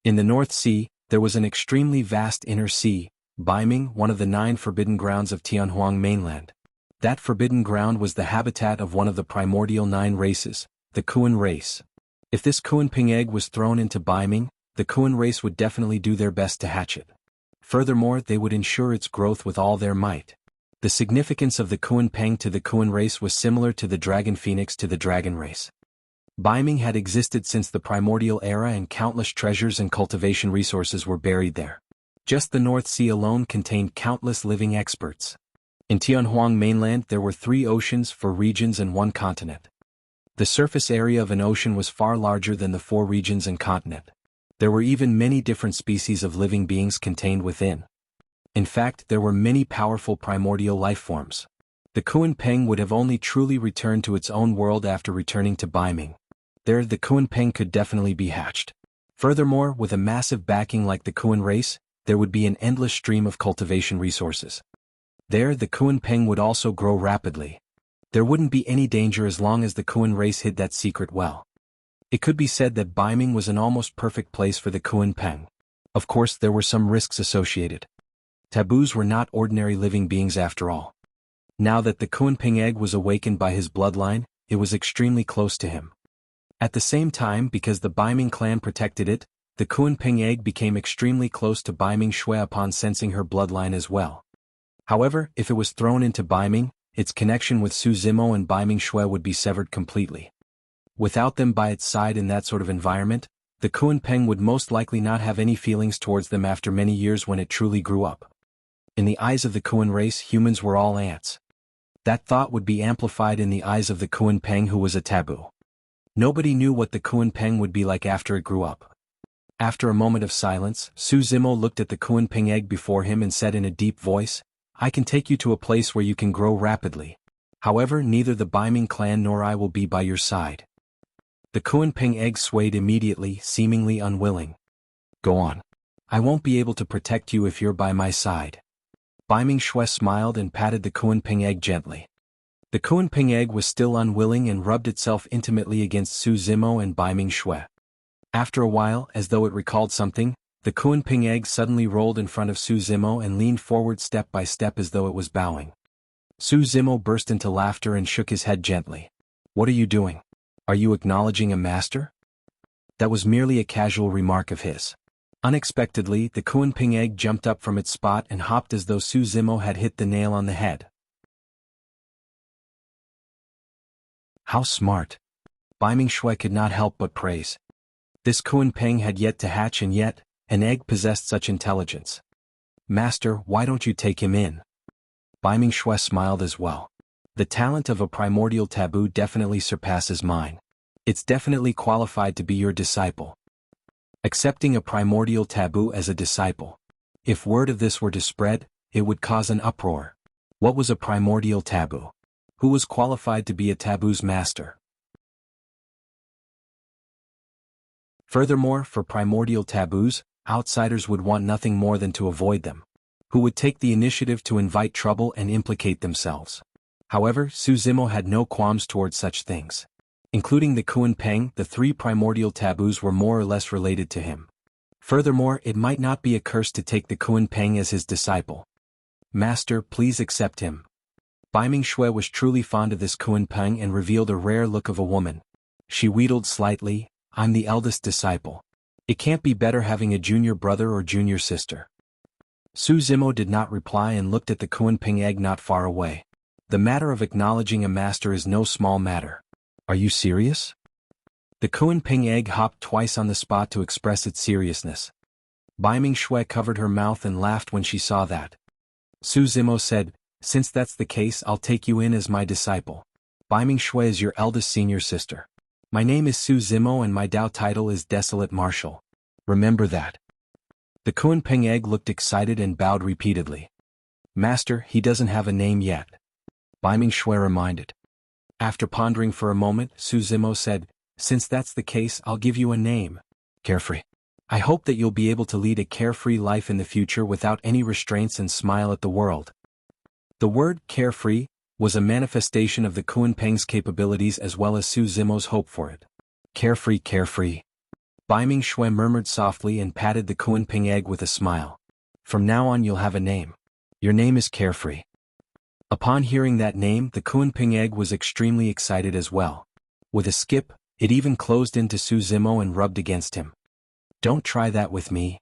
In the North Sea, there was an extremely vast inner sea, Baiming, one of the 9 forbidden grounds of Tianhuang mainland. That forbidden ground was the habitat of one of the primordial 9 races, the Kuan race. If this Kunpeng egg was thrown into Baiming, the Kuan race would definitely do their best to hatch it. Furthermore, they would ensure its growth with all their might. The significance of the Kunpeng to the Kuan race was similar to the dragon phoenix to the dragon race. Baiming had existed since the primordial era and countless treasures and cultivation resources were buried there. Just the North Sea alone contained countless living experts. In Tianhuang mainland there were 3 oceans, 4 regions and 1 continent. The surface area of an ocean was far larger than the 4 regions and continent. There were even many different species of living beings contained within. In fact, there were many powerful primordial life forms. The Kunpeng would have only truly returned to its own world after returning to Baiming. There the Kunpeng could definitely be hatched. Furthermore, with a massive backing like the Kuan race, there would be an endless stream of cultivation resources. There the Kunpeng would also grow rapidly. There wouldn't be any danger as long as the Kuan race hid that secret well. It could be said that Baiming was an almost perfect place for the Kunpeng. Of course, there were some risks associated. Taboos were not ordinary living beings after all. Now that the Kunpeng egg was awakened by his bloodline, it was extremely close to him. At the same time, because the Baiming clan protected it, the Kunpeng egg became extremely close to Baiming Shui upon sensing her bloodline as well. However, if it was thrown into Baiming, its connection with Su Zimo and Baiming Shui would be severed completely. Without them by its side in that sort of environment, the Kunpeng would most likely not have any feelings towards them after many years when it truly grew up. In the eyes of the Kuan race, humans were all ants. That thought would be amplified in the eyes of the Kunpeng, who was a taboo. Nobody knew what the Kunpeng would be like after it grew up. After a moment of silence, Su Zimo looked at the Kunpeng egg before him and said in a deep voice, "I can take you to a place where you can grow rapidly. However, neither the Baiming clan nor I will be by your side." The Kunpeng egg swayed immediately, seemingly unwilling. "Go on. I won't be able to protect you if you're by my side." Baiming Shui smiled and patted the Kunpeng egg gently. The Kunpeng egg was still unwilling and rubbed itself intimately against Su Zimo and Baiming Shui. After a while, as though it recalled something, the Kunpeng egg suddenly rolled in front of Su Zimo and leaned forward step by step as though it was bowing. Su Zimo burst into laughter and shook his head gently. "What are you doing? Are you acknowledging a master?" That was merely a casual remark of his. Unexpectedly, the Kunpeng egg jumped up from its spot and hopped as though Su Zimo had hit the nail on the head. How smart! Baiming Shui could not help but praise. This Kunpeng had yet to hatch, and yet, an egg possessed such intelligence. "Master, why don't you take him in?" Baiming Shui smiled as well. "The talent of a primordial taboo definitely surpasses mine. It's definitely qualified to be your disciple." Accepting a primordial taboo as a disciple. If word of this were to spread, it would cause an uproar. What was a primordial taboo? Who was qualified to be a taboo's master? Furthermore, for primordial taboos, outsiders would want nothing more than to avoid them. Who would take the initiative to invite trouble and implicate themselves? However, Su Zimo had no qualms towards such things. Including the Kunpeng, the 3 primordial taboos were more or less related to him. Furthermore, it might not be a curse to take the Kunpeng as his disciple. "Master, please accept him." Baiming Shui was truly fond of this Kunpeng and revealed a rare look of a woman. She wheedled slightly, "I'm the eldest disciple. It can't be better having a junior brother or junior sister." Su Zimo did not reply and looked at the Kunpeng egg not far away. The matter of acknowledging a master is no small matter. "Are you serious?" The Kunpeng egg hopped twice on the spot to express its seriousness. Baiming Shui covered her mouth and laughed when she saw that. Su Zimo said, "Since that's the case, I'll take you in as my disciple. Baiming Shui is your eldest senior sister. My name is Su Zimo and my Dao title is Desolate Marshal. Remember that." The Kunpeng egg looked excited and bowed repeatedly. "Master, he doesn't have a name yet." Baiming Shui reminded. After pondering for a moment, Su Zimo said, "Since that's the case, I'll give you a name. Carefree. I hope that you'll be able to lead a carefree life in the future without any restraints and smile at the world." The word carefree was a manifestation of the Kunpeng's capabilities as well as Su Zimo's hope for it. Carefree, carefree. Bai Ming Shui murmured softly and patted the Kunpeng egg with a smile. "From now on you'll have a name. Your name is Carefree." Upon hearing that name, the Kunpeng egg was extremely excited as well. With a skip, it even closed into Su Zimo and rubbed against him. "Don't try that with me."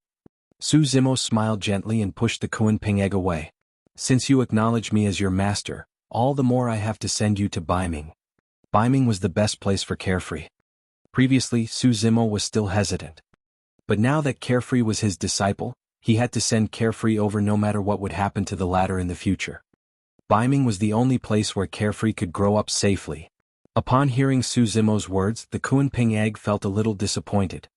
Su Zimo smiled gently and pushed the Kunpeng egg away. "Since you acknowledge me as your master, all the more I have to send you to Bai Ming." Bai Ming was the best place for Carefree. Previously, Su Zimo was still hesitant. But now that Carefree was his disciple, he had to send Carefree over no matter what would happen to the latter in the future. Bai Ming was the only place where Carefree could grow up safely. Upon hearing Su Zimo's words, the Kunpeng egg felt a little disappointed.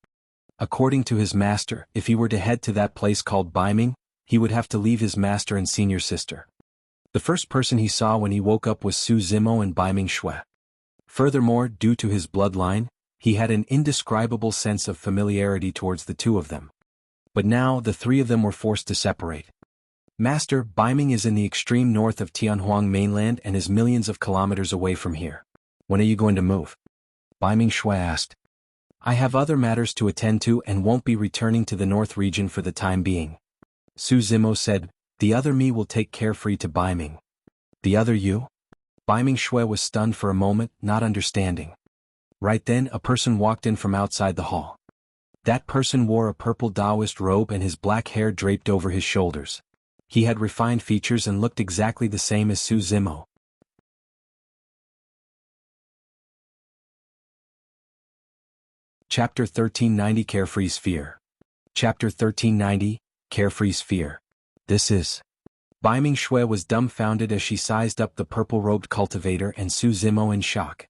According to his master, if he were to head to that place called Bai Ming, he would have to leave his master and senior sister. The first person he saw when he woke up was Su Zimo and Bai Ming Shui. Furthermore, due to his bloodline, he had an indescribable sense of familiarity towards the two of them. But now the three of them were forced to separate. "Master, Bai Ming is in the extreme north of Tianhuang mainland and is millions of kilometers away from here. When are you going to move?" Bai Ming Shui asked. "I have other matters to attend to and won't be returning to the north region for the time being." Su Zimo said, "The other me will take Carefree to Bai Ming." "The other you?" Bai Ming Shui was stunned for a moment, not understanding. Right then, a person walked in from outside the hall. That person wore a purple Taoist robe and his black hair draped over his shoulders. He had refined features and looked exactly the same as Su Zimo. Chapter 1390 Carefree's Fear. Chapter 1390, Carefree's Fear. This is. Bai Ming Shui was dumbfounded as she sized up the purple-robed cultivator and Su Zimo in shock.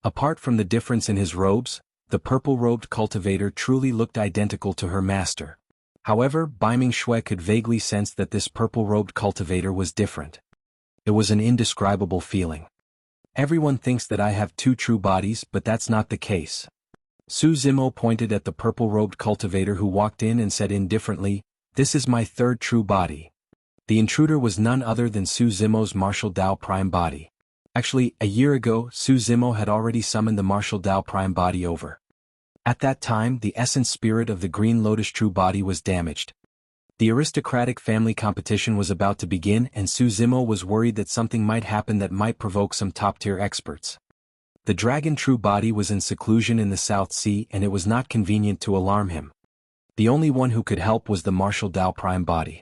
Apart from the difference in his robes, the purple-robed cultivator truly looked identical to her master. However, Bai Ming Shui could vaguely sense that this purple-robed cultivator was different. It was an indescribable feeling. "Everyone thinks that I have two true bodies, but that's not the case." Su Zimo pointed at the purple-robed cultivator who walked in and said indifferently, "This is my third true body." The intruder was none other than Su Zimo's martial Dao Prime body. Actually, a year ago, Su Zimo had already summoned the martial Dao Prime body over. At that time, the essence spirit of the Green Lotus true body was damaged. The aristocratic family competition was about to begin and Su Zimo was worried that something might happen that might provoke some top-tier experts. The dragon true body was in seclusion in the South Sea and it was not convenient to alarm him. The only one who could help was the martial Dao Prime body.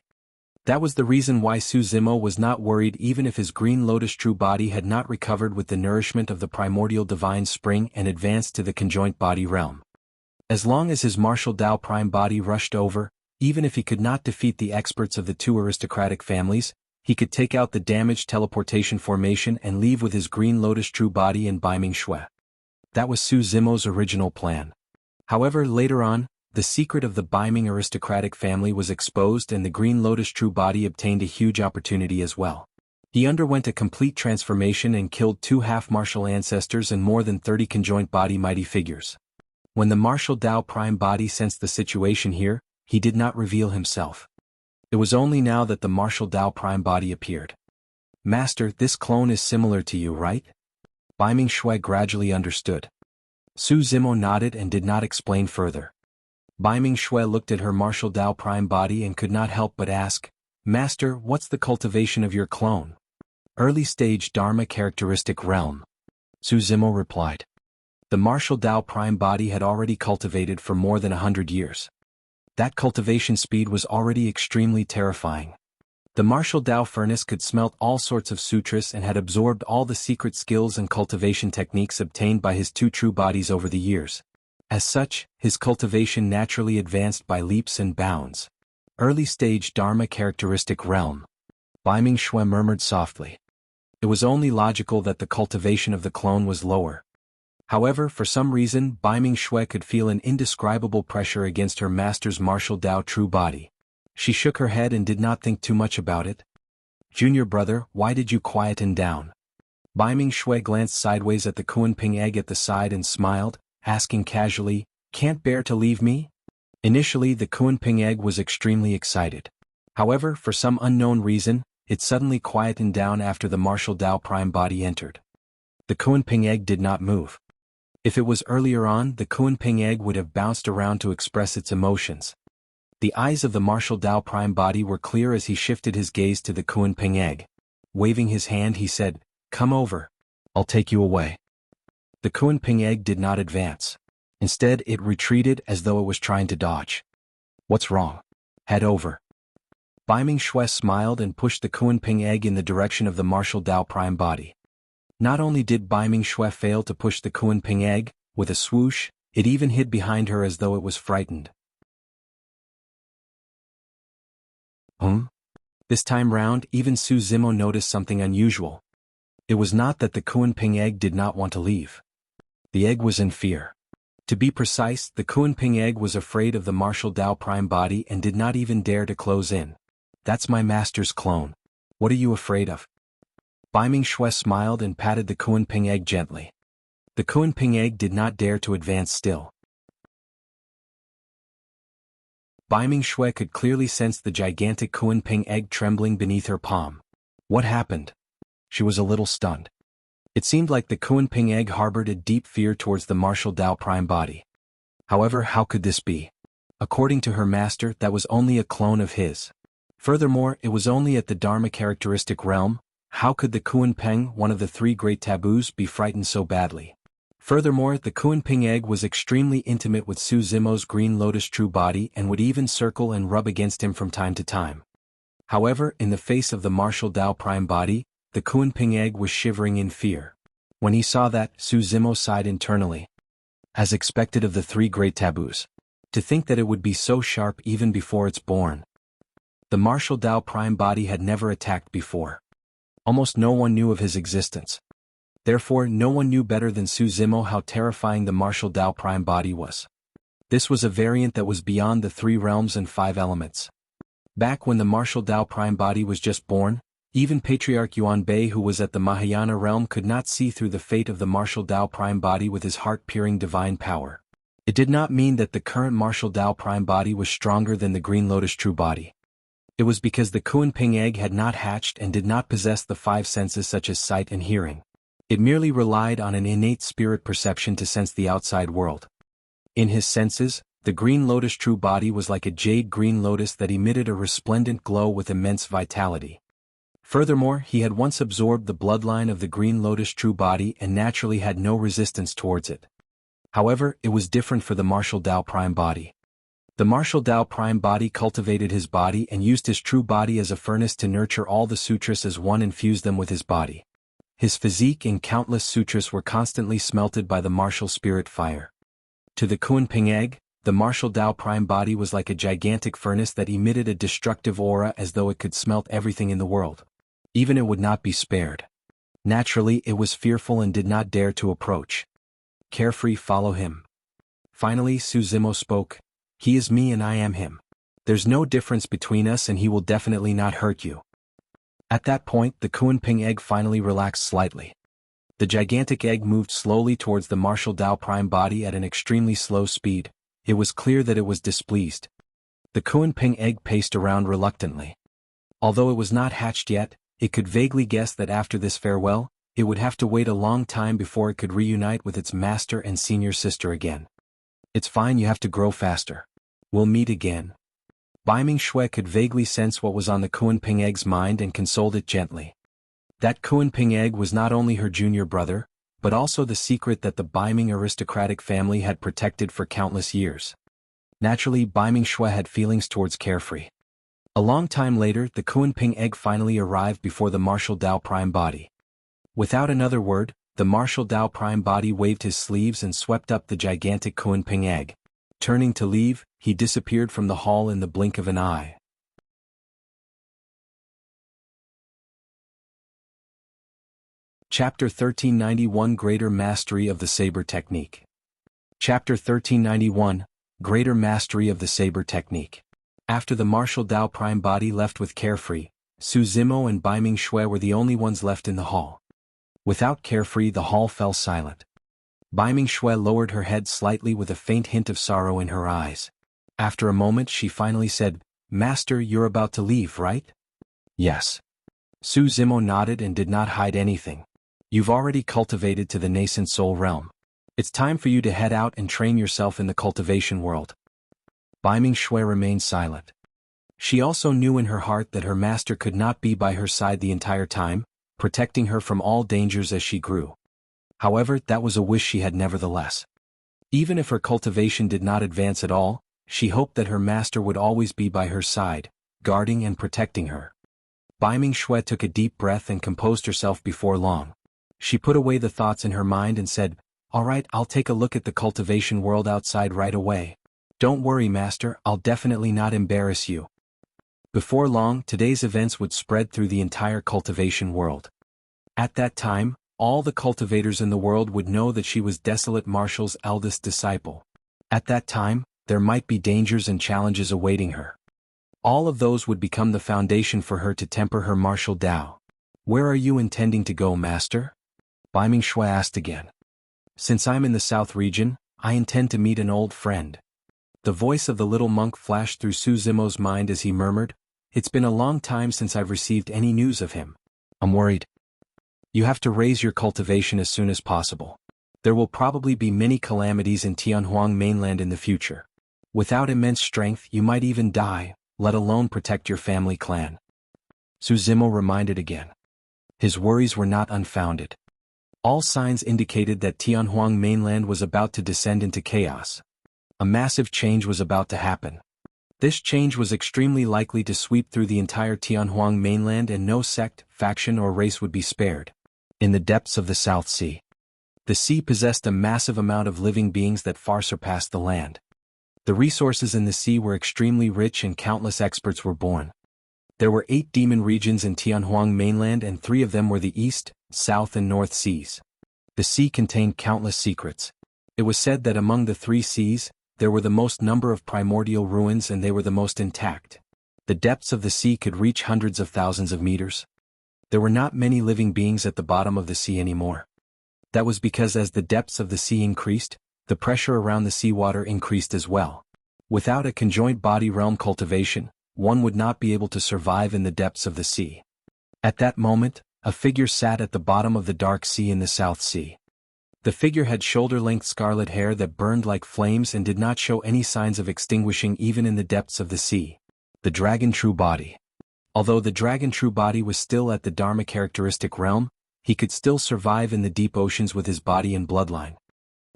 That was the reason why Su Zimo was not worried even if his Green Lotus true body had not recovered with the nourishment of the primordial divine spring and advanced to the conjoint body realm. As long as his martial Dao Prime body rushed over, even if he could not defeat the experts of the two aristocratic families, he could take out the damaged teleportation formation and leave with his Green Lotus true body in Bai Ming Shui. That was Su Zimo's original plan. However, later on, the secret of the Bai Ming aristocratic family was exposed and the Green Lotus true body obtained a huge opportunity as well. He underwent a complete transformation and killed 2 half-martial ancestors and more than 30 conjoint body mighty figures. When the martial Dao Prime body sensed the situation here, he did not reveal himself. It was only now that the martial Dao Prime body appeared. "Master, this clone is similar to you, right?" Bai Ming Shui gradually understood. Su Zimo nodded and did not explain further. Bai Ming Shui looked at her martial Dao Prime body and could not help but ask, "Master, what's the cultivation of your clone?" "Early stage Dharma characteristic realm." Su Zimo replied. The martial Dao Prime body had already cultivated for more than 100 years. That cultivation speed was already extremely terrifying. The martial Dao furnace could smelt all sorts of sutras and had absorbed all the secret skills and cultivation techniques obtained by his 2 true bodies over the years. As such, his cultivation naturally advanced by leaps and bounds. Early stage Dharma characteristic realm. Bai Ming Shui murmured softly. It was only logical that the cultivation of the clone was lower. However, for some reason, Bai Ming Shui could feel an indescribable pressure against her master's martial Dao true body. She shook her head and did not think too much about it. "Junior brother, why did you quieten down?" Bai Ming Shui glanced sideways at the Kunping egg at the side and smiled, asking casually, "Can't bear to leave me?" Initially the Kunping egg was extremely excited. However, for some unknown reason, it suddenly quietened down after the martial Dao Prime body entered. The Kunping egg did not move. If it was earlier on, the Kunping egg would have bounced around to express its emotions. The eyes of the martial Dao Prime body were clear as he shifted his gaze to the Kunping egg. Waving his hand he said, "Come over. I'll take you away." The Kunping egg did not advance. Instead it retreated as though it was trying to dodge. "What's wrong? Head over." Bai Ming Shui smiled and pushed the Kunping egg in the direction of the martial Dao Prime body. Not only did Bai Ming Shui fail to push the Kunping egg, with a swoosh, it even hid behind her as though it was frightened. This time round, even Su Zimo noticed something unusual. It was not that the Kunping egg did not want to leave. The egg was in fear. To be precise, the Kunping egg was afraid of the martial Dao Prime body and did not even dare to close in. "That's my master's clone. What are you afraid of?" Bai Ming Shui smiled and patted the Kunping egg gently. The Kunping egg did not dare to advance still. Bai Ming Shui could clearly sense the gigantic Kunping egg trembling beneath her palm. What happened? She was a little stunned. It seemed like the Kunping egg harbored a deep fear towards the martial Dao Prime body. However, how could this be? According to her master, that was only a clone of his. Furthermore, it was only at the Dharma characteristic realm. How could the Kunping, one of the three great taboos, be frightened so badly? Furthermore, the Kunping egg was extremely intimate with Su Zimo's green lotus true body and would even circle and rub against him from time to time. However, in the face of the martial Dao Prime body, the Kunping egg was shivering in fear. When he saw that, Su Zimo sighed internally. As expected of the three great taboos. To think that it would be so sharp even before it's born. The martial Dao Prime body had never attacked before. Almost no one knew of his existence. Therefore, no one knew better than Su Zimo how terrifying the martial Dao Prime body was. This was a variant that was beyond the three realms and five elements. Back when the martial Dao Prime body was just born, even Patriarch Yuan Bei, who was at the Mahayana realm, could not see through the fate of the martial Dao Prime body with his heart-piercing divine power. It did not mean that the current martial Dao Prime body was stronger than the green lotus true body. It was because the Kunping egg had not hatched and did not possess the five senses such as sight and hearing. It merely relied on an innate spirit perception to sense the outside world. In his senses, the green lotus true body was like a jade green lotus that emitted a resplendent glow with immense vitality. Furthermore, he had once absorbed the bloodline of the green lotus true body and naturally had no resistance towards it. However, it was different for the martial Dao Prime body. The martial Dao Prime body cultivated his body and used his true body as a furnace to nurture all the sutras as one and fuse them with his body. His physique and countless sutras were constantly smelted by the martial spirit fire. To the Kunping egg, the martial Dao Prime body was like a gigantic furnace that emitted a destructive aura as though it could smelt everything in the world. Even it would not be spared. Naturally, it was fearful and did not dare to approach. Carefree, follow him. Finally, Su Zimo spoke. "He is me and I am him. There's no difference between us and he will definitely not hurt you." At that point, the Kunping egg finally relaxed slightly. The gigantic egg moved slowly towards the martial Dao Prime body at an extremely slow speed. It was clear that it was displeased. The Kunping egg paced around reluctantly. Although it was not hatched yet, it could vaguely guess that after this farewell, it would have to wait a long time before it could reunite with its master and senior sister again. "It's fine, you have to grow faster. We'll meet again." Bai Ming Shui could vaguely sense what was on the Kunping egg's mind and consoled it gently. That Kunping egg was not only her junior brother, but also the secret that the Bai Ming aristocratic family had protected for countless years. Naturally, Bai Ming Shui had feelings towards Carefree. A long time later, the Kunping egg finally arrived before the martial Dao Prime body. Without another word, the martial Dao Prime body waved his sleeves and swept up the gigantic Kunping egg. Turning to leave, he disappeared from the hall in the blink of an eye. Chapter 1391 Greater Mastery of the Saber Technique. Chapter 1391 Greater Mastery of the Saber Technique. After the martial Dao Prime body left with Carefree, Su Zimo and Bai Ming Shui were the only ones left in the hall. Without Carefree, the hall fell silent. Bai Mingshui lowered her head slightly with a faint hint of sorrow in her eyes. After a moment she finally said, "Master, you're about to leave, right?" "Yes." Su Zimo nodded and did not hide anything. "You've already cultivated to the nascent soul realm. It's time for you to head out and train yourself in the cultivation world." Bai Mingshui remained silent. She also knew in her heart that her master could not be by her side the entire time, protecting her from all dangers as she grew. However, that was a wish she had nevertheless. Even if her cultivation did not advance at all, she hoped that her master would always be by her side, guarding and protecting her. Bai Mingshui took a deep breath and composed herself before long. She put away the thoughts in her mind and said, "All right, I'll take a look at the cultivation world outside right away. Don't worry, master, I'll definitely not embarrass you." Before long, today's events would spread through the entire cultivation world. At that time, all the cultivators in the world would know that she was Desolate Marshal's eldest disciple. At that time, there might be dangers and challenges awaiting her. All of those would become the foundation for her to temper her martial Tao. "Where are you intending to go, master?" Bai Mingshui asked again. "Since I'm in the south region, I intend to meet an old friend." The voice of the little monk flashed through Su Zimo's mind as he murmured, "It's been a long time since I've received any news of him. I'm worried." "You have to raise your cultivation as soon as possible. There will probably be many calamities in Tianhuang mainland in the future. Without immense strength you might even die, let alone protect your family clan." Su Zimo reminded again. His worries were not unfounded. All signs indicated that Tianhuang mainland was about to descend into chaos. A massive change was about to happen. This change was extremely likely to sweep through the entire Tianhuang mainland and no sect, faction or race would be spared. In the depths of the South Sea, the sea possessed a massive amount of living beings that far surpassed the land. The resources in the sea were extremely rich and countless experts were born. There were 8 demon regions in Tianhuang mainland and 3 of them were the East, South and North Seas. The sea contained countless secrets. It was said that among the 3 seas, there were the most number of primordial ruins and they were the most intact. The depths of the sea could reach hundreds of thousands of meters. There were not many living beings at the bottom of the sea anymore. That was because as the depths of the sea increased, the pressure around the seawater increased as well. Without a conjoined body realm cultivation, one would not be able to survive in the depths of the sea. At that moment, a figure sat at the bottom of the dark sea in the South Sea. The figure had shoulder-length scarlet hair that burned like flames and did not show any signs of extinguishing even in the depths of the sea. The Dragon True Body. Although the Dragon True Body was still at the Dharma characteristic realm, he could still survive in the deep oceans with his body and bloodline.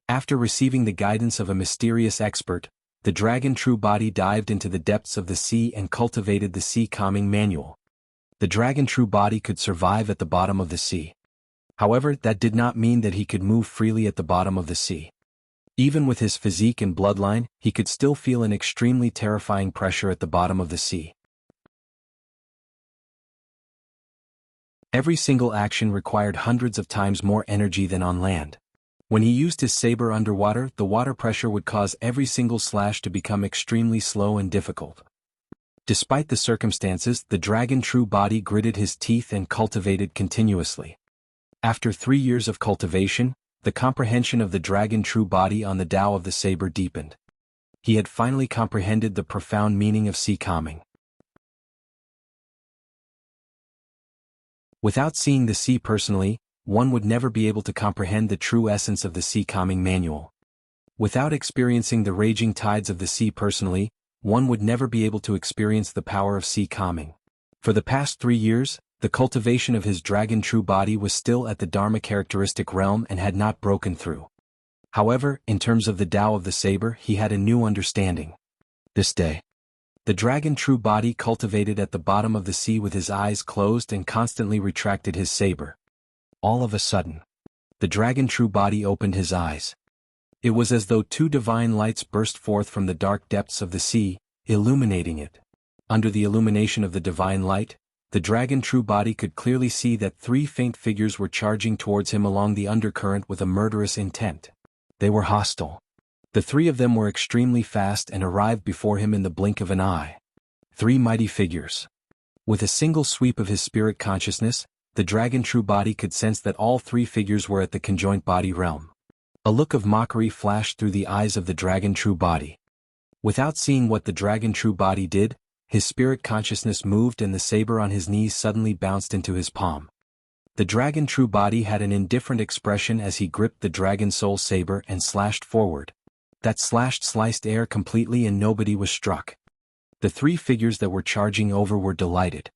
After receiving the guidance of a mysterious expert, the Dragon True Body dived into the depths of the sea and cultivated the Sea Calming Manual. The Dragon True Body could survive at the bottom of the sea. However, that did not mean that he could move freely at the bottom of the sea. Even with his physique and bloodline, he could still feel an extremely terrifying pressure at the bottom of the sea. Every single action required hundreds of times more energy than on land. When he used his saber underwater, the water pressure would cause every single slash to become extremely slow and difficult. Despite the circumstances, the Dragon True Body gritted his teeth and cultivated continuously. After 3 years of cultivation, the comprehension of the Dragon True Body on the Tao of the Saber deepened. He had finally comprehended the profound meaning of sea calming. Without seeing the sea personally, one would never be able to comprehend the true essence of the Sea Calming Manual. Without experiencing the raging tides of the sea personally, one would never be able to experience the power of sea calming. For the past 3 years, the cultivation of his Dragon True Body was still at the Dharma characteristic realm and had not broken through. However, in terms of the Tao of the Saber, he had a new understanding. This day, the Dragon True Body cultivated at the bottom of the sea with his eyes closed and constantly retracted his saber. All of a sudden, the Dragon True Body opened his eyes. It was as though 2 divine lights burst forth from the dark depths of the sea, illuminating it. Under the illumination of the divine light, the Dragon True Body could clearly see that 3 faint figures were charging towards him along the undercurrent with a murderous intent. They were hostile. The 3 of them were extremely fast and arrived before him in the blink of an eye. 3 mighty figures. With a single sweep of his spirit consciousness, the dragon true body could sense that all three figures were at the conjoint body realm. A look of mockery flashed through the eyes of the dragon true body. Without seeing what the dragon true body did, his spirit consciousness moved and the saber on his knees suddenly bounced into his palm. The dragon true body had an indifferent expression as he gripped the dragon soul saber and slashed forward. That slash sliced air completely and nobody was struck. The three figures that were charging over were delighted.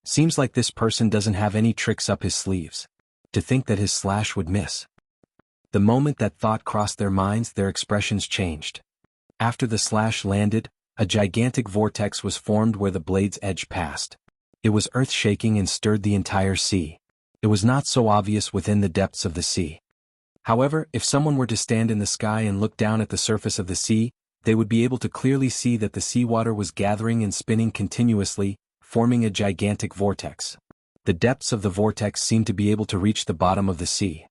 Seems like this person doesn't have any tricks up his sleeves. To think that his slash would miss. The moment that thought crossed their minds, their expressions changed. After the slash landed, a gigantic vortex was formed where the blade's edge passed. It was earth-shaking and stirred the entire sea. It was not so obvious within the depths of the sea. However, if someone were to stand in the sky and look down at the surface of the sea, they would be able to clearly see that the seawater was gathering and spinning continuously, forming a gigantic vortex. The depths of the vortex seemed to be able to reach the bottom of the sea.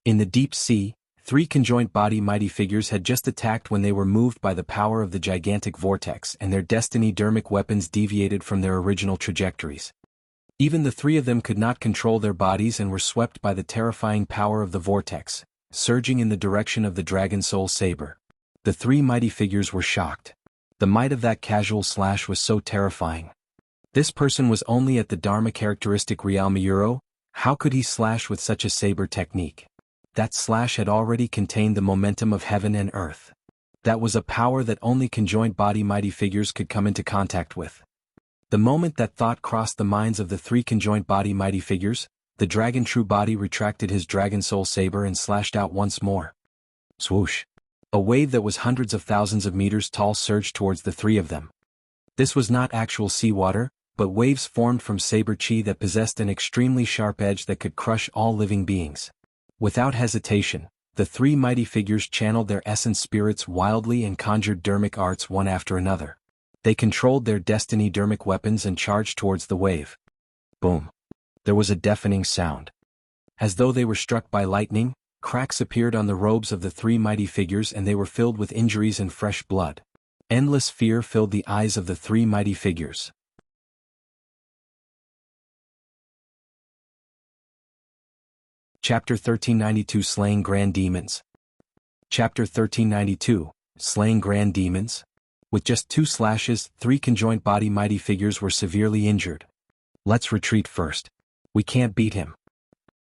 In the deep sea, three conjoint body mighty figures had just attacked when they were moved by the power of the gigantic vortex, and their destiny-dermic weapons deviated from their original trajectories. Even the three of them could not control their bodies and were swept by the terrifying power of the vortex, surging in the direction of the dragon soul saber. The three mighty figures were shocked. The might of that casual slash was so terrifying. This person was only at the Dharma characteristic Real Mayuro. How could he slash with such a saber technique? That slash had already contained the momentum of heaven and earth. That was a power that only conjoint body mighty figures could come into contact with. The moment that thought crossed the minds of the three conjoint body mighty figures, the dragon true body retracted his dragon soul saber and slashed out once more. Swoosh! A wave that was hundreds of thousands of meters tall surged towards the three of them. This was not actual seawater, but waves formed from saber chi that possessed an extremely sharp edge that could crush all living beings. Without hesitation, the three mighty figures channeled their essence spirits wildly and conjured dermic arts one after another. They controlled their destiny dermic weapons and charged towards the wave. Boom! There was a deafening sound. As though they were struck by lightning, cracks appeared on the robes of the three mighty figures and they were filled with injuries and fresh blood. Endless fear filled the eyes of the three mighty figures. Chapter 1392 Slaying Grand Demons. Chapter 1392, Slaying Grand Demons. With just 2 slashes, 3 conjoint body mighty figures were severely injured. Let's retreat first. We can't beat him.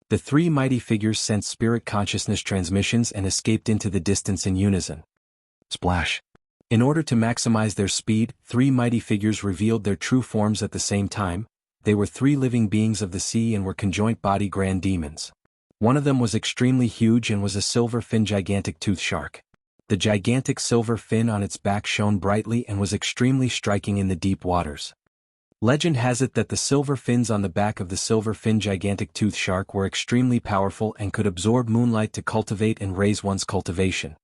The 3 mighty figures sent spirit consciousness transmissions and escaped into the distance in unison. Splash. In order to maximize their speed, 3 mighty figures revealed their true forms at the same time. They were 3 living beings of the sea and were conjoint body grand demons. One of them was extremely huge and was a silver fin gigantic tooth shark. The gigantic silver fin on its back shone brightly and was extremely striking in the deep waters. Legend has it that the silver fins on the back of the silver fin gigantic tooth shark were extremely powerful and could absorb moonlight to cultivate and raise one's cultivation.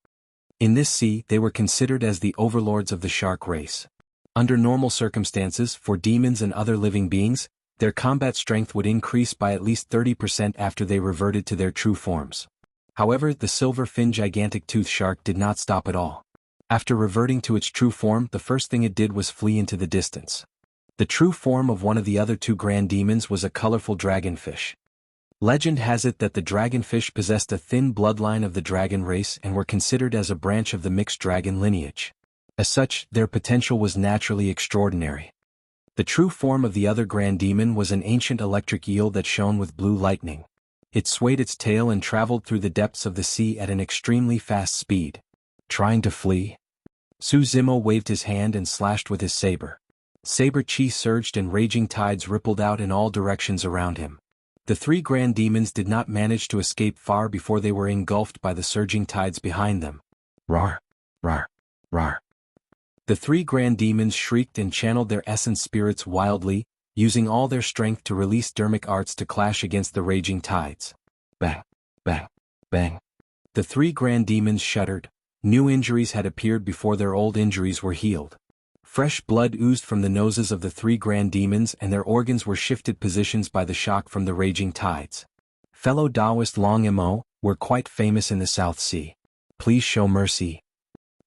In this sea, they were considered as the overlords of the shark race. Under normal circumstances, for demons and other living beings, their combat strength would increase by at least 30% after they reverted to their true forms. However, the silver fin gigantic tooth shark did not stop at all. After reverting to its true form, the first thing it did was flee into the distance. The true form of one of the other 2 grand demons was a colorful dragonfish. Legend has it that the dragonfish possessed a thin bloodline of the dragon race and were considered as a branch of the mixed dragon lineage. As such, their potential was naturally extraordinary. The true form of the other grand demon was an ancient electric eel that shone with blue lightning. It swayed its tail and traveled through the depths of the sea at an extremely fast speed. Trying to flee? Zimo waved his hand and slashed with his saber. Saber chi surged and raging tides rippled out in all directions around him. The 3 grand demons did not manage to escape far before they were engulfed by the surging tides behind them. Rar! Rar! Rar! The 3 grand demons shrieked and channeled their essence spirits wildly, using all their strength to release dermic arts to clash against the raging tides. Bang! Bang! Bang! The 3 grand demons shuddered. New injuries had appeared before their old injuries were healed. Fresh blood oozed from the noses of the 3 grand demons and their organs were shifted positions by the shock from the raging tides. Fellow Taoist Long Mo, we're quite famous in the South Sea. Please show mercy.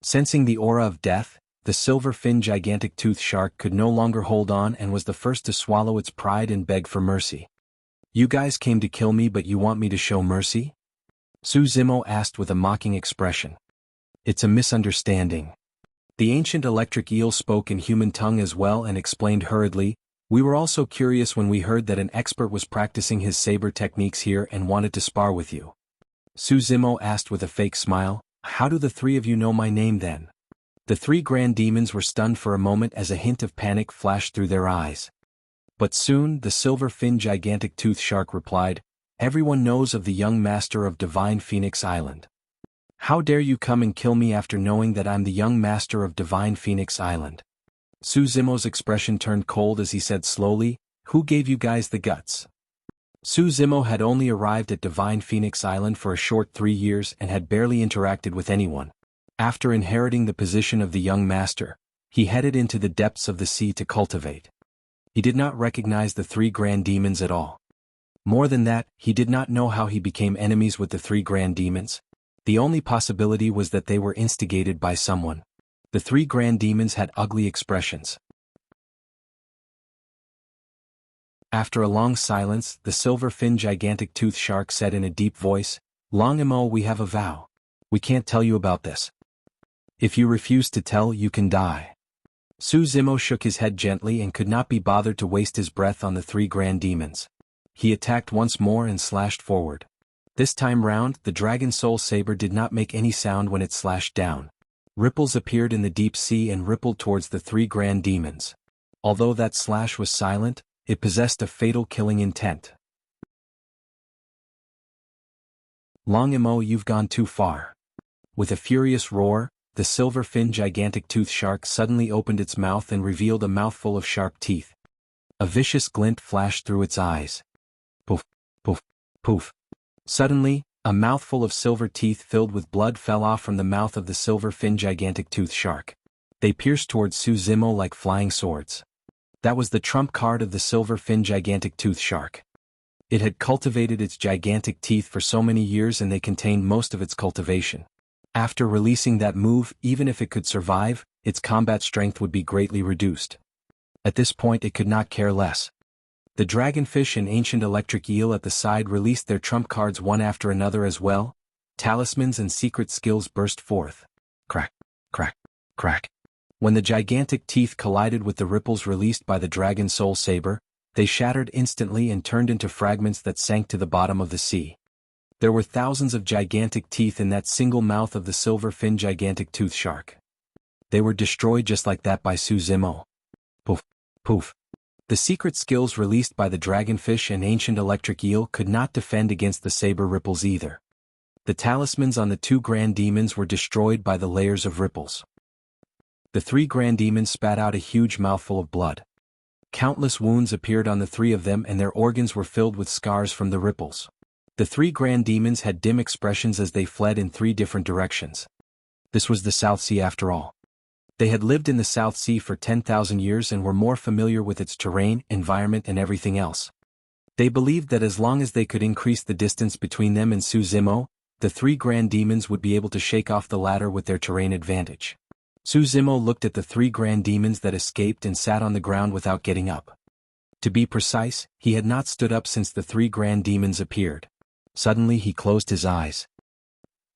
Sensing the aura of death, the silver fin gigantic tooth shark could no longer hold on and was the first to swallow its pride and beg for mercy. You guys came to kill me but you want me to show mercy? Su Zimo asked with a mocking expression. It's a misunderstanding. The ancient electric eel spoke in human tongue as well and explained hurriedly, we were also curious when we heard that an expert was practicing his saber techniques here and wanted to spar with you. Su Zimo asked with a fake smile, how do the three of you know my name then? The three grand demons were stunned for a moment as a hint of panic flashed through their eyes. But soon the silver-finned gigantic tooth shark replied, everyone knows of the young master of Divine Phoenix Island. How dare you come and kill me after knowing that I'm the young master of Divine Phoenix Island? Su Zimo's expression turned cold as he said slowly, who gave you guys the guts? Su Zimo had only arrived at Divine Phoenix Island for a short 3 years and had barely interacted with anyone. After inheriting the position of the young master, he headed into the depths of the sea to cultivate. He did not recognize the three grand demons at all. More than that, he did not know how he became enemies with the three grand demons. The only possibility was that they were instigated by someone. The three grand demons had ugly expressions. After a long silence, the silver-finned gigantic tooth shark said in a deep voice, Long Imo, we have a vow. We can't tell you about this. If you refuse to tell, you can die. Su Zimo shook his head gently and could not be bothered to waste his breath on the three grand demons. He attacked once more and slashed forward. This time round, the dragon soul saber did not make any sound when it slashed down. Ripples appeared in the deep sea and rippled towards the three grand demons. Although that slash was silent, it possessed a fatal killing intent. Long Imo, you've gone too far. With a furious roar, the silver-finned gigantic tooth shark suddenly opened its mouth and revealed a mouthful of sharp teeth. A vicious glint flashed through its eyes. Poof, poof, poof. Suddenly, a mouthful of silver teeth filled with blood fell off from the mouth of the silver-finned gigantic tooth shark. They pierced towards Su Zimo like flying swords. That was the trump card of the silver-finned gigantic tooth shark. It had cultivated its gigantic teeth for so many years and they contained most of its cultivation. After releasing that move, even if it could survive, its combat strength would be greatly reduced. At this point it could not care less. The dragonfish and ancient electric eel at the side released their trump cards one after another as well. Talismans and secret skills burst forth. Crack, crack, crack. When the gigantic teeth collided with the ripples released by the dragon soul saber, they shattered instantly and turned into fragments that sank to the bottom of the sea. There were thousands of gigantic teeth in that single mouth of the silver-finned gigantic tooth shark. They were destroyed just like that by Su Zimo. Poof, poof. The secret skills released by the dragonfish and ancient electric eel could not defend against the saber ripples either. The talismans on the two grand demons were destroyed by the layers of ripples. The three grand demons spat out a huge mouthful of blood. Countless wounds appeared on the three of them and their organs were filled with scars from the ripples. The three grand demons had dim expressions as they fled in 3 different directions. This was the South Sea after all. They had lived in the South Sea for 10,000 years and were more familiar with its terrain, environment and everything else. They believed that as long as they could increase the distance between them and Su Zimo, the three grand demons would be able to shake off the latter with their terrain advantage. Su Zimo looked at the three grand demons that escaped and sat on the ground without getting up. To be precise, he had not stood up since the three grand demons appeared. Suddenly he closed his eyes.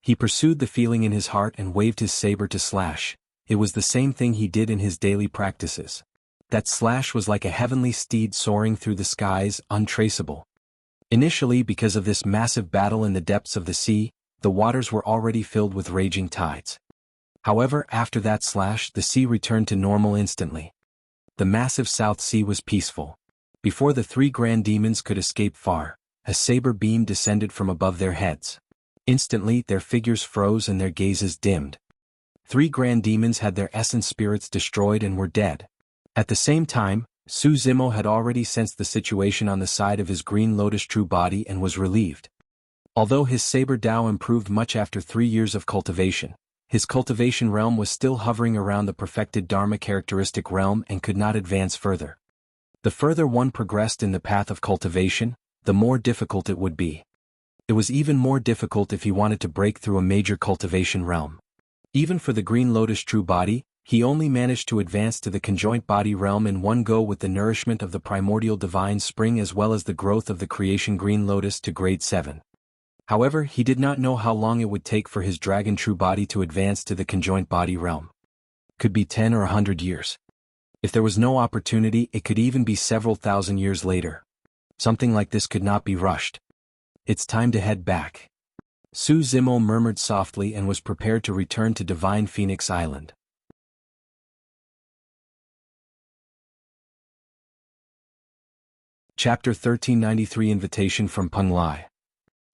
He pursued the feeling in his heart and waved his saber to slash. It was the same thing he did in his daily practices. That slash was like a heavenly steed soaring through the skies, untraceable. Initially, because of this massive battle in the depths of the sea, the waters were already filled with raging tides. However, after that slash, the sea returned to normal instantly. The massive South Sea was peaceful. Before the three grand demons could escape far, a saber beam descended from above their heads. Instantly, their figures froze and their gazes dimmed. 3 grand demons had their essence spirits destroyed and were dead. At the same time, Su Zimo had already sensed the situation on the side of his green lotus true body and was relieved. Although his saber Dao improved much after 3 years of cultivation, his cultivation realm was still hovering around the perfected Dharma characteristic realm and could not advance further. The further one progressed in the path of cultivation, the more difficult it would be. It was even more difficult if he wanted to break through a major cultivation realm. Even for the green lotus true body, He only managed to advance to the conjoint body realm in one go with the nourishment of the primordial divine spring as well as the growth of the creation green lotus to grade 7. However, he did not know how long it would take for his dragon true body to advance to the conjoint body realm. Could be 10 or 100 years. If there was no opportunity, it could even be several thousand years later. Something like this could not be rushed. It's time to head back. Su Zimo murmured softly and was prepared to return to Divine Phoenix Island. Chapter 1393 Invitation from Penglai.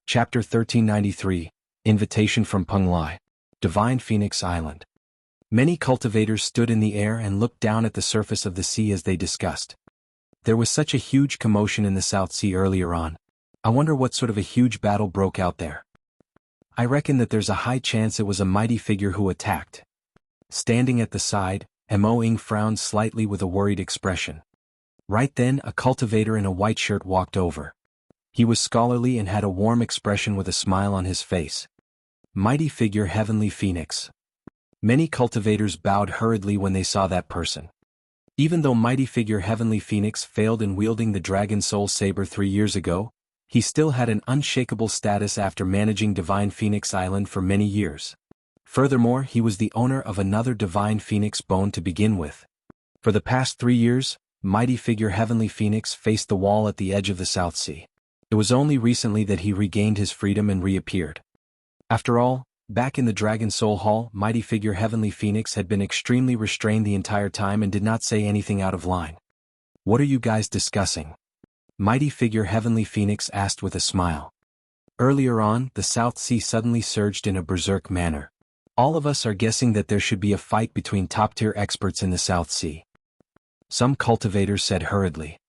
Chapter 1393 Invitation from Penglai, Divine Phoenix Island. Many cultivators stood in the air and looked down at the surface of the sea as they discussed. There was such a huge commotion in the South Sea earlier on. I wonder what sort of a huge battle broke out there. I reckon that there's a high chance it was a mighty figure who attacked. Standing at the side, Mo Ing frowned slightly with a worried expression. Right then, a cultivator in a white shirt walked over. He was scholarly and had a warm expression with a smile on his face. Mighty figure Heavenly Phoenix. Many cultivators bowed hurriedly when they saw that person. Even though mighty figure Heavenly Phoenix failed in wielding the Dragon Soul Saber 3 years ago, he still had an unshakable status after managing Divine Phoenix Island for many years. Furthermore, he was the owner of another Divine Phoenix bone to begin with. For the past 3 years, mighty figure Heavenly Phoenix faced the wall at the edge of the South Sea. It was only recently that he regained his freedom and reappeared. After all, back in the Dragon Soul Hall, mighty figure Heavenly Phoenix had been extremely restrained the entire time and did not say anything out of line. What are you guys discussing? Mighty figure Heavenly Phoenix asked with a smile. Earlier on, the South Sea suddenly surged in a berserk manner. All of us are guessing that there should be a fight between top-tier experts in the South Sea. Some cultivators said hurriedly.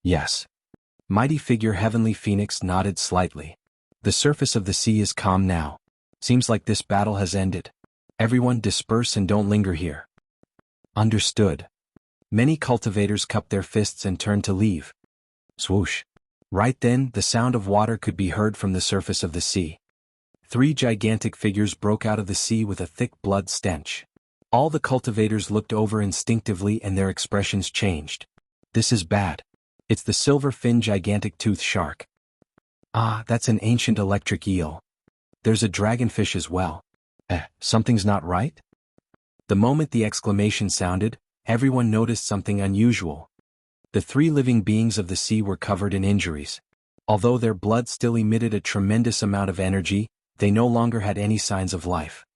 Yes. Mighty figure Heavenly Phoenix nodded slightly. The surface of the sea is calm now. Seems like this battle has ended. Everyone disperse and don't linger here. Understood. Many cultivators cupped their fists and turned to leave. Swoosh. Right then, the sound of water could be heard from the surface of the sea. 3 gigantic figures broke out of the sea with a thick blood stench. All the cultivators looked over instinctively and their expressions changed. This is bad. It's the silver-fin gigantic tooth shark. Ah, that's an ancient electric eel. There's a dragonfish as well. Something's not right? The moment the exclamation sounded, everyone noticed something unusual. The 3 living beings of the sea were covered in injuries. Although their blood still emitted a tremendous amount of energy, they no longer had any signs of life.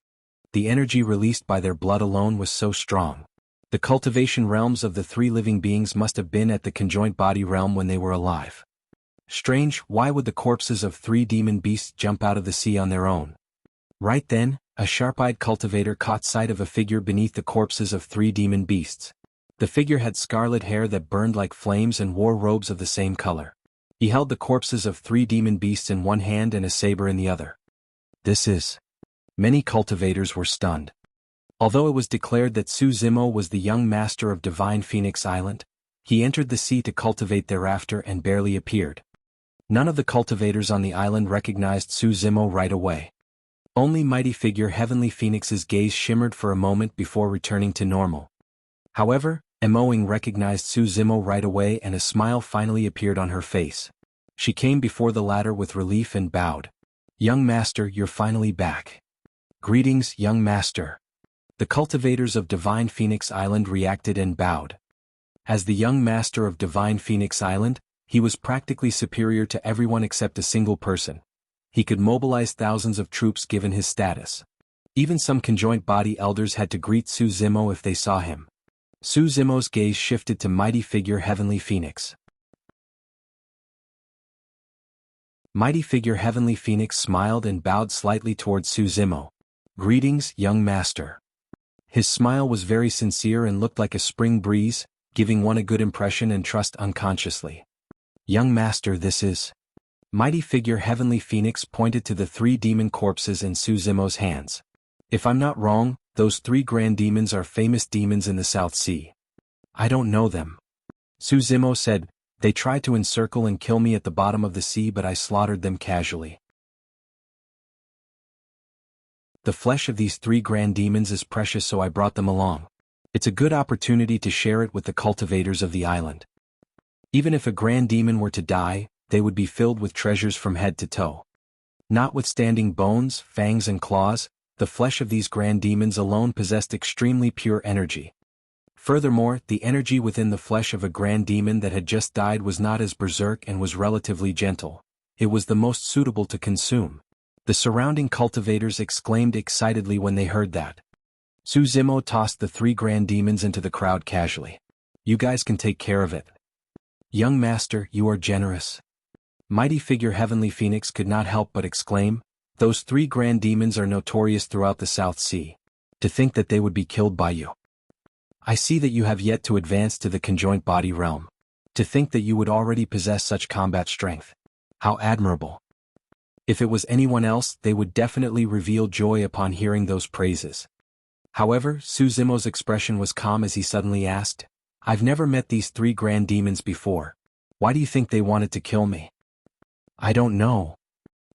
The energy released by their blood alone was so strong. The cultivation realms of the 3 living beings must have been at the conjoint body realm when they were alive. Strange, why would the corpses of 3 demon beasts jump out of the sea on their own? Right then, a sharp-eyed cultivator caught sight of a figure beneath the corpses of 3 demon beasts. The figure had scarlet hair that burned like flames and wore robes of the same color. He held the corpses of 3 demon beasts in one hand and a saber in the other. This is... Many cultivators were stunned. Although it was declared that Su Zimo was the young master of Divine Phoenix Island, he entered the sea to cultivate thereafter and barely appeared. None of the cultivators on the island recognized Su Zimo right away. Only mighty figure Heavenly Phoenix's gaze shimmered for a moment before returning to normal. However, Emoing recognized Su Zimo right away and a smile finally appeared on her face. She came before the latter with relief and bowed. Young master, you're finally back. Greetings, young master. The cultivators of Divine Phoenix Island reacted and bowed. As the young master of Divine Phoenix Island, he was practically superior to everyone except a single person. He could mobilize thousands of troops given his status. Even some conjoint body elders had to greet Su Zimo if they saw him. Su Zimo's gaze shifted to mighty figure Heavenly Phoenix. Mighty figure Heavenly Phoenix smiled and bowed slightly towards Su Zimo. Greetings, young master. His smile was very sincere and looked like a spring breeze, giving one a good impression and trust unconsciously. Young master, this is... Mighty figure Heavenly Phoenix pointed to the 3 demon corpses in Su Zimo's hands. If I'm not wrong, those 3 grand demons are famous demons in the South Sea. I don't know them. Su Zimo said, they tried to encircle and kill me at the bottom of the sea but I slaughtered them casually. The flesh of these 3 grand demons is precious so I brought them along. It's a good opportunity to share it with the cultivators of the island. Even if a grand demon were to die, they would be filled with treasures from head to toe. Notwithstanding bones, fangs and claws, the flesh of these grand demons alone possessed extremely pure energy. Furthermore, the energy within the flesh of a grand demon that had just died was not as berserk and was relatively gentle. It was the most suitable to consume. The surrounding cultivators exclaimed excitedly when they heard that. Su Zimo tossed the 3 grand demons into the crowd casually. You guys can take care of it. Young master, you are generous. Mighty figure Heavenly Phoenix could not help but exclaim, those 3 grand demons are notorious throughout the South Sea. To think that they would be killed by you. I see that you have yet to advance to the conjoint body realm. To think that you would already possess such combat strength. How admirable. If it was anyone else, they would definitely reveal joy upon hearing those praises. However, Su Zimo's expression was calm as he suddenly asked, I've never met these 3 grand demons before. Why do you think they wanted to kill me? I don't know.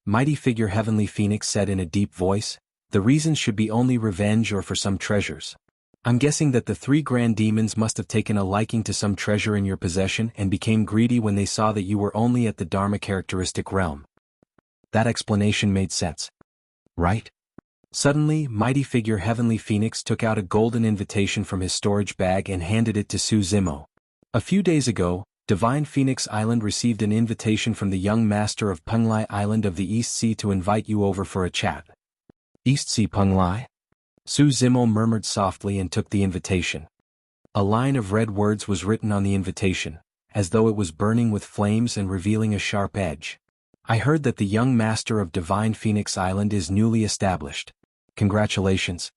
Mighty figure Heavenly Phoenix said in a deep voice, the reasons should be only revenge or for some treasures. I'm guessing that the 3 grand demons must have taken a liking to some treasure in your possession and became greedy when they saw that you were only at the Dharma characteristic realm. That explanation made sense. Right? Suddenly, mighty figure Heavenly Phoenix took out a golden invitation from his storage bag and handed it to Su Zimo. A few days ago, Divine Phoenix Island received an invitation from the young master of Penglai Island of the East Sea to invite you over for a chat. East Sea Penglai? Su Zimo murmured softly and took the invitation. A line of red words was written on the invitation, as though it was burning with flames and revealing a sharp edge. I heard that the young master of Divine Phoenix Island is newly established. Congratulations.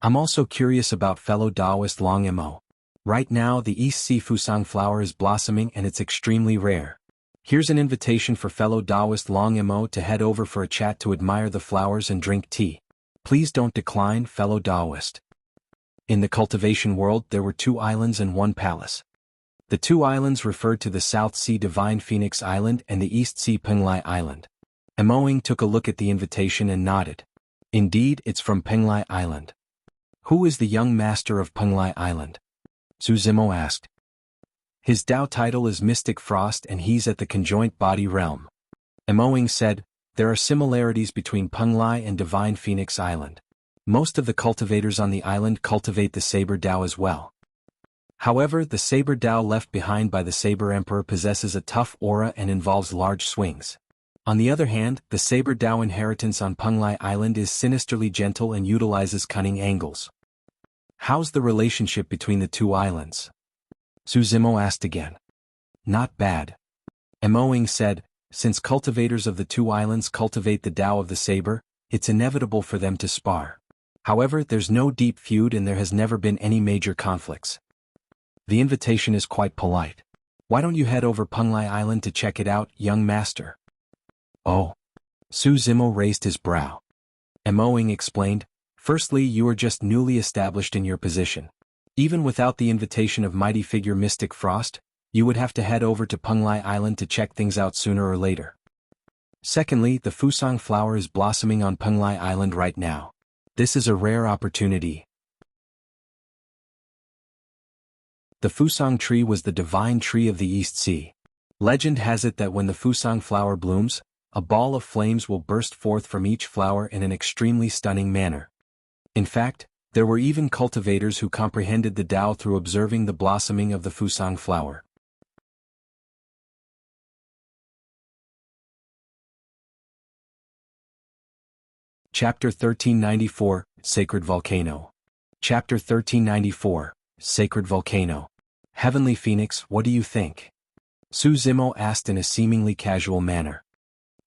I'm also curious about fellow Taoist Long Mo. Right now the East Sea Fusang flower is blossoming and it's extremely rare. Here's an invitation for fellow Taoist Long Mo to head over for a chat to admire the flowers and drink tea. Please don't decline, fellow Taoist. In the cultivation world there were 2 islands and 1 palace. The 2 islands referred to the South Sea Divine Phoenix Island and the East Sea Penglai Island. Emoing took a look at the invitation and nodded. Indeed, it's from Penglai Island. Who is the young master of Penglai Island? Su Zimo asked. His Dao title is Mystic Frost and he's at the conjoint body realm. Emoing said, there are similarities between Penglai and Divine Phoenix Island. Most of the cultivators on the island cultivate the Saber Dao as well. However, the Saber Dao left behind by the Saber Emperor possesses a tough aura and involves large swings. On the other hand, the Saber Dao inheritance on Penglai Island is sinisterly gentle and utilizes cunning angles. How's the relationship between the 2 islands? Su Zimo asked again. Not bad. Emoing said, since cultivators of the 2 islands cultivate the Dao of the Saber, it's inevitable for them to spar. However, there's no deep feud and there has never been any major conflicts. The invitation is quite polite. Why don't you head over Penglai Island to check it out, young master? Oh. Su Zimo raised his brow. Emoing explained, firstly, you are just newly established in your position. Even without the invitation of mighty figure Mystic Frost, you would have to head over to Penglai Island to check things out sooner or later. Secondly, the Fusang flower is blossoming on Penglai Island right now. This is a rare opportunity. The Fusang tree was the divine tree of the East Sea. Legend has it that when the Fusang flower blooms, a ball of flames will burst forth from each flower in an extremely stunning manner. In fact, there were even cultivators who comprehended the Tao through observing the blossoming of the Fusang flower. Chapter 1394, Sacred Volcano. Chapter 1394, Sacred Volcano. Heavenly Phoenix, what do you think? Su Zimo asked in a seemingly casual manner.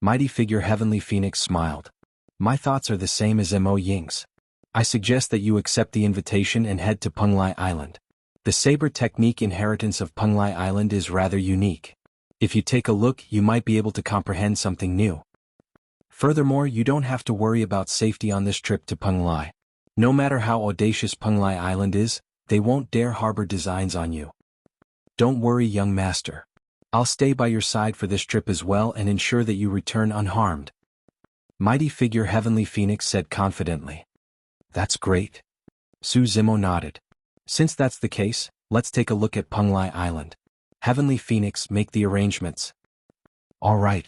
Mighty figure Heavenly Phoenix smiled. My thoughts are the same as Mo Ying's. I suggest that you accept the invitation and head to Penglai Island. The Saber technique inheritance of Penglai Island is rather unique. If you take a look, you might be able to comprehend something new. Furthermore, you don't have to worry about safety on this trip to Penglai. No matter how audacious Penglai Island is, they won't dare harbor designs on you. Don't worry, young master. I'll stay by your side for this trip as well and ensure that you return unharmed. Mighty figure Heavenly Phoenix said confidently. That's great. Su Zimo nodded. Since that's the case, let's take a look at Penglai Island. Heavenly Phoenix, make the arrangements. All right.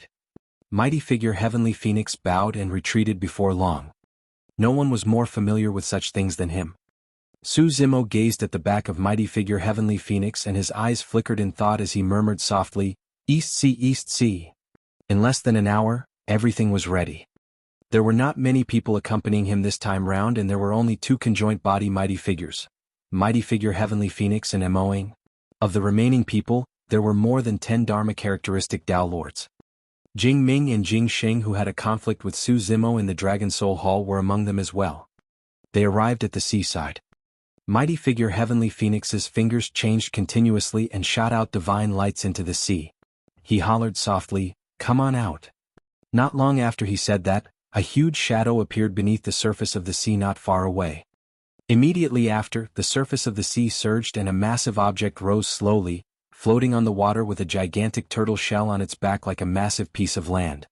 Mighty figure Heavenly Phoenix bowed and retreated before long. No one was more familiar with such things than him. Su Zimo gazed at the back of mighty figure Heavenly Phoenix and his eyes flickered in thought as he murmured softly, East Sea, East Sea. In less than an hour, everything was ready. There were not many people accompanying him this time round, and there were only 2 conjoint body mighty figures. Mighty figure Heavenly Phoenix and Moing. Of the remaining people, there were more than 10 Dharma characteristic Tao Lords. Jing Ming and Jing Sheng, who had a conflict with Su Zimo in the Dragon Soul Hall, were among them as well. They arrived at the seaside. Mighty figure Heavenly Phoenix's fingers changed continuously and shot out divine lights into the sea. He hollered softly, "Come on out." Not long after he said that, a huge shadow appeared beneath the surface of the sea not far away. Immediately after, the surface of the sea surged and a massive object rose slowly, floating on the water with a gigantic turtle shell on its back like a massive piece of land.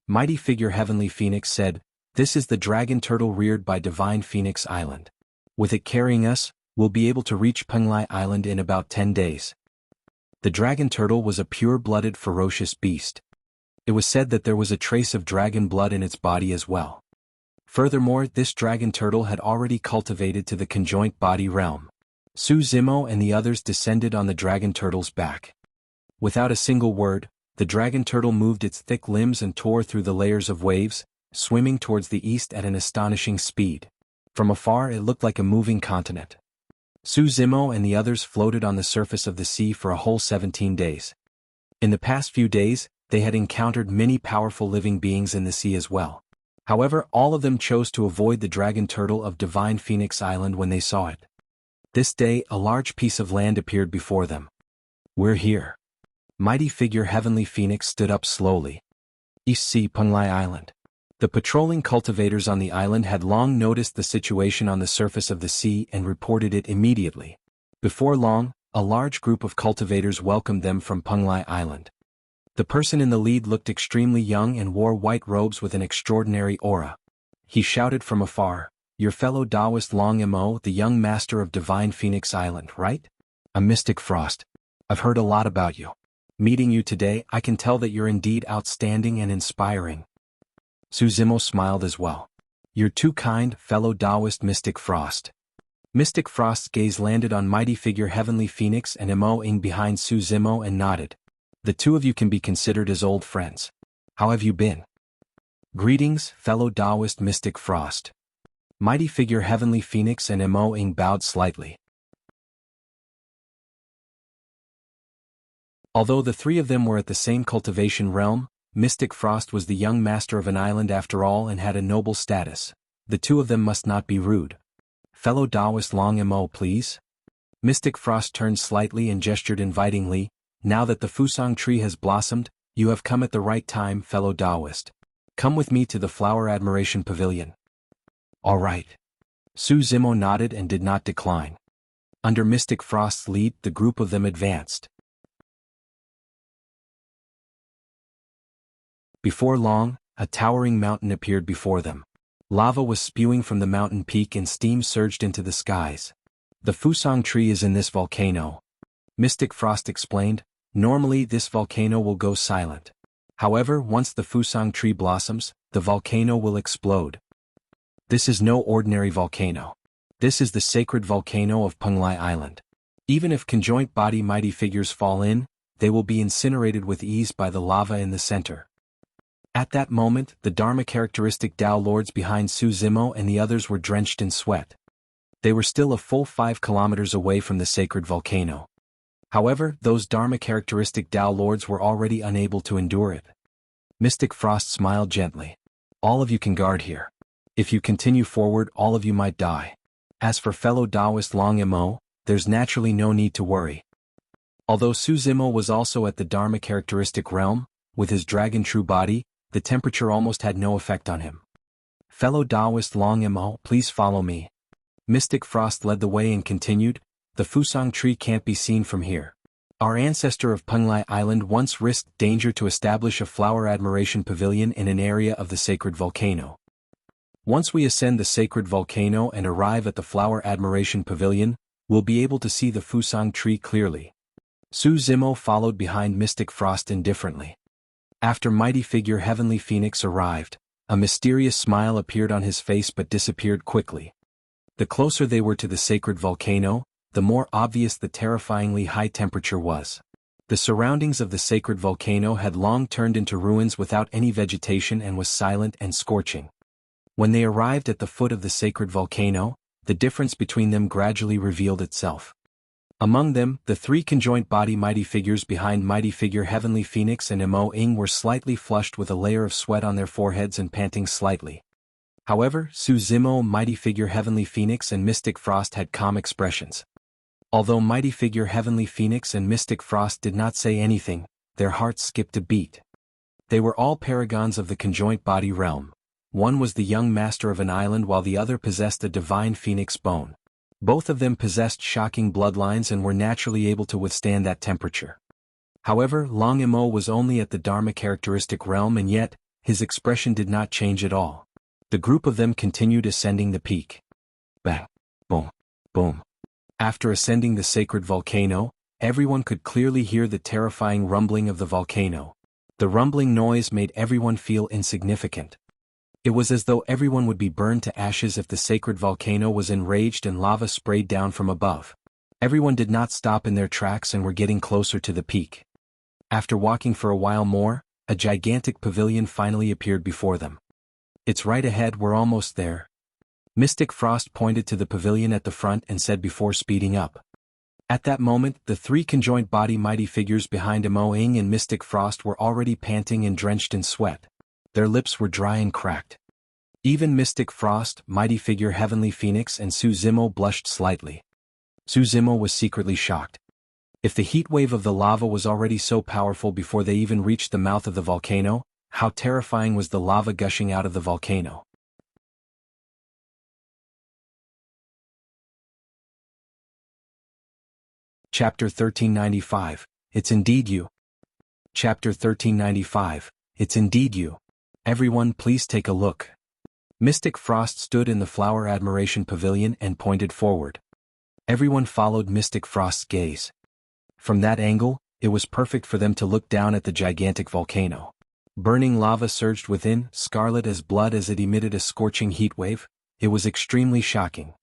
Mighty figure Heavenly Phoenix said, "This is the dragon turtle reared by Divine Phoenix Island. With it carrying us, we'll be able to reach Penglai Island in about 10 days. The dragon turtle was a pure-blooded ferocious beast. It was said that there was a trace of dragon blood in its body as well. Furthermore, this dragon turtle had already cultivated to the conjoint body realm. Su Zimo and the others descended on the dragon turtle's back. Without a single word, the dragon turtle moved its thick limbs and tore through the layers of waves, swimming towards the east at an astonishing speed. From afar it looked like a moving continent. Su Zimo and the others floated on the surface of the sea for a whole 17 days. In the past few days, they had encountered many powerful living beings in the sea as well. However, all of them chose to avoid the dragon turtle of Divine Phoenix Island when they saw it. This day, a large piece of land appeared before them. "We're here." Mighty figure Heavenly Phoenix stood up slowly. East Sea, Penglai Island. The patrolling cultivators on the island had long noticed the situation on the surface of the sea and reported it immediately. Before long, a large group of cultivators welcomed them from Penglai Island. The person in the lead looked extremely young and wore white robes with an extraordinary aura. He shouted from afar, "Your fellow Taoist Long Mo, the young master of Divine Phoenix Island, right? A Mystic Frost. I've heard a lot about you. Meeting you today, I can tell that you're indeed outstanding and inspiring." Su Zimo smiled as well. "You're too kind, fellow Taoist Mystic Frost." Mystic Frost's gaze landed on mighty figure Heavenly Phoenix and Ing behind Su Zimo and nodded. "The 2 of you can be considered as old friends. How have you been?" "Greetings, fellow Taoist Mystic Frost." Mighty figure Heavenly Phoenix and Ing bowed slightly. Although the 3 of them were at the same cultivation realm, Mystic Frost was the young master of an island after all and had a noble status. The 2 of them must not be rude. "Fellow Taoist Long Mo, please." Mystic Frost turned slightly and gestured invitingly, "Now that the Fusang tree has blossomed, you have come at the right time, fellow Taoist. Come with me to the Flower Admiration Pavilion." "All right." Su Zimo nodded and did not decline. Under Mystic Frost's lead, the group of them advanced. Before long, a towering mountain appeared before them. Lava was spewing from the mountain peak and steam surged into the skies. "The Fusang tree is in this volcano," Mystic Frost explained. "Normally this volcano will go silent. However, once the Fusang tree blossoms, the volcano will explode. This is no ordinary volcano. This is the sacred volcano of Penglai Island. Even if conjoint body mighty figures fall in, they will be incinerated with ease by the lava in the center." At that moment, the Dharma characteristic Tao Lords behind Su Zimo and the others were drenched in sweat. They were still a full 5 kilometers away from the sacred volcano. However, those Dharma characteristic Tao Lords were already unable to endure it. Mystic Frost smiled gently. "All of you can guard here. If you continue forward, all of you might die. As for fellow Taoist Long Mo, there's naturally no need to worry." Although Su Zimo was also at the Dharma characteristic realm, with his dragon true body, the temperature almost had no effect on him. "Fellow Taoist Long Mo, please follow me." Mystic Frost led the way and continued, "The Fusang tree can't be seen from here. Our ancestor of Penglai Island once risked danger to establish a flower admiration pavilion in an area of the sacred volcano. Once we ascend the sacred volcano and arrive at the flower admiration pavilion, we'll be able to see the Fusang tree clearly. Su Zimo followed behind Mystic Frost indifferently. After mighty figure Heavenly Phoenix arrived, a mysterious smile appeared on his face but disappeared quickly. The closer they were to the sacred volcano, the more obvious the terrifyingly high temperature was. The surroundings of the sacred volcano had long turned into ruins without any vegetation and was silent and scorching. When they arrived at the foot of the sacred volcano, the difference between them gradually revealed itself. Among them, the three conjoint body mighty figures behind mighty figure Heavenly Phoenix and Mo Ing were slightly flushed with a layer of sweat on their foreheads and panting slightly. However, Su Zimo, mighty figure Heavenly Phoenix and Mystic Frost had calm expressions. Although mighty figure Heavenly Phoenix and Mystic Frost did not say anything, their hearts skipped a beat. They were all paragons of the conjoint body realm. One was the young master of an island while the other possessed a divine phoenix bone. Both of them possessed shocking bloodlines and were naturally able to withstand that temperature. However, Long Imo was only at the Dharma characteristic realm and yet, his expression did not change at all. The group of them continued ascending the peak. Bang! Boom! Boom! After ascending the sacred volcano, everyone could clearly hear the terrifying rumbling of the volcano. The rumbling noise made everyone feel insignificant. It was as though everyone would be burned to ashes if the sacred volcano was enraged and lava sprayed down from above. Everyone did not stop in their tracks and were getting closer to the peak. After walking for a while more, a gigantic pavilion finally appeared before them. It's right ahead, we're almost there. Mystic Frost pointed to the pavilion at the front and said before speeding up. At that moment, the three conjoint body mighty figures behind Mo Ing and Mystic Frost were already panting and drenched in sweat. Their lips were dry and cracked. Even Mystic Frost, mighty figure Heavenly Phoenix and Su Zimo blushed slightly. Su Zimo was secretly shocked. If the heat wave of the lava was already so powerful before they even reached the mouth of the volcano, how terrifying was the lava gushing out of the volcano. Chapter 1395, It's Indeed You. Chapter 1395, It's Indeed You. Everyone please take a look. Mystic Frost stood in the Flower Admiration Pavilion and pointed forward. Everyone followed Mystic Frost's gaze. From that angle, it was perfect for them to look down at the gigantic volcano. Burning lava surged within, scarlet as blood as it emitted a scorching heat wave. It was extremely shocking.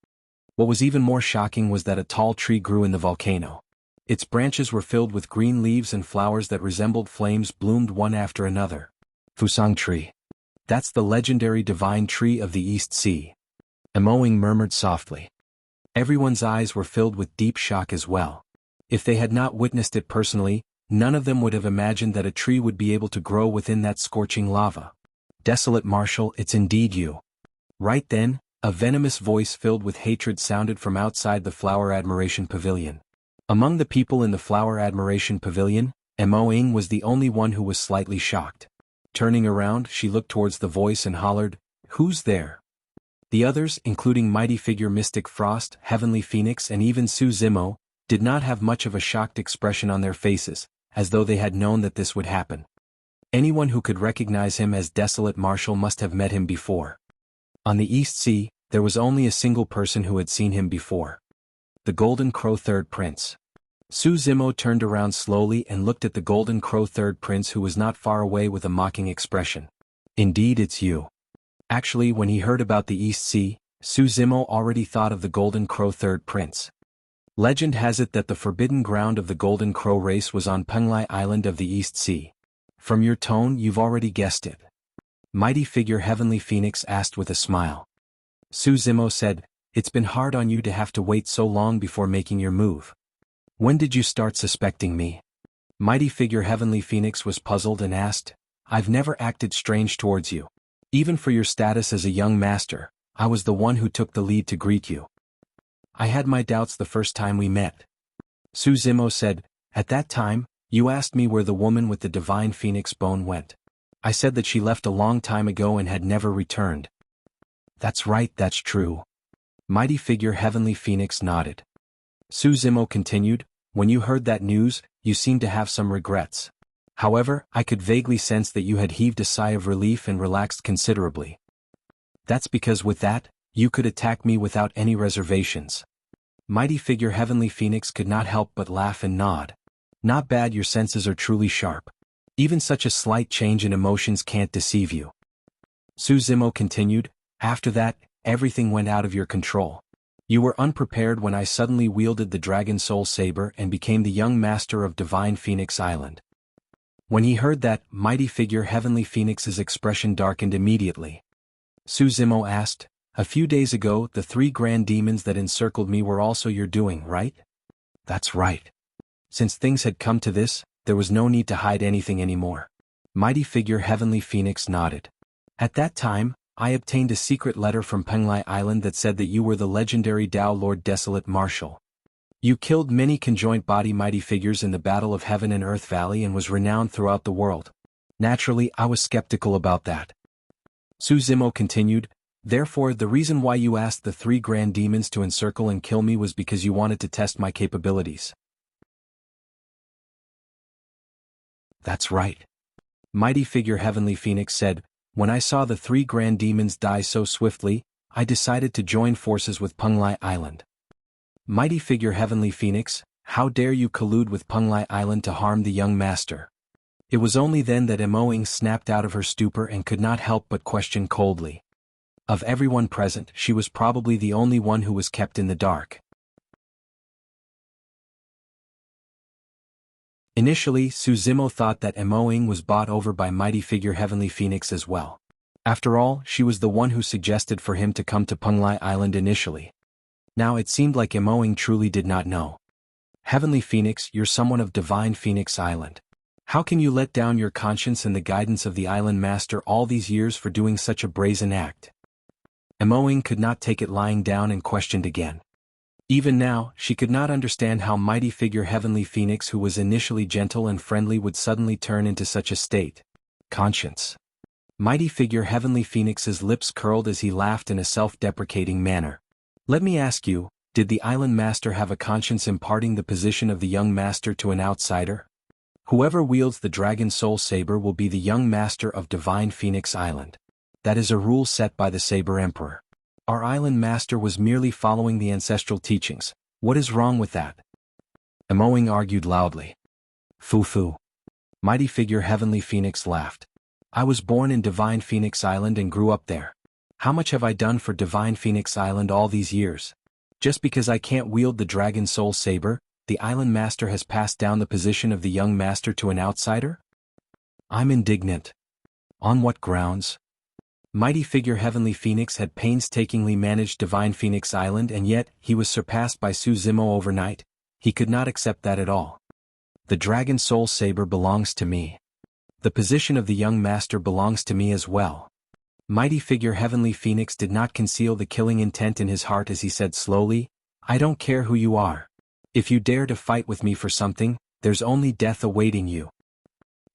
What was even more shocking was that a tall tree grew in the volcano. Its branches were filled with green leaves and flowers that resembled flames bloomed one after another. Fusang tree. That's the legendary divine tree of the East Sea. Mo Ing murmured softly. Everyone's eyes were filled with deep shock as well. If they had not witnessed it personally, none of them would have imagined that a tree would be able to grow within that scorching lava. Desolate Marshal, it's indeed you. Right then, a venomous voice filled with hatred sounded from outside the Flower Admiration Pavilion. Among the people in the Flower Admiration Pavilion, Mo Ing was the only one who was slightly shocked. Turning around, she looked towards the voice and hollered, "Who's there?" The others, including mighty figure Mystic Frost, Heavenly Phoenix and even Su Zimo, did not have much of a shocked expression on their faces, as though they had known that this would happen. Anyone who could recognize him as Desolate Marshal must have met him before. On the East Sea, there was only a single person who had seen him before. The Golden Crow Third Prince. Su Zimo turned around slowly and looked at the Golden Crow Third Prince who was not far away with a mocking expression. Indeed it's you. Actually, when he heard about the East Sea, Su Zimo already thought of the Golden Crow Third Prince. Legend has it that the forbidden ground of the Golden Crow race was on Penglai Island of the East Sea. From your tone you've already guessed it. Mighty figure Heavenly Phoenix asked with a smile. Su Zimo said, "It's been hard on you to have to wait so long before making your move. When did you start suspecting me?" Mighty figure Heavenly Phoenix was puzzled and asked, "I've never acted strange towards you. Even for your status as a young master, I was the one who took the lead to greet you. I had my doubts the first time we met." Su Zimo said, "At that time, you asked me where the woman with the divine phoenix bone went. I said that she left a long time ago and had never returned." "That's right, that's true." Mighty figure Heavenly Phoenix nodded. Su Zimo continued, "When you heard that news, you seemed to have some regrets. However, I could vaguely sense that you had heaved a sigh of relief and relaxed considerably. That's because with that, you could attack me without any reservations. Mighty Figure Heavenly Phoenix could not help but laugh and nod. Not bad, your senses are truly sharp. Even such a slight change in emotions can't deceive you. Suzimo continued, after that, everything went out of your control. You were unprepared when I suddenly wielded the Dragon Soul Saber and became the young master of Divine Phoenix Island. When he heard that, Mighty Figure Heavenly Phoenix's expression darkened immediately. Suzimo asked, a few days ago the 3 grand demons that encircled me were also your doing, right? That's right. Since things had come to this, there was no need to hide anything anymore. Mighty Figure Heavenly Phoenix nodded. At that time, I obtained a secret letter from Penglai Island that said that you were the legendary Tao Lord Desolate Marshal. You killed many conjoint body mighty figures in the Battle of Heaven and Earth Valley and was renowned throughout the world. Naturally, I was skeptical about that. Suzimo continued, therefore the reason why you asked the 3 grand demons to encircle and kill me was because you wanted to test my capabilities. That's right. Mighty Figure Heavenly Phoenix said, when I saw the 3 grand demons die so swiftly, I decided to join forces with Penglai Island. Mighty Figure Heavenly Phoenix, how dare you collude with Penglai Island to harm the young master? It was only then that Emoing snapped out of her stupor and could not help but question coldly. Of everyone present, she was probably the only one who was kept in the dark. Initially, Suzimo thought that Emoing was bought over by Mighty Figure Heavenly Phoenix as well. After all, she was the one who suggested for him to come to Penglai Island initially. Now it seemed like Emoing truly did not know. Heavenly Phoenix, you're someone of Divine Phoenix Island. How can you let down your conscience and the guidance of the Island Master all these years for doing such a brazen act? Emoing could not take it, lying down and questioned again. Even now, she could not understand how Mighty Figure Heavenly Phoenix, who was initially gentle and friendly, would suddenly turn into such a state. Conscience. Mighty Figure Heavenly Phoenix's lips curled as he laughed in a self-deprecating manner. Let me ask you, did the Island Master have a conscience imparting the position of the young master to an outsider? Whoever wields the Dragon Soul Saber will be the young master of Divine Phoenix Island. That is a rule set by the Saber Emperor. Our Island Master was merely following the ancestral teachings. What is wrong with that? Emoing argued loudly. Foo-foo. Mighty Figure Heavenly Phoenix laughed. I was born in Divine Phoenix Island and grew up there. How much have I done for Divine Phoenix Island all these years? Just because I can't wield the Dragon Soul Saber, the Island Master has passed down the position of the young master to an outsider? I'm indignant. On what grounds? Mighty Figure Heavenly Phoenix had painstakingly managed Divine Phoenix Island, and yet, he was surpassed by Suzimo overnight. He could not accept that at all. The Dragon Soul Saber belongs to me. The position of the young master belongs to me as well. Mighty Figure Heavenly Phoenix did not conceal the killing intent in his heart as he said slowly, I don't care who you are. If you dare to fight with me for something, there's only death awaiting you.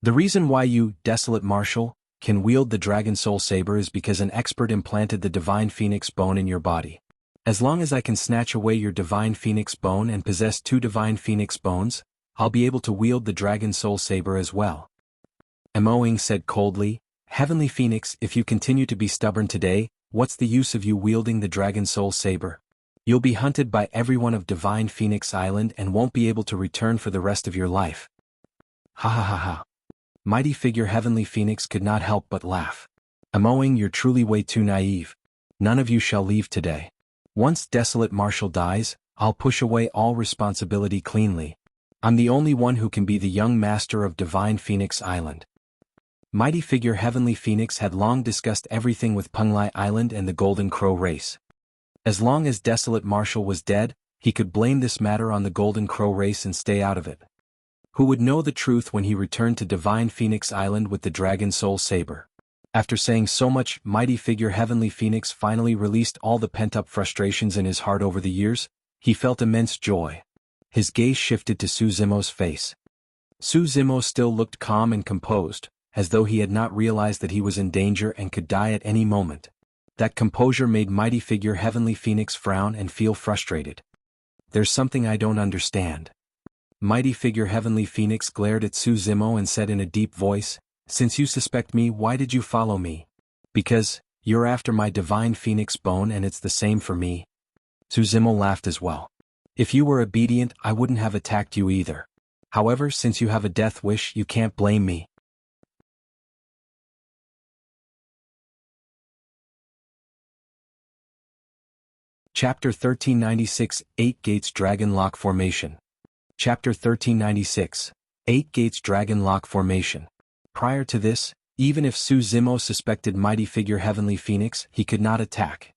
The reason why you, Desolate Marshal, can wield the Dragon Soul Saber is because an expert implanted the Divine Phoenix Bone in your body. As long as I can snatch away your Divine Phoenix Bone and possess 2 Divine Phoenix Bones, I'll be able to wield the Dragon Soul Saber as well. Emoing said coldly, Heavenly Phoenix, if you continue to be stubborn today, what's the use of you wielding the Dragon Soul Saber? You'll be hunted by everyone of Divine Phoenix Island and won't be able to return for the rest of your life. Ha ha ha ha. Mighty Figure Heavenly Phoenix could not help but laugh. Emoing, you're truly way too naive. None of you shall leave today. Once Desolate Marshal dies, I'll push away all responsibility cleanly. I'm the only one who can be the young master of Divine Phoenix Island. Mighty Figure Heavenly Phoenix had long discussed everything with Penglai Island and the Golden Crow race. As long as Desolate Marshal was dead, he could blame this matter on the Golden Crow race and stay out of it. Who would know the truth when he returned to Divine Phoenix Island with the Dragon Soul Saber? After saying so much, Mighty Figure Heavenly Phoenix finally released all the pent-up frustrations in his heart over the years. He felt immense joy. His gaze shifted to Suzimo's face. Suzimo still looked calm and composed, as though he had not realized that he was in danger and could die at any moment. That composure made Mighty Figure Heavenly Phoenix frown and feel frustrated. There's something I don't understand. Mighty Figure Heavenly Phoenix glared at Suzimo and said in a deep voice, Since you suspect me, why did you follow me? Because, you're after my Divine Phoenix Bone and it's the same for me. Suzimo laughed as well. If you were obedient, I wouldn't have attacked you either. However, since you have a death wish, you can't blame me. Chapter 1396, 8 Gates Dragon Lock Formation. Chapter 1396, 8 Gates Dragon Lock Formation. Prior to this, even if Su Zimo suspected Mighty Figure Heavenly Phoenix, he could not attack.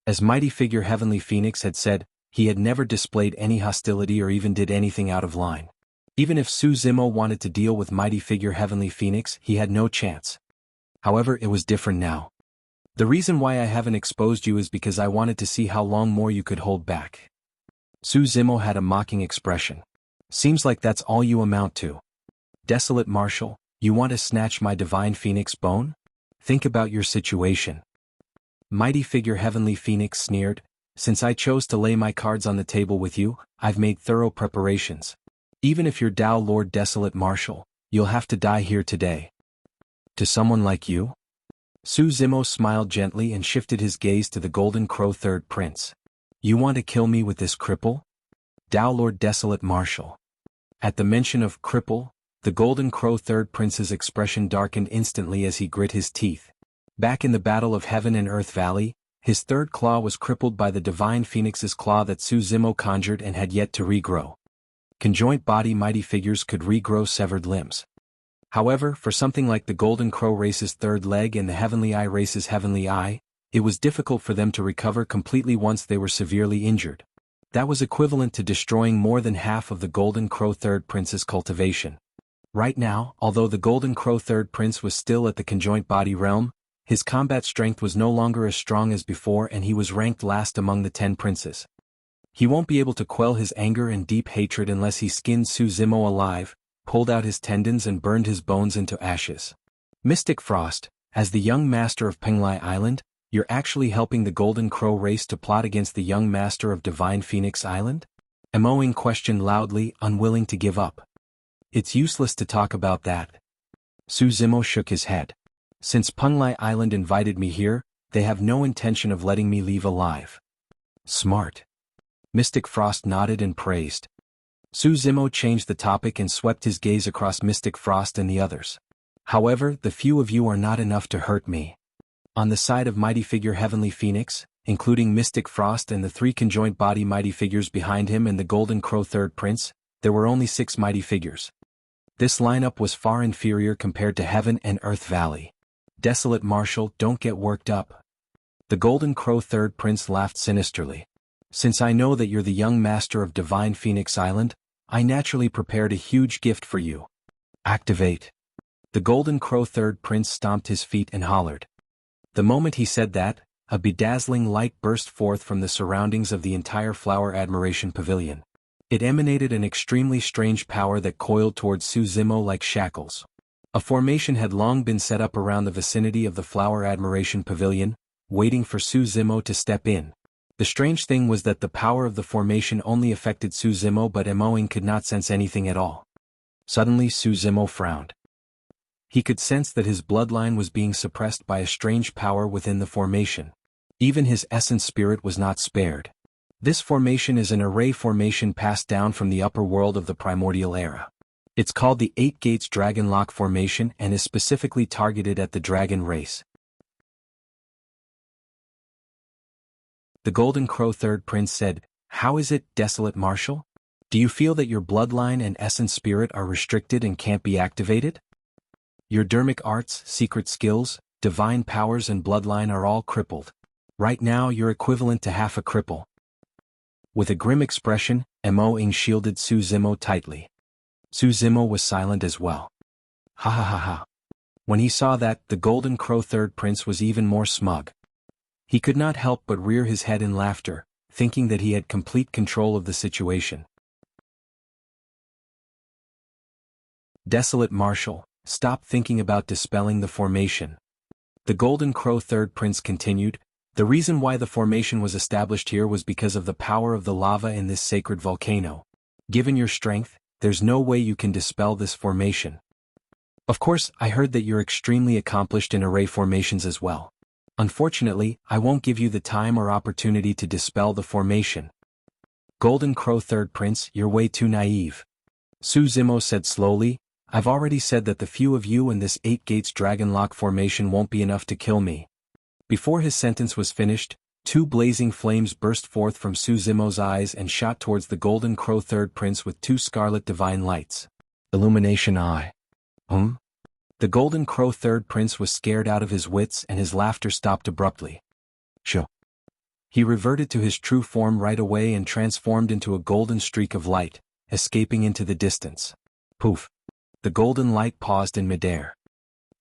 As Mighty Figure Heavenly Phoenix had said, he had never displayed any hostility or even did anything out of line. Even if Su Zimo wanted to deal with Mighty Figure Heavenly Phoenix, he had no chance. However, it was different now. The reason why I haven't exposed you is because I wanted to see how long more you could hold back. Su Zimo had a mocking expression. Seems like that's all you amount to. Desolate Marshal, you want to snatch my Divine Phoenix bone? Think about your situation. Mighty Figure Heavenly Phoenix sneered, since I chose to lay my cards on the table with you, I've made thorough preparations. Even if you're Tao Lord Desolate Marshal, you'll have to die here today. To someone like you? Su Zimo smiled gently and shifted his gaze to the Golden Crow Third Prince. You want to kill me with this cripple? Tao Lord Desolate Marshal. At the mention of cripple, the Golden Crow Third Prince's expression darkened instantly as he grit his teeth. Back in the Battle of Heaven and Earth Valley, his third claw was crippled by the Divine Phoenix's claw that Su Zimo conjured and had yet to regrow. Conjoint body mighty figures could regrow severed limbs. However, for something like the Golden Crow race's third leg and the Heavenly Eye race's Heavenly Eye, it was difficult for them to recover completely once they were severely injured. That was equivalent to destroying more than half of the Golden Crow Third Prince's cultivation. Right now, although the Golden Crow Third Prince was still at the conjoint body realm, his combat strength was no longer as strong as before and he was ranked last among the 10 princes. He won't be able to quell his anger and deep hatred unless he skinned Su Zimo alive, pulled out his tendons and burned his bones into ashes. Mystic Frost, as the young master of Penglai Island, you're actually helping the Golden Crow race to plot against the young master of Divine Phoenix Island? Emoing questioned loudly, unwilling to give up. It's useless to talk about that. Su Zimo shook his head. Since Penglai Island invited me here, they have no intention of letting me leave alive. Smart. Mystic Frost nodded and praised. Su Zimo changed the topic and swept his gaze across Mystic Frost and the others. However, the few of you are not enough to hurt me. On the side of Mighty Figure Heavenly Phoenix, including Mystic Frost and the 3 conjoint body mighty figures behind him and the Golden Crow Third Prince, there were only 6 mighty figures. This lineup was far inferior compared to Heaven and Earth Valley. Desolate Marshal, don't get worked up. The Golden Crow Third Prince laughed sinisterly. Since I know that you're the young master of Divine Phoenix Island, I naturally prepared a huge gift for you. Activate. The Golden Crow Third Prince stomped his feet and hollered. The moment he said that, a bedazzling light burst forth from the surroundings of the entire Flower Admiration Pavilion. It emanated an extremely strange power that coiled towards Su Zimo like shackles. A formation had long been set up around the vicinity of the Flower Admiration Pavilion, waiting for Su Zimo to step in. The strange thing was that the power of the formation only affected Su Zimo, but Emoing could not sense anything at all. Suddenly Su Zimo frowned. He could sense that his bloodline was being suppressed by a strange power within the formation. Even his essence spirit was not spared. This formation is an array formation passed down from the upper world of the primordial era. It's called the 8 Gates Dragon Lock Formation and is specifically targeted at the dragon race. The Golden Crow Third Prince said, "How is it, Desolate Marshal? Do you feel that your bloodline and essence spirit are restricted and can't be activated? Your dermic arts, secret skills, divine powers and bloodline are all crippled. Right now you're equivalent to half a cripple." With a grim expression, Emoing shielded Su Zimo tightly. Su Zimo was silent as well. Ha ha ha ha. When he saw that, the Golden Crow Third Prince was even more smug. He could not help but rear his head in laughter, thinking that he had complete control of the situation. Desolate Marshal, stop thinking about dispelling the formation. The Golden Crow Third Prince continued, the reason why the formation was established here was because of the power of the lava in this sacred volcano. Given your strength, there's no way you can dispel this formation. Of course, I heard that you're extremely accomplished in array formations as well. Unfortunately, I won't give you the time or opportunity to dispel the formation. Golden Crow Third Prince, you're way too naive. Su Zimo said slowly, I've already said that the few of you in this 8 Gates Dragon Lock formation won't be enough to kill me. Before his sentence was finished, 2 blazing flames burst forth from Su Zimo's eyes and shot towards the Golden Crow Third Prince with 2 scarlet divine lights. Illumination Eye. The Golden Crow Third Prince was scared out of his wits and his laughter stopped abruptly. Sho. He reverted to his true form right away and transformed into a golden streak of light, escaping into the distance. Poof. The golden light paused in midair.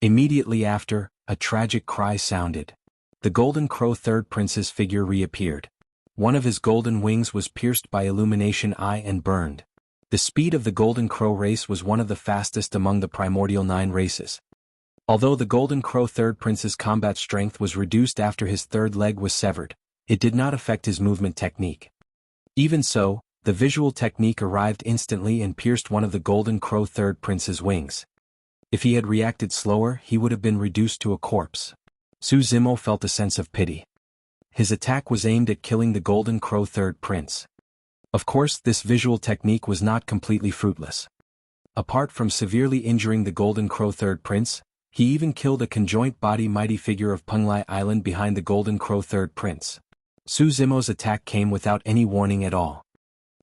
Immediately after, a tragic cry sounded. The Golden Crow Third Prince's figure reappeared. One of his golden wings was pierced by Illumination Eye and burned. The speed of the Golden Crow race was one of the fastest among the primordial 9 races. Although the Golden Crow Third Prince's combat strength was reduced after his third leg was severed, it did not affect his movement technique. Even so, the visual technique arrived instantly and pierced one of the Golden Crow Third Prince's wings. If he had reacted slower, he would have been reduced to a corpse. Su Zimo felt a sense of pity. His attack was aimed at killing the Golden Crow Third Prince. Of course, this visual technique was not completely fruitless. Apart from severely injuring the Golden Crow Third Prince, he even killed a conjoint body mighty figure of Penglai Island behind the Golden Crow Third Prince. Su Zimo's attack came without any warning at all.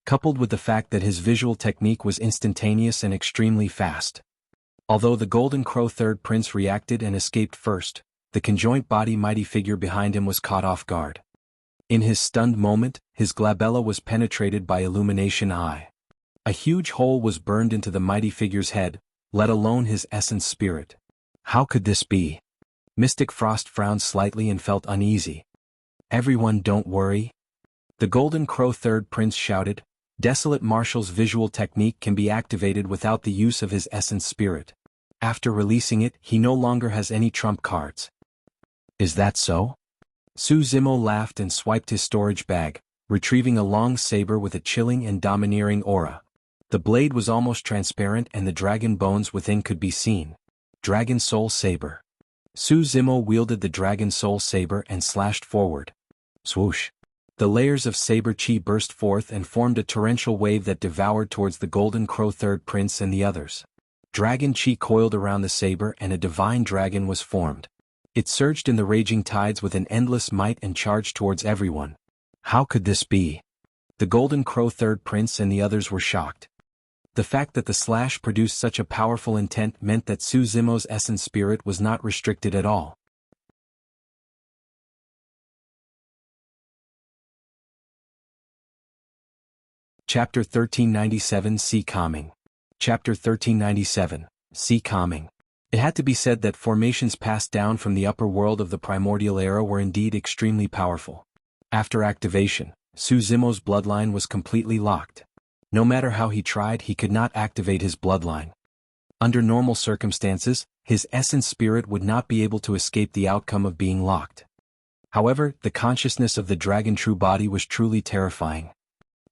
Coupled with the fact that his visual technique was instantaneous and extremely fast. Although the Golden Crow Third Prince reacted and escaped first, the conjoint body mighty figure behind him was caught off guard. In his stunned moment, his glabella was penetrated by Illumination Eye. A huge hole was burned into the mighty figure's head, let alone his essence spirit. How could this be? Mystic Frost frowned slightly and felt uneasy. Everyone, don't worry. The Golden Crow Third Prince shouted, Desolate Marshal's visual technique can be activated without the use of his essence spirit. After releasing it, he no longer has any trump cards. Is that so? Su Zimo laughed and swiped his storage bag, retrieving a long saber with a chilling and domineering aura. The blade was almost transparent and the dragon bones within could be seen. Dragon Soul Saber. Su Zimo wielded the Dragon Soul Saber and slashed forward. Swoosh. The layers of saber chi burst forth and formed a torrential wave that devoured towards the Golden Crow Third Prince and the others. Dragon chi coiled around the saber and a divine dragon was formed. It surged in the raging tides with an endless might and charged towards everyone. How could this be? The Golden Crow Third Prince and the others were shocked. The fact that the slash produced such a powerful intent meant that Su Zimo's essence spirit was not restricted at all. Chapter 1397 Sea Calming. Chapter 1397 Sea Calming. It had to be said that formations passed down from the upper world of the primordial era were indeed extremely powerful. After activation, Su Zimo's bloodline was completely locked. No matter how he tried, he could not activate his bloodline. Under normal circumstances, his essence spirit would not be able to escape the outcome of being locked. However, the consciousness of the dragon true body was truly terrifying.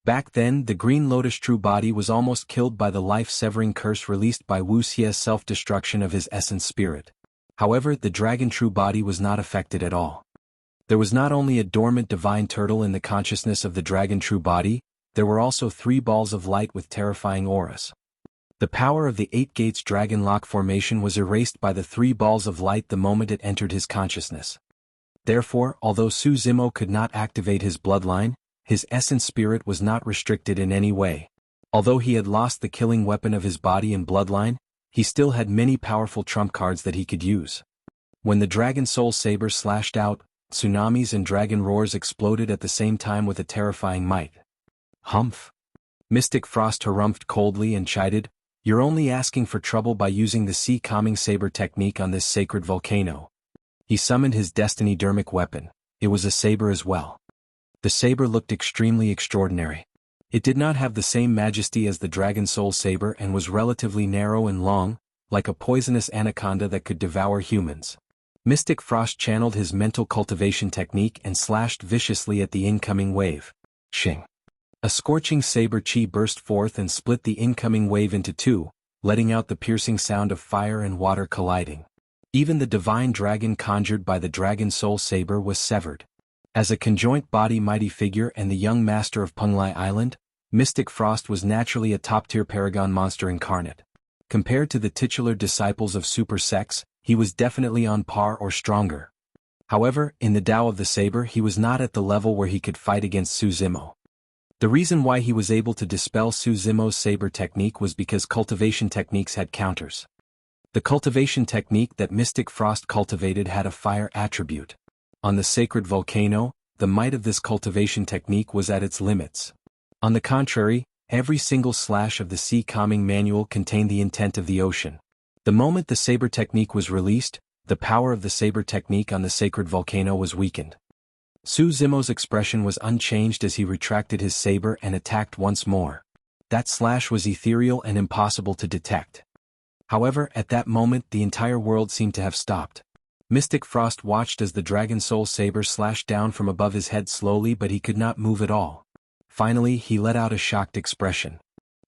Back then, the Green Lotus true body was almost killed by the life-severing curse released by Wuxia's self-destruction of his essence spirit. However, the dragon true body was not affected at all. There was not only a dormant divine turtle in the consciousness of the dragon true body, there were also 3 balls of light with terrifying auras. The power of the 8 Gates Dragon Lock formation was erased by the 3 balls of light the moment it entered his consciousness. Therefore, although Su Zimo could not activate his bloodline, his essence spirit was not restricted in any way. Although he had lost the killing weapon of his body and bloodline, he still had many powerful trump cards that he could use. When the Dragon Soul Saber slashed out, tsunamis and dragon roars exploded at the same time with a terrifying might. Humph! Mystic Frost harumphed coldly and chided, You're only asking for trouble by using the sea calming saber technique on this sacred volcano. He summoned his destiny dermic weapon. It was a saber as well. The saber looked extremely extraordinary. It did not have the same majesty as the Dragon Soul Saber and was relatively narrow and long, like a poisonous anaconda that could devour humans. Mystic Frost channeled his mental cultivation technique and slashed viciously at the incoming wave. Shing! A scorching saber chi burst forth and split the incoming wave into 2, letting out the piercing sound of fire and water colliding. Even the divine dragon conjured by the Dragon Soul Saber was severed. As a conjoint body mighty figure and the young master of Penglai Island, Mystic Frost was naturally a top-tier paragon monster incarnate. Compared to the titular disciples of Super Sex, he was definitely on par or stronger. However, in the Tao of the Saber he was not at the level where he could fight against Su Zimo. The reason why he was able to dispel Su Zimo's Saber technique was because cultivation techniques had counters. The cultivation technique that Mystic Frost cultivated had a fire attribute. On the sacred volcano, the might of this cultivation technique was at its limits. On the contrary, every single slash of the sea calming manual contained the intent of the ocean. The moment the Saber technique was released, the power of the Saber technique on the sacred volcano was weakened. Su Zimo's expression was unchanged as he retracted his saber and attacked once more. That slash was ethereal and impossible to detect. However, at that moment the entire world seemed to have stopped. Mystic Frost watched as the Dragon Soul Saber slashed down from above his head slowly, but he could not move at all. Finally, he let out a shocked expression.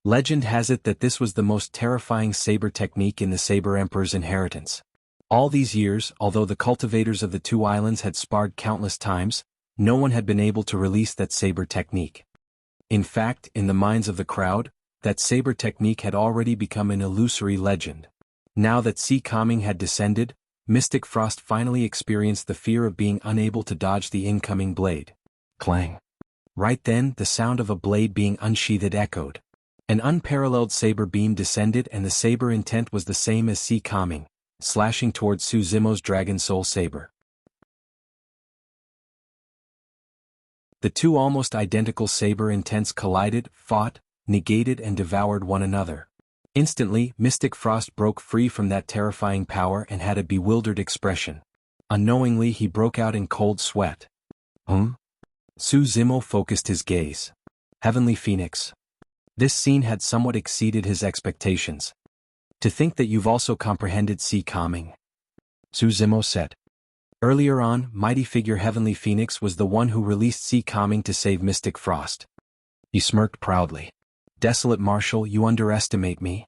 Legend has it that this was the most terrifying saber technique in the Saber Emperor's inheritance. All these years, although the cultivators of the two islands had sparred countless times, no one had been able to release that saber technique. In fact, in the minds of the crowd, that saber technique had already become an illusory legend. Now that sea calming had descended, Mystic Frost finally experienced the fear of being unable to dodge the incoming blade. Clang. Right then, the sound of a blade being unsheathed echoed. An unparalleled saber beam descended and the saber intent was the same as sea calming, slashing towards Su Zimo's Dragon Soul Saber. The two almost identical saber intents collided, fought, negated and devoured one another. Instantly, Mystic Frost broke free from that terrifying power and had a bewildered expression. Unknowingly he broke out in cold sweat. Su Zimo focused his gaze. Heavenly Phoenix. This scene had somewhat exceeded his expectations. To think that you've also comprehended sea calming. Su Zimo said. Earlier on, mighty figure Heavenly Phoenix was the one who released sea calming to save Mystic Frost. He smirked proudly. Desolate Marshal, you underestimate me.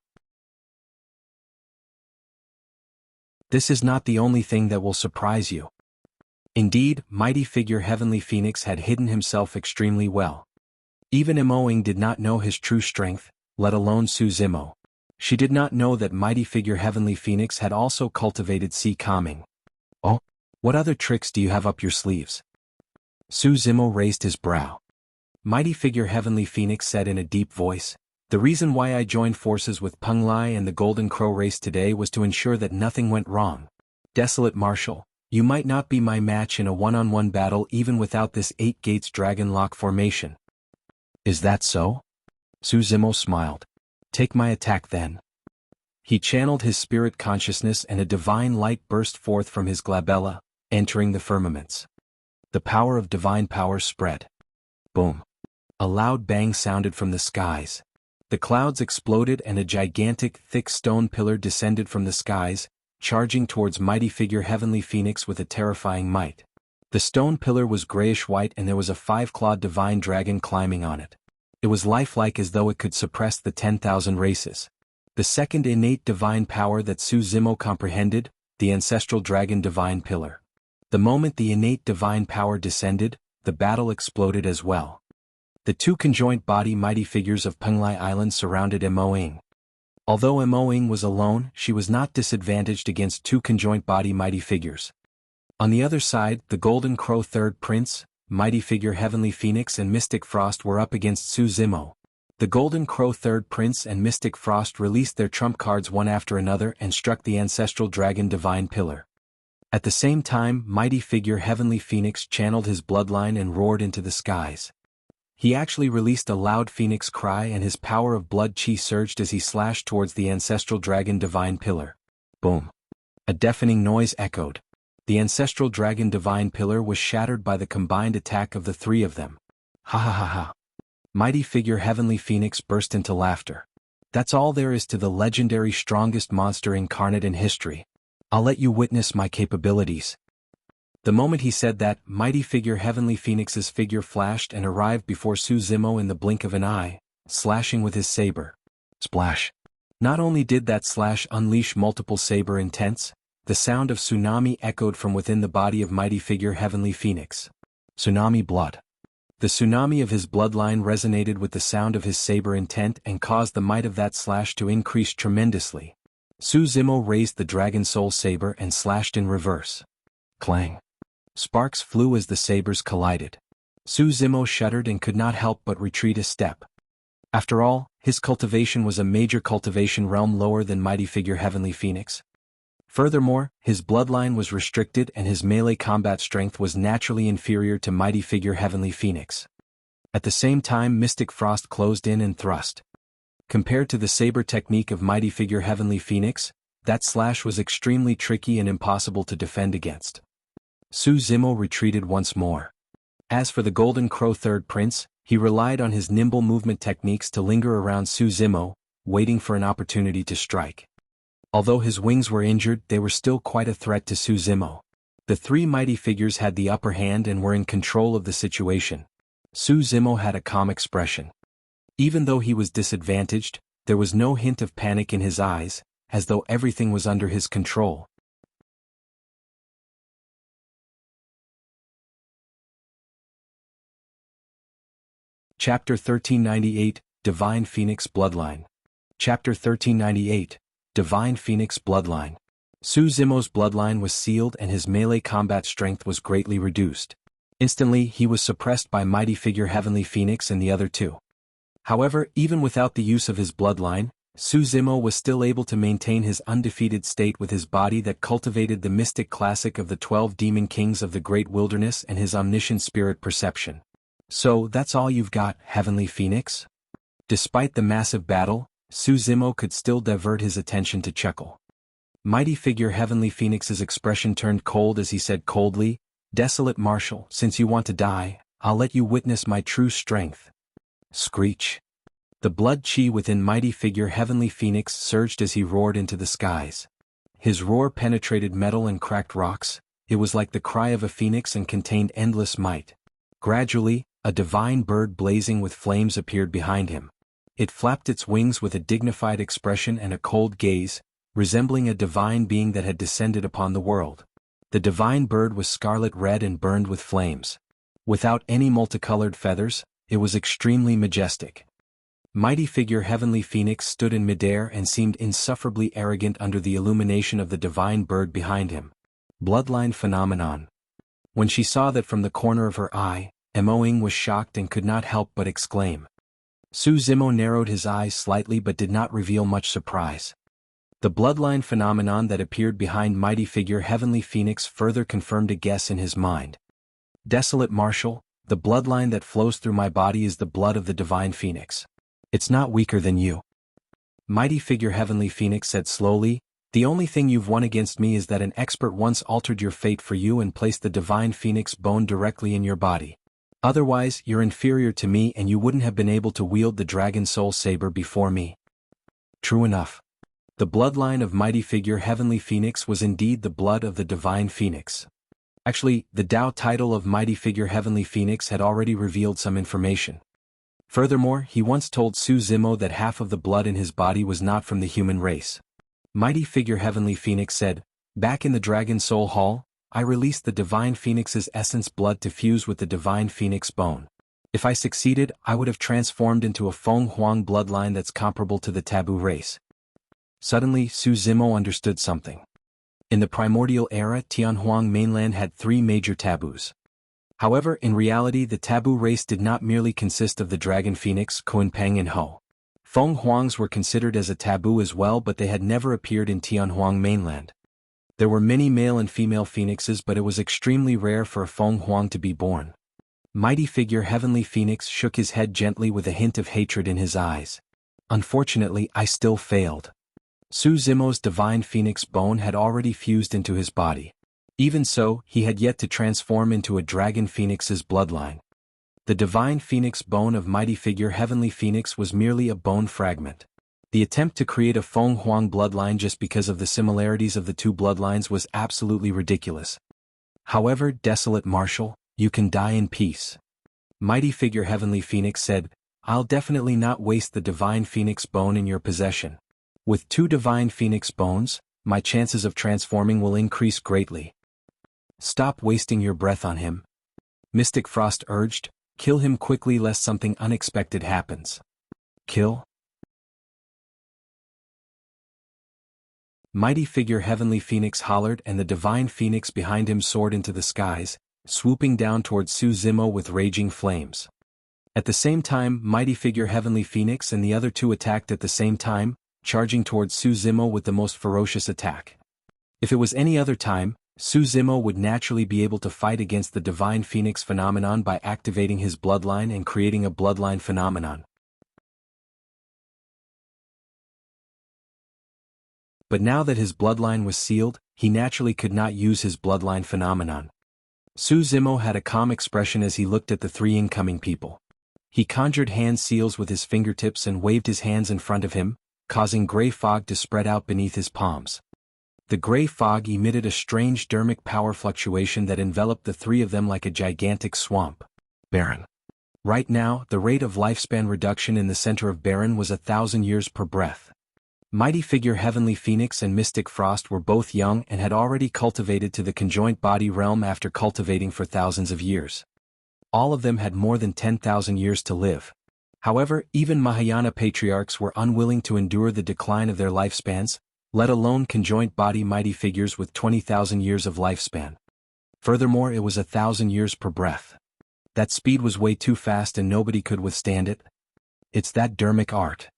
This is not the only thing that will surprise you. Indeed, mighty figure Heavenly Phoenix had hidden himself extremely well. Even Emoing did not know his true strength, let alone Su Zimo. She did not know that mighty figure Heavenly Phoenix had also cultivated sea calming. Oh, what other tricks do you have up your sleeves? Su Zimo raised his brow. Mighty figure Heavenly Phoenix said in a deep voice, the reason why I joined forces with Penglai and the Golden Crow race today was to ensure that nothing went wrong. Desolate Marshal, you might not be my match in a one-on-one battle even without this 8 gates dragon lock formation. Is that so? Su Zimo smiled. Take my attack then. He channeled his spirit consciousness and a divine light burst forth from his glabella, entering the firmaments. The power of divine power spread. Boom. A loud bang sounded from the skies. The clouds exploded and a gigantic, thick stone pillar descended from the skies, charging towards mighty figure Heavenly Phoenix with a terrifying might. The stone pillar was grayish-white and there was a 5-clawed divine dragon climbing on it. It was lifelike as though it could suppress the 10,000 races. The second innate divine power that Su Zimo comprehended, the ancestral dragon divine pillar. The moment the innate divine power descended, the battle exploded as well. The two conjoint body mighty figures of Penglai Island surrounded Emoing. Although Emoing was alone, she was not disadvantaged against two conjoint body mighty figures. On the other side, the Golden Crow Third Prince, mighty figure Heavenly Phoenix and Mystic Frost were up against Su Zimo. The Golden Crow Third Prince and Mystic Frost released their trump cards one after another and struck the ancestral dragon divine pillar. At the same time, mighty figure Heavenly Phoenix channeled his bloodline and roared into the skies. He actually released a loud phoenix cry and his power of blood chi surged as he slashed towards the ancestral dragon divine pillar. Boom. A deafening noise echoed. The ancestral dragon divine pillar was shattered by the combined attack of the three of them. Ha ha ha ha. Mighty figure Heavenly Phoenix burst into laughter. That's all there is to the legendary strongest monster incarnate in history. I'll let you witness my capabilities. The moment he said that, mighty figure Heavenly Phoenix's figure flashed and arrived before Su Zimo in the blink of an eye, slashing with his saber. Splash. Not only did that slash unleash multiple saber intents, the sound of tsunami echoed from within the body of mighty figure Heavenly Phoenix. Tsunami blood. The tsunami of his bloodline resonated with the sound of his saber intent and caused the might of that slash to increase tremendously. Zemo raised the Dragon Soul saber and slashed in reverse. Clang. Sparks flew as the sabers collided. Zemo shuddered and could not help but retreat a step. After all, his cultivation was a major cultivation realm lower than mighty figure Heavenly Phoenix. Furthermore, his bloodline was restricted and his melee combat strength was naturally inferior to mighty figure Heavenly Phoenix. At the same time, Mystic Frost closed in and thrust. Compared to the saber technique of mighty figure Heavenly Phoenix, that slash was extremely tricky and impossible to defend against. Zemo retreated once more. As for the Golden Crow Third Prince, he relied on his nimble movement techniques to linger around Zemo, waiting for an opportunity to strike. Although his wings were injured, they were still quite a threat to Zemo. The three mighty figures had the upper hand and were in control of the situation. Zemo had a calm expression. Even though he was disadvantaged, there was no hint of panic in his eyes, as though everything was under his control. Chapter 1398, Divine Phoenix Bloodline. Chapter 1398, Divine Phoenix Bloodline. Zemo's bloodline was sealed and his melee combat strength was greatly reduced. Instantly, he was suppressed by mighty figure Heavenly Phoenix and the other two. However, even without the use of his bloodline, Zemo was still able to maintain his undefeated state with his body that cultivated the mystic classic of the 12 demon kings of the great wilderness and his omniscient spirit perception. So, that's all you've got, Heavenly Phoenix? Despite the massive battle, Zemo could still divert his attention to chuckle. Mighty figure Heavenly Phoenix's expression turned cold as he said coldly, "Desolate Marshal, since you want to die, I'll let you witness my true strength." Screech. The blood chi within mighty figure Heavenly Phoenix surged as he roared into the skies. His roar penetrated metal and cracked rocks. It was like the cry of a phoenix and contained endless might. Gradually, a divine bird blazing with flames appeared behind him. It flapped its wings with a dignified expression and a cold gaze, resembling a divine being that had descended upon the world. The divine bird was scarlet red and burned with flames. Without any multicolored feathers, it was extremely majestic. Mighty figure Heavenly Phoenix stood in midair and seemed insufferably arrogant under the illumination of the divine bird behind him. Bloodline phenomenon. When she saw that from the corner of her eye, Emoing was shocked and could not help but exclaim. Zemo narrowed his eyes slightly but did not reveal much surprise. The bloodline phenomenon that appeared behind mighty figure Heavenly Phoenix further confirmed a guess in his mind. Desolate Marshal, the bloodline that flows through my body is the blood of the Divine Phoenix. It's not weaker than you. Mighty figure Heavenly Phoenix said slowly, the only thing you've won against me is that an expert once altered your fate for you and placed the Divine Phoenix bone directly in your body. Otherwise, you're inferior to me and you wouldn't have been able to wield the Dragon Soul Saber before me. True enough. The bloodline of mighty figure Heavenly Phoenix was indeed the blood of the Divine Phoenix. Actually, the Tao title of mighty figure Heavenly Phoenix had already revealed some information. Furthermore, he once told Zemo that half of the blood in his body was not from the human race. Mighty figure Heavenly Phoenix said, "Back in the Dragon Soul Hall, I released the Divine Phoenix's essence blood to fuse with the Divine Phoenix bone. If I succeeded, I would have transformed into a Feng Huang bloodline that's comparable to the taboo race." Suddenly, Zemo understood something. In the primordial era, Tianhuang mainland had 3 major taboos. However, in reality the taboo race did not merely consist of the Dragon Phoenix, Kunpeng and Ho. Feng Huangs were considered as a taboo as well, but they had never appeared in Tianhuang mainland. There were many male and female phoenixes, but it was extremely rare for a Feng Huang to be born. Mighty figure Heavenly Phoenix shook his head gently with a hint of hatred in his eyes. Unfortunately, I still failed. Zemo's Divine Phoenix bone had already fused into his body. Even so, he had yet to transform into a Dragon Phoenix's bloodline. The Divine Phoenix bone of mighty figure Heavenly Phoenix was merely a bone fragment. The attempt to create a Feng Huang bloodline just because of the similarities of the two bloodlines was absolutely ridiculous. However, Desolate Marshal, you can die in peace. Mighty figure Heavenly Phoenix said, I'll definitely not waste the Divine Phoenix bone in your possession. With 2 Divine Phoenix bones, my chances of transforming will increase greatly. Stop wasting your breath on him. Mystic Frost urged, "Kill him quickly lest something unexpected happens." "Kill?" Mighty figure Heavenly Phoenix hollered, and the divine phoenix behind him soared into the skies, swooping down towards Su Zimo with raging flames. At the same time, mighty figure Heavenly Phoenix and the other two attacked at the same time, charging towards Su Zimo with the most ferocious attack. If it was any other time, Su Zimo would naturally be able to fight against the divine phoenix phenomenon by activating his bloodline and creating a bloodline phenomenon. But now that his bloodline was sealed, he naturally could not use his bloodline phenomenon. Su Zimo had a calm expression as he looked at the three incoming people. He conjured hand seals with his fingertips and waved his hands in front of him, causing gray fog to spread out beneath his palms. The gray fog emitted a strange dermic power fluctuation that enveloped the three of them like a gigantic swamp. Baron. Right now, the rate of lifespan reduction in the center of Baron was 1,000 years per breath. Mighty figure Heavenly Phoenix and Mystic Frost were both young and had already cultivated to the conjoint body realm after cultivating for thousands of years. All of them had more than 10,000 years to live. However, even Mahayana patriarchs were unwilling to endure the decline of their lifespans, let alone conjoint body mighty figures with 20,000 years of lifespan. Furthermore, it was 1,000 years per breath. That speed was way too fast and nobody could withstand it. It's that dermic art.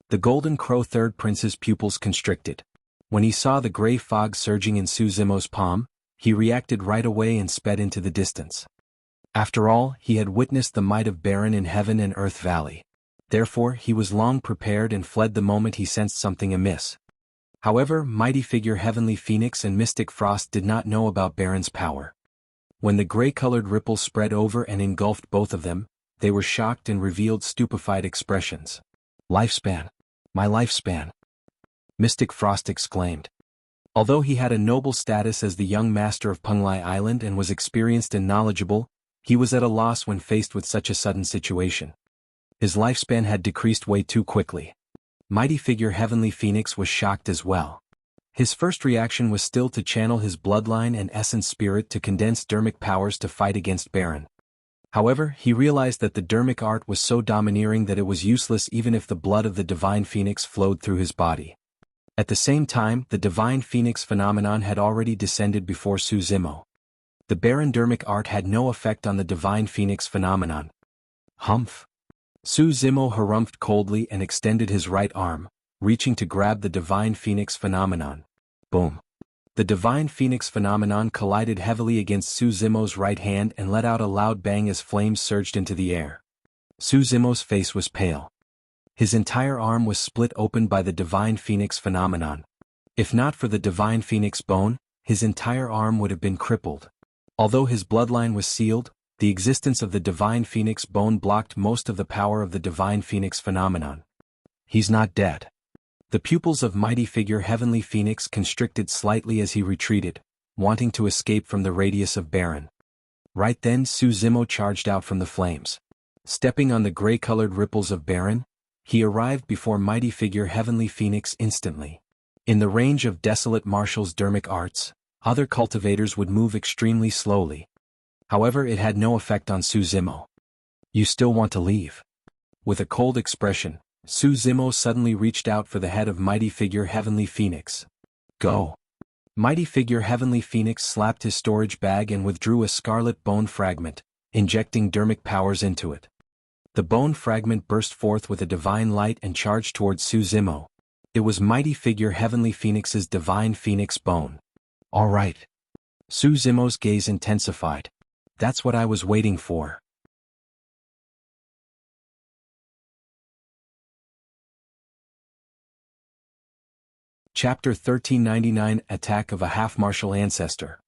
The Golden Crow Third Prince's pupils constricted. When he saw the gray fog surging in Su Zimo's palm, he reacted right away and sped into the distance. After all, he had witnessed the might of Baron in Heaven and Earth Valley. Therefore, he was long prepared and fled the moment he sensed something amiss. However, mighty figure Heavenly Phoenix and Mystic Frost did not know about Baron's power. When the gray-colored ripples spread over and engulfed both of them, they were shocked and revealed stupefied expressions. "Lifespan. My lifespan!" Mystic Frost exclaimed. Although he had a noble status as the young master of Penglai Island and was experienced and knowledgeable, he was at a loss when faced with such a sudden situation. His lifespan had decreased way too quickly. Mighty figure Heavenly Phoenix was shocked as well. His first reaction was still to channel his bloodline and essence spirit to condense dermic powers to fight against Baron. However, he realized that the dermic art was so domineering that it was useless even if the blood of the divine phoenix flowed through his body. At the same time, the divine phoenix phenomenon had already descended before Su Zimo. The Baron dermic art had no effect on the divine phoenix phenomenon. Humph! Su Zimo harumphed coldly and extended his right arm, reaching to grab the divine phoenix phenomenon. Boom! The divine phoenix phenomenon collided heavily against Su Zimo's right hand and let out a loud bang as flames surged into the air. Su Zimo's face was pale. His entire arm was split open by the divine phoenix phenomenon. If not for the divine phoenix bone, his entire arm would have been crippled. Although his bloodline was sealed, the existence of the divine phoenix bone blocked most of the power of the divine phoenix phenomenon. He's not dead. The pupils of mighty figure Heavenly Phoenix constricted slightly as he retreated, wanting to escape from the radius of Baron. Right then Su Zimo charged out from the flames. Stepping on the gray-colored ripples of Baron, he arrived before mighty figure Heavenly Phoenix instantly. In the range of Desolate Martial's dermic arts, other cultivators would move extremely slowly. However, it had no effect on Su Zimo. "You still want to leave?" With a cold expression, Su Zimo suddenly reached out for the head of mighty figure Heavenly Phoenix. "Go!" Mighty figure Heavenly Phoenix slapped his storage bag and withdrew a scarlet bone fragment, injecting dermic powers into it. The bone fragment burst forth with a divine light and charged towards Su Zimo. It was mighty figure Heavenly Phoenix's divine phoenix bone. "All right." Su Zimo's gaze intensified. "That's what I was waiting for." Chapter 1399 Attack of a Half-Martial Ancestor.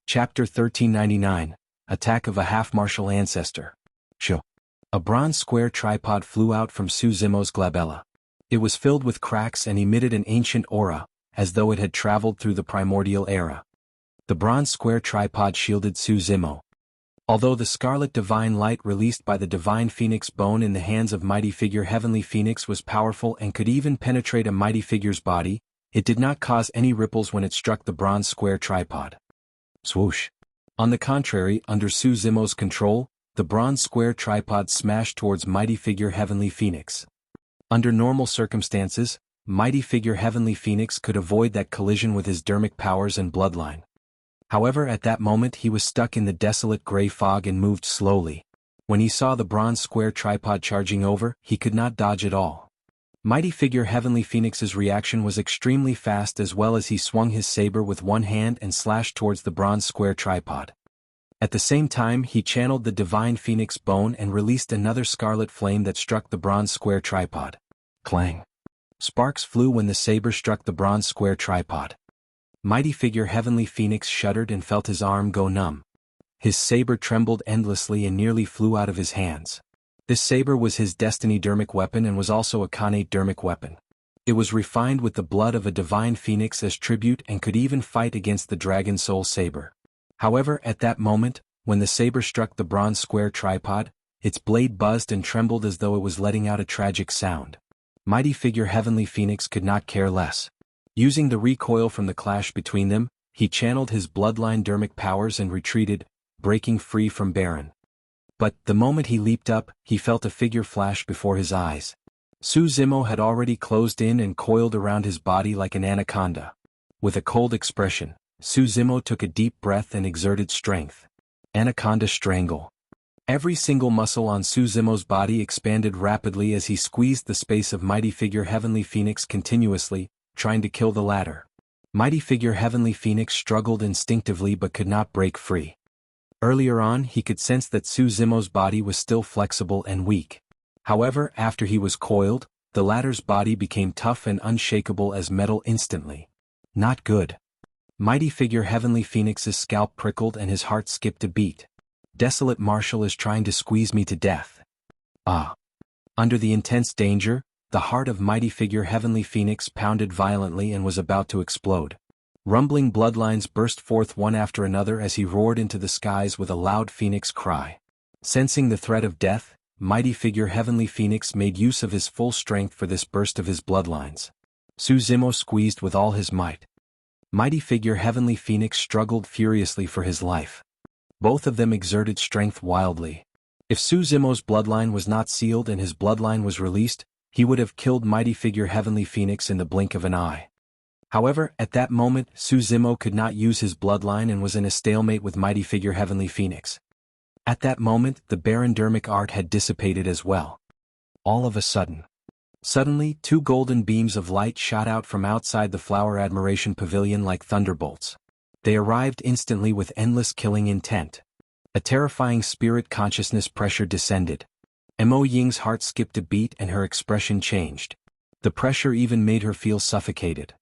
Chapter 1399 Attack of a Half-Martial Ancestor. Shoo. A bronze square tripod flew out from Su Zimo's glabella. It was filled with cracks and emitted an ancient aura, as though it had traveled through the primordial era. The bronze square tripod shielded Su Zimo. Although the scarlet divine light released by the divine phoenix bone in the hands of mighty figure Heavenly Phoenix was powerful and could even penetrate a mighty figure's body, it did not cause any ripples when it struck the bronze square tripod. Swoosh! On the contrary, under Su Zimo's control, the bronze square tripod smashed towards Mighty Figure Heavenly Phoenix. Under normal circumstances, Mighty Figure Heavenly Phoenix could avoid that collision with his dermic powers and bloodline. However, at that moment he was stuck in the desolate gray fog and moved slowly. When he saw the bronze square tripod charging over, he could not dodge at all. Mighty Figure Heavenly Phoenix's reaction was extremely fast, as well as he swung his saber with one hand and slashed towards the bronze square tripod. At the same time, he channeled the Divine Phoenix Bone and released another scarlet flame that struck the bronze square tripod. Clang! Sparks flew when the saber struck the bronze square tripod. Mighty Figure Heavenly Phoenix shuddered and felt his arm go numb. His saber trembled endlessly and nearly flew out of his hands. This saber was his destiny dermic weapon and was also a Khanate dermic weapon. It was refined with the blood of a divine phoenix as tribute and could even fight against the Dragon Soul Saber. However, at that moment, when the saber struck the bronze square tripod, its blade buzzed and trembled as though it was letting out a tragic sound. Mighty Figure Heavenly Phoenix could not care less. Using the recoil from the clash between them, he channeled his bloodline dermic powers and retreated, breaking free from Baron. But, the moment he leaped up, he felt a figure flash before his eyes. Su Zimo had already closed in and coiled around his body like an anaconda. With a cold expression, Su Zimo took a deep breath and exerted strength. Anaconda Strangle. Every single muscle on Su Zimo's body expanded rapidly as he squeezed the space of Mighty Figure Heavenly Phoenix continuously, trying to kill the latter. Mighty Figure Heavenly Phoenix struggled instinctively but could not break free. Earlier on, he could sense that Su Zimo's body was still flexible and weak. However, after he was coiled, the latter's body became tough and unshakable as metal instantly. Not good. Mighty Figure Heavenly Phoenix's scalp prickled and his heart skipped a beat. Desolate Marshal is trying to squeeze me to death. Ah! Under the intense danger, the heart of Mighty Figure Heavenly Phoenix pounded violently and was about to explode. Rumbling bloodlines burst forth one after another as he roared into the skies with a loud phoenix cry. Sensing the threat of death, Mighty Figure Heavenly Phoenix made use of his full strength for this burst of his bloodlines. Su Zimo squeezed with all his might. Mighty Figure Heavenly Phoenix struggled furiously for his life. Both of them exerted strength wildly. If Su Zimo's bloodline was not sealed and his bloodline was released, he would have killed Mighty Figure Heavenly Phoenix in the blink of an eye. However, at that moment, Su Zimo could not use his bloodline and was in a stalemate with Mighty Figure Heavenly Phoenix. At that moment, the Baron dermic art had dissipated as well. All of a sudden. Suddenly, two golden beams of light shot out from outside the Flower Admiration Pavilion like thunderbolts. They arrived instantly with endless killing intent. A terrifying spirit consciousness pressure descended. Mo Ying's heart skipped a beat and her expression changed. The pressure even made her feel suffocated.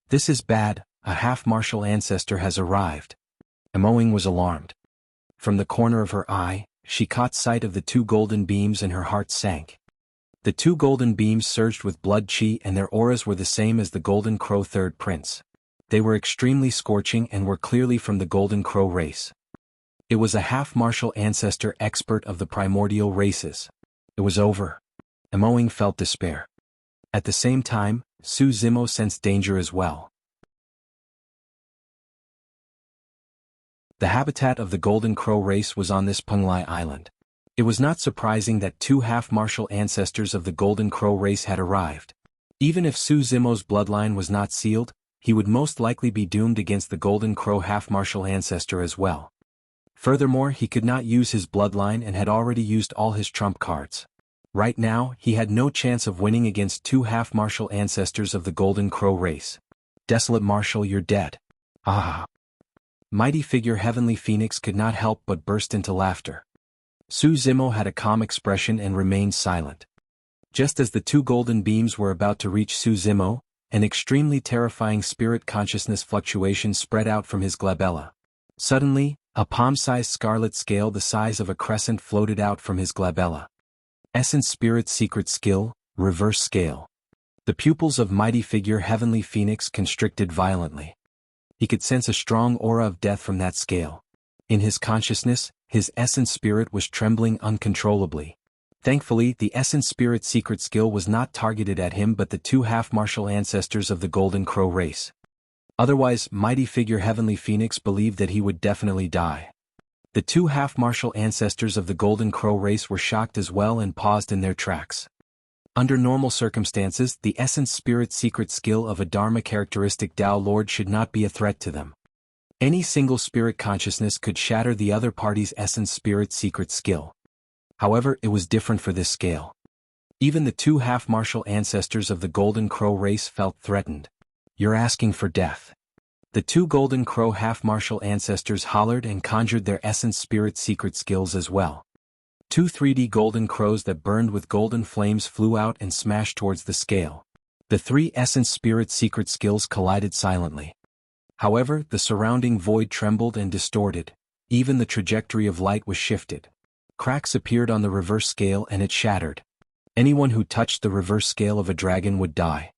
This is bad, a half-martial ancestor has arrived. Mo Ying was alarmed. From the corner of her eye, she caught sight of the two golden beams and her heart sank. The two golden beams surged with blood chi and their auras were the same as the Golden Crow Third Prince. They were extremely scorching and were clearly from the Golden Crow race. It was a half-martial ancestor expert of the primordial races. It was over. Mo Ying felt despair. At the same time, Su Zimo sensed danger as well. The habitat of the Golden Crow race was on this Penglai island. It was not surprising that two half-martial ancestors of the Golden Crow race had arrived. Even if Su Zimo's bloodline was not sealed, he would most likely be doomed against the Golden Crow half-martial ancestor as well. Furthermore, he could not use his bloodline and had already used all his trump cards. Right now, he had no chance of winning against two half-martial ancestors of the Golden Crow race. Desolate Marshal, you're dead. Ah! Mighty Figure Heavenly Phoenix could not help but burst into laughter. Su Zimo had a calm expression and remained silent. Just as the two golden beams were about to reach Su Zimo, an extremely terrifying spirit consciousness fluctuation spread out from his glabella. Suddenly, a palm-sized scarlet scale the size of a crescent floated out from his glabella. Essence Spirit Secret Skill, Reverse Scale. The pupils of Mighty Figure Heavenly Phoenix constricted violently. He could sense a strong aura of death from that scale. In his consciousness, his Essence Spirit was trembling uncontrollably. Thankfully, the Essence Spirit Secret Skill was not targeted at him but the two half-martial ancestors of the Golden Crow race. Otherwise, mighty figure Heavenly Phoenix believed that he would definitely die. The two half-martial ancestors of the Golden Crow race were shocked as well and paused in their tracks. Under normal circumstances, the essence spirit secret skill of a Dharma characteristic Tao Lord should not be a threat to them. Any single spirit consciousness could shatter the other party's essence spirit secret skill. However, it was different for this scale. Even the two half-martial ancestors of the Golden Crow race felt threatened. "You're asking for death." The two Golden Crow half-martial ancestors hollered and conjured their essence spirit secret skills as well. Two 3D golden crows that burned with golden flames flew out and smashed towards the scale. The three essence spirit secret skills collided silently. However, the surrounding void trembled and distorted. Even the trajectory of light was shifted. Cracks appeared on the reverse scale and it shattered. Anyone who touched the reverse scale of a dragon would die.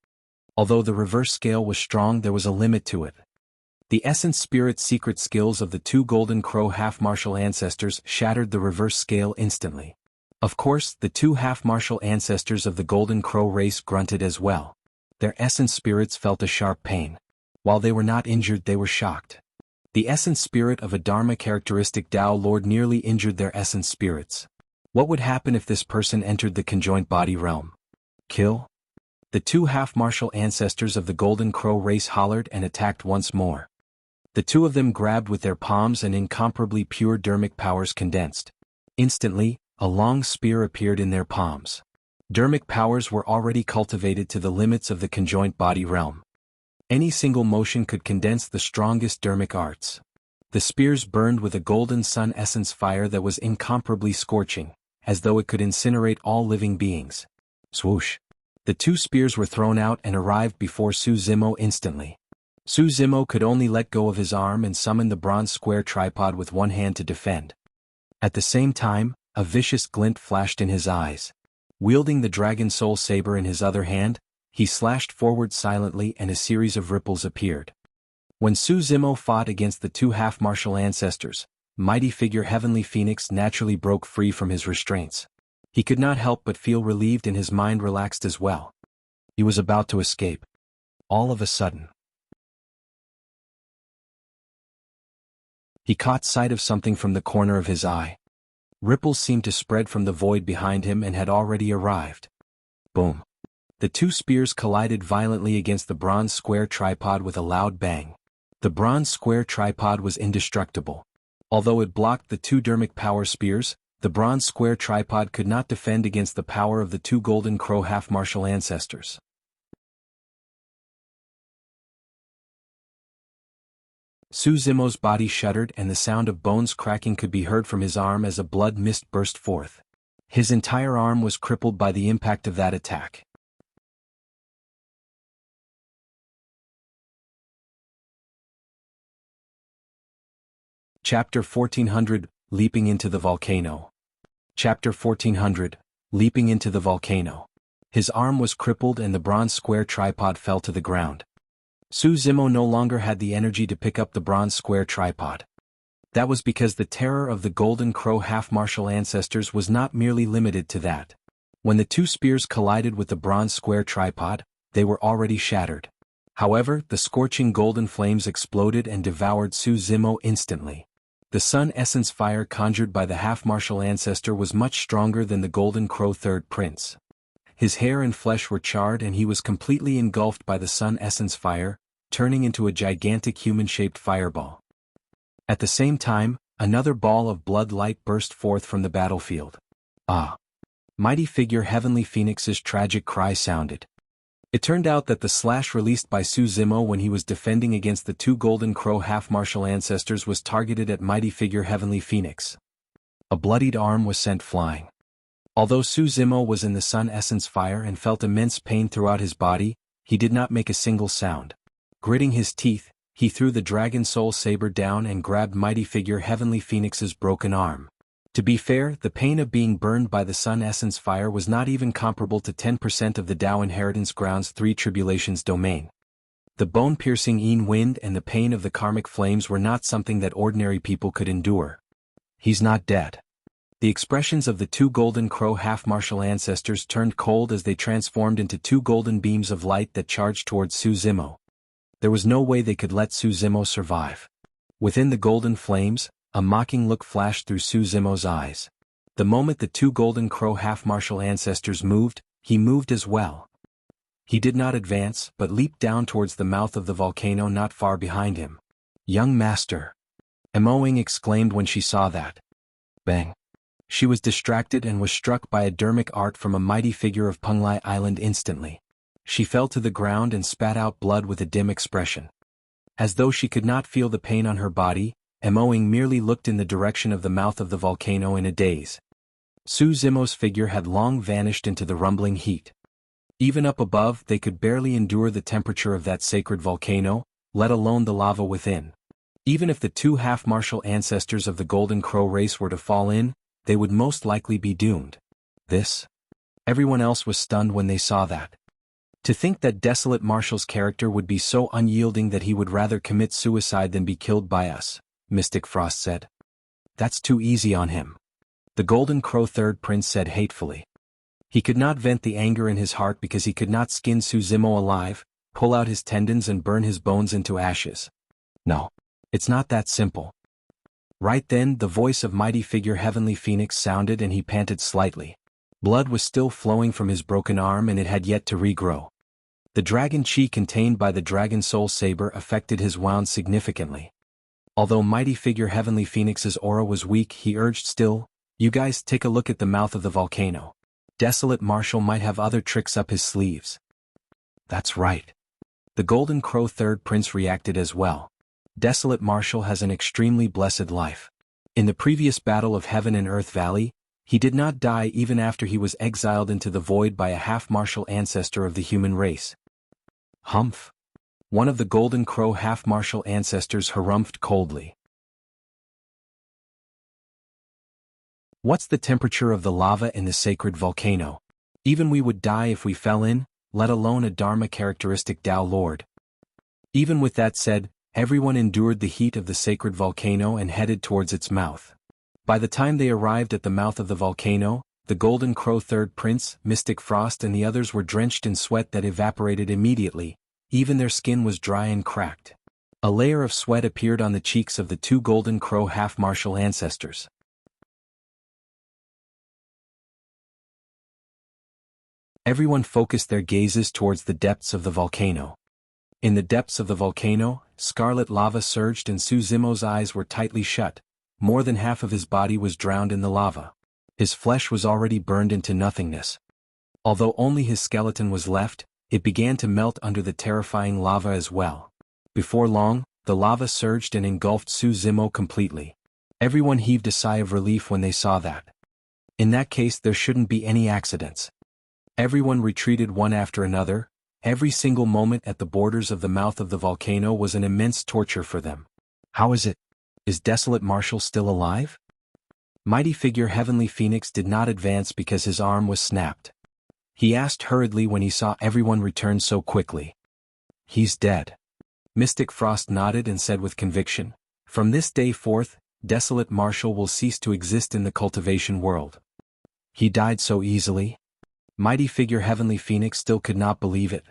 Although the reverse scale was strong, there was a limit to it. The essence spirit secret skills of the two Golden Crow half-martial ancestors shattered the reverse scale instantly. Of course, the two half-martial ancestors of the Golden Crow race grunted as well. Their essence spirits felt a sharp pain. While they were not injured, they were shocked. The essence spirit of a Dharma characteristic Tao Lord nearly injured their essence spirits. What would happen if this person entered the conjoined body realm? Kill? The two half-martial ancestors of the Golden Crow race hollered and attacked once more. The two of them grabbed with their palms and incomparably pure dermic powers condensed. Instantly, a long spear appeared in their palms. Dermic powers were already cultivated to the limits of the conjoined body realm. Any single motion could condense the strongest dermic arts. The spears burned with a golden sun essence fire that was incomparably scorching, as though it could incinerate all living beings. Swoosh! The two spears were thrown out and arrived before Su Zimo instantly. Su Zimo could only let go of his arm and summon the bronze square tripod with one hand to defend. At the same time, a vicious glint flashed in his eyes. Wielding the Dragon Soul Saber in his other hand, he slashed forward silently and a series of ripples appeared. When Su Zimo fought against the two half-martial ancestors, mighty figure Heavenly Phoenix naturally broke free from his restraints. He could not help but feel relieved and his mind relaxed as well. He was about to escape. All of a sudden, he caught sight of something from the corner of his eye. Ripples seemed to spread from the void behind him and had already arrived. Boom! The two spears collided violently against the bronze square tripod with a loud bang. The bronze square tripod was indestructible. Although it blocked the two dermic power spears, the bronze square tripod could not defend against the power of the two Golden Crow half-martial ancestors. Su Zimo's body shuddered and the sound of bones cracking could be heard from his arm as a blood mist burst forth. His entire arm was crippled by the impact of that attack. Chapter 1400, Leaping into the Volcano. Chapter 1400, Leaping into the Volcano. His arm was crippled and the bronze square tripod fell to the ground. Su Zimo no longer had the energy to pick up the bronze square tripod. That was because the terror of the Golden Crow half-martial ancestors was not merely limited to that. When the two spears collided with the bronze square tripod, they were already shattered. However, the scorching golden flames exploded and devoured Su Zimo instantly. The sun essence fire conjured by the half-martial ancestor was much stronger than the Golden Crow third prince. His hair and flesh were charred and he was completely engulfed by the sun essence fire, turning into a gigantic human-shaped fireball. At the same time, another ball of blood light burst forth from the battlefield. Ah! Mighty figure Heavenly Phoenix's tragic cry sounded. It turned out that the slash released by Su Zimo when he was defending against the two Golden Crow half-martial ancestors was targeted at mighty figure Heavenly Phoenix. A bloodied arm was sent flying. Although Su Zimo was in the sun essence fire and felt immense pain throughout his body, he did not make a single sound. Gritting his teeth, he threw the Dragon Soul Saber down and grabbed mighty figure Heavenly Phoenix's broken arm. To be fair, the pain of being burned by the sun essence fire was not even comparable to 10% of the Tao Inheritance Ground's 3 Tribulations domain. The bone-piercing Yin wind and the pain of the karmic flames were not something that ordinary people could endure. He's not dead. The expressions of the two Golden Crow half-martial ancestors turned cold as they transformed into two golden beams of light that charged towards Su Zimo. There was no way they could let Suzimo survive. Within the golden flames, a mocking look flashed through Suzimo's eyes. The moment the two golden crow half-martial ancestors moved, he moved as well. He did not advance, but leaped down towards the mouth of the volcano not far behind him. "Young master!" Emoing exclaimed when she saw that. Bang! She was distracted and was struck by a dermic art from a mighty figure of Penglai Island instantly. She fell to the ground and spat out blood with a dim expression. As though she could not feel the pain on her body, Emoing merely looked in the direction of the mouth of the volcano in a daze. Suzimo's figure had long vanished into the rumbling heat. Even up above, they could barely endure the temperature of that sacred volcano, let alone the lava within. Even if the two half-martial ancestors of the Golden Crow race were to fall in, they would most likely be doomed. This? Everyone else was stunned when they saw that. To think that Desolate Marshal's character would be so unyielding that he would rather commit suicide than be killed by us, Mystic Frost said. That's too easy on him. The Golden Crow Third Prince said hatefully. He could not vent the anger in his heart because he could not skin Suzimo alive, pull out his tendons and burn his bones into ashes. No. It's not that simple. Right then, the voice of mighty figure Heavenly Phoenix sounded and he panted slightly. Blood was still flowing from his broken arm and it had yet to regrow. The dragon chi contained by the dragon soul saber affected his wound significantly. Although mighty figure Heavenly Phoenix's aura was weak, he urged still, "You guys take a look at the mouth of the volcano. Desolate Marshal might have other tricks up his sleeves." That's right. The Golden Crow Third Prince reacted as well. Desolate Marshal has an extremely blessed life. In the previous battle of Heaven and Earth Valley, he did not die even after he was exiled into the void by a half-martial ancestor of the human race. Humph. One of the Golden Crow half-martial ancestors harumphed coldly. What's the temperature of the lava in the sacred volcano? Even we would die if we fell in, let alone a Dharma characteristic Tao Lord. Even with that said, everyone endured the heat of the sacred volcano and headed towards its mouth. By the time they arrived at the mouth of the volcano, the Golden Crow Third Prince, Mystic Frost and the others were drenched in sweat that evaporated immediately, even their skin was dry and cracked. A layer of sweat appeared on the cheeks of the two Golden Crow half-martial ancestors. Everyone focused their gazes towards the depths of the volcano. In the depths of the volcano, scarlet lava surged and Suzimo's eyes were tightly shut. More than half of his body was drowned in the lava. His flesh was already burned into nothingness. Although only his skeleton was left, it began to melt under the terrifying lava as well. Before long, the lava surged and engulfed Suzimo completely. Everyone heaved a sigh of relief when they saw that. In that case there shouldn't be any accidents. Everyone retreated one after another. Every single moment at the borders of the mouth of the volcano was an immense torture for them. How is it? Is Desolate Marshal still alive? Mighty figure Heavenly Phoenix did not advance because his arm was snapped. He asked hurriedly when he saw everyone return so quickly. He's dead. Mystic Frost nodded and said with conviction, "From this day forth, Desolate Marshal will cease to exist in the cultivation world." He died so easily? Mighty figure Heavenly Phoenix still could not believe it.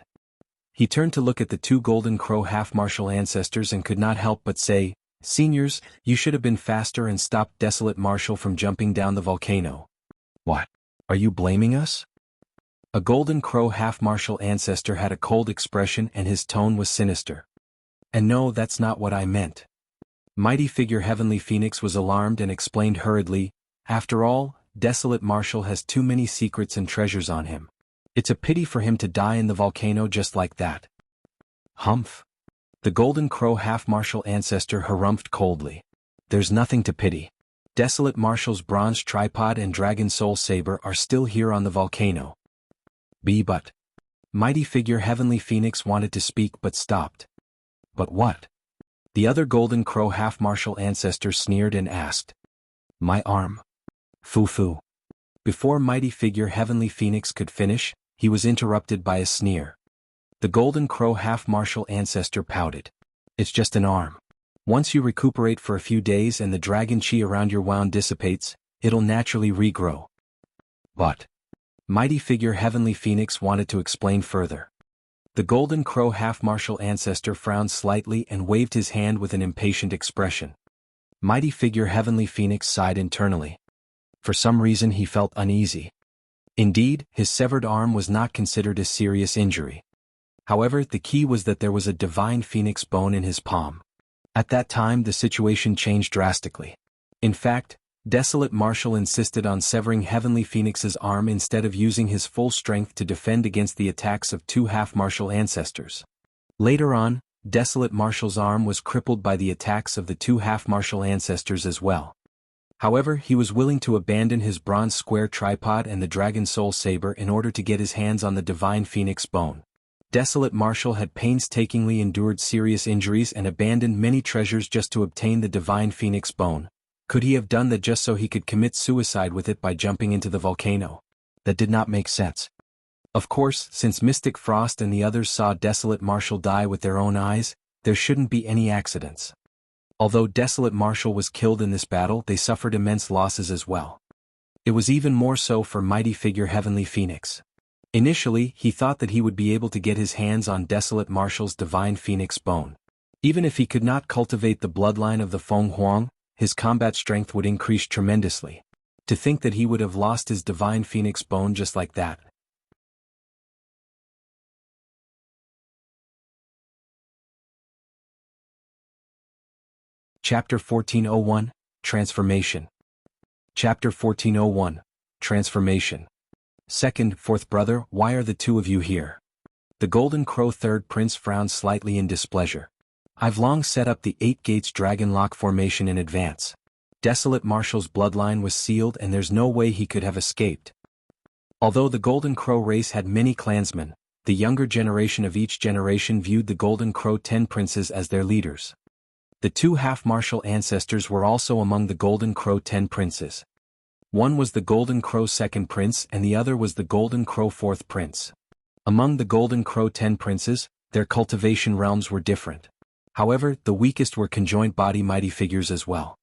He turned to look at the two Golden Crow half-martial ancestors and could not help but say, "Seniors, you should have been faster and stopped Desolate Marshal from jumping down the volcano." What? Are you blaming us? A Golden Crow half-martial ancestor had a cold expression and his tone was sinister. And no, that's not what I meant. Mighty figure Heavenly Phoenix was alarmed and explained hurriedly, "After all, Desolate Marshal has too many secrets and treasures on him. It's a pity for him to die in the volcano just like that." Humph. The Golden Crow half-martial ancestor harumphed coldly. "There's nothing to pity. Desolate Marshal's bronze tripod and dragon soul saber are still here on the volcano." But. Mighty figure Heavenly Phoenix wanted to speak but stopped. "But what?" The other Golden Crow half-martial ancestor sneered and asked. "My arm." Foo-foo. Before mighty figure Heavenly Phoenix could finish, he was interrupted by a sneer. The Golden Crow half-martial ancestor pouted. "It's just an arm. Once you recuperate for a few days and the dragon chi around your wound dissipates, it'll naturally regrow." But. Mighty figure Heavenly Phoenix wanted to explain further. The Golden Crow half-martial ancestor frowned slightly and waved his hand with an impatient expression. Mighty figure Heavenly Phoenix sighed internally. For some reason he felt uneasy. Indeed, his severed arm was not considered a serious injury. However, the key was that there was a divine phoenix bone in his palm. At that time the situation changed drastically. In fact, Desolate Marshal insisted on severing Heavenly Phoenix's arm instead of using his full strength to defend against the attacks of two half-martial ancestors. Later on, Desolate Marshal's arm was crippled by the attacks of the two half-martial ancestors as well. However, he was willing to abandon his bronze square tripod and the Dragon Soul Saber in order to get his hands on the divine phoenix bone. Desolate Marshal had painstakingly endured serious injuries and abandoned many treasures just to obtain the divine phoenix bone. Could he have done that just so he could commit suicide with it by jumping into the volcano? That did not make sense. Of course, since Mystic Frost and the others saw Desolate Marshal die with their own eyes, there shouldn't be any accidents. Although Desolate Marshal was killed in this battle, they suffered immense losses as well. It was even more so for mighty figure Heavenly Phoenix. Initially, he thought that he would be able to get his hands on Desolate Marshal's divine phoenix bone. Even if he could not cultivate the bloodline of the Feng Huang, his combat strength would increase tremendously. To think that he would have lost his divine phoenix bone just like that. Chapter 1401, Transformation. Chapter 1401, Transformation. Second, fourth brother, why are the two of you here? The Golden Crow third prince frowned slightly in displeasure. I've long set up the 8 Gates Dragon Lock formation in advance. Desolate Marshal's bloodline was sealed and there's no way he could have escaped. Although the Golden Crow race had many clansmen, the younger generation of each generation viewed the Golden Crow 10 princes as their leaders. The two half-martial ancestors were also among the Golden Crow 10 princes. One was the Golden Crow 2nd prince and the other was the Golden Crow 4th prince. Among the Golden Crow 10 princes, their cultivation realms were different. However, the weakest were conjoined body mighty figures as well.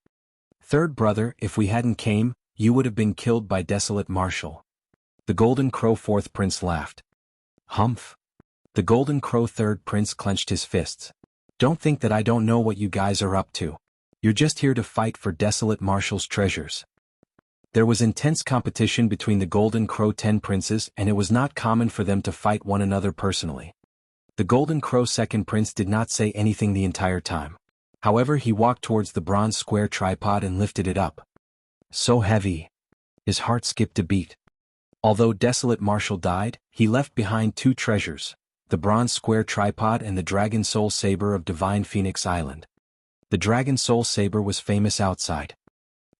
Third brother, if we hadn't came, you would have been killed by Desolate Marshal. The Golden Crow 4th prince laughed. Humph. The Golden Crow 3rd prince clenched his fists. Don't think that I don't know what you guys are up to. You're just here to fight for Desolate Marshal's treasures. There was intense competition between the Golden Crow 10 princes and it was not common for them to fight one another personally. The Golden Crow 2nd prince did not say anything the entire time. However, he walked towards the bronze square tripod and lifted it up. So heavy. His heart skipped a beat. Although Desolate Marshal died, he left behind 2 treasures, the bronze square tripod and the Dragon Soul Saber of Divine Phoenix Island. The Dragon Soul Saber was famous outside.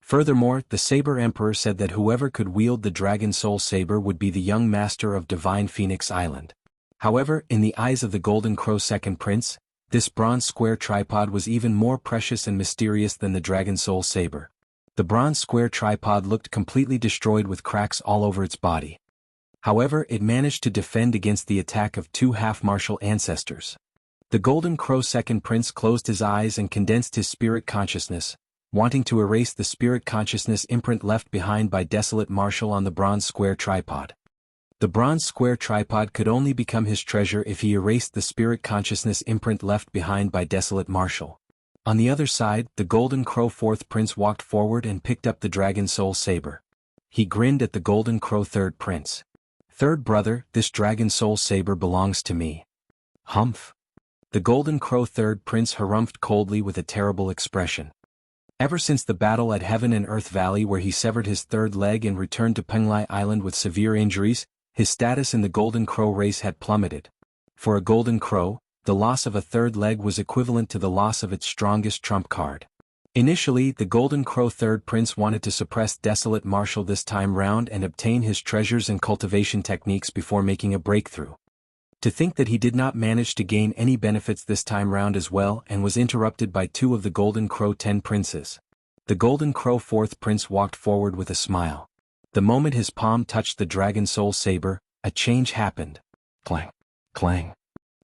Furthermore, the Saber Emperor said that whoever could wield the Dragon Soul Saber would be the young master of Divine Phoenix Island. However, in the eyes of the Golden Crow 2nd prince, this bronze square tripod was even more precious and mysterious than the Dragon Soul Saber. The bronze square tripod looked completely destroyed with cracks all over its body. However, it managed to defend against the attack of 2 half-martial ancestors. The Golden Crow 2nd prince closed his eyes and condensed his spirit consciousness, wanting to erase the spirit consciousness imprint left behind by Desolate Marshal on the bronze square tripod. The bronze square tripod could only become his treasure if he erased the spirit consciousness imprint left behind by Desolate Marshal. On the other side, the Golden Crow 4th prince walked forward and picked up the Dragon Soul Saber. He grinned at the Golden Crow 3rd prince. Third brother, this Dragon Soul Saber belongs to me. Humph. The Golden Crow 3rd prince harumphed coldly with a terrible expression. Ever since the battle at Heaven and Earth Valley where he severed his 3rd leg and returned to Penglai Island with severe injuries, his status in the Golden Crow race had plummeted. For a Golden Crow, the loss of a 3rd leg was equivalent to the loss of its strongest trump card. Initially, the Golden Crow 3rd prince wanted to suppress Desolate Marshal this time round and obtain his treasures and cultivation techniques before making a breakthrough. To think that he did not manage to gain any benefits this time round as well and was interrupted by 2 of the Golden Crow 10 princes. The Golden Crow 4th prince walked forward with a smile. The moment his palm touched the Dragon Soul Saber, a change happened. Clang. Clang.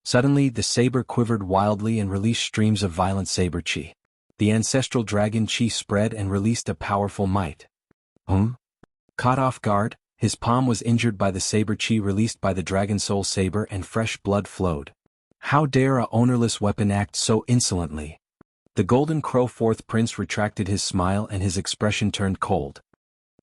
Suddenly the saber quivered wildly and released streams of violent saber chi. The ancestral dragon chi spread and released a powerful might. Caught off guard, His palm was injured by the saber chi released by the Dragon Soul Saber and fresh blood flowed. How dare a ownerless weapon act so insolently? The Golden Crow Fourth Prince retracted his smile and his expression turned cold.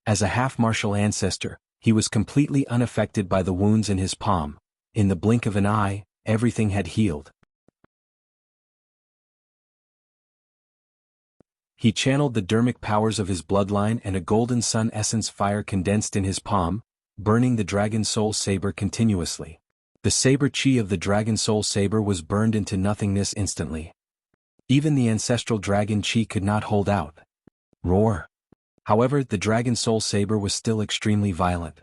As a half-martial ancestor, he was completely unaffected by the wounds in his palm. In the blink of an eye, everything had healed. He channeled the dermic powers of his bloodline and a golden sun essence fire condensed in his palm, burning the Dragon Soul Saber continuously. The saber chi of the Dragon Soul Saber was burned into nothingness instantly. Even the ancestral dragon chi could not hold out. Roar! However, the Dragon Soul Saber was still extremely violent.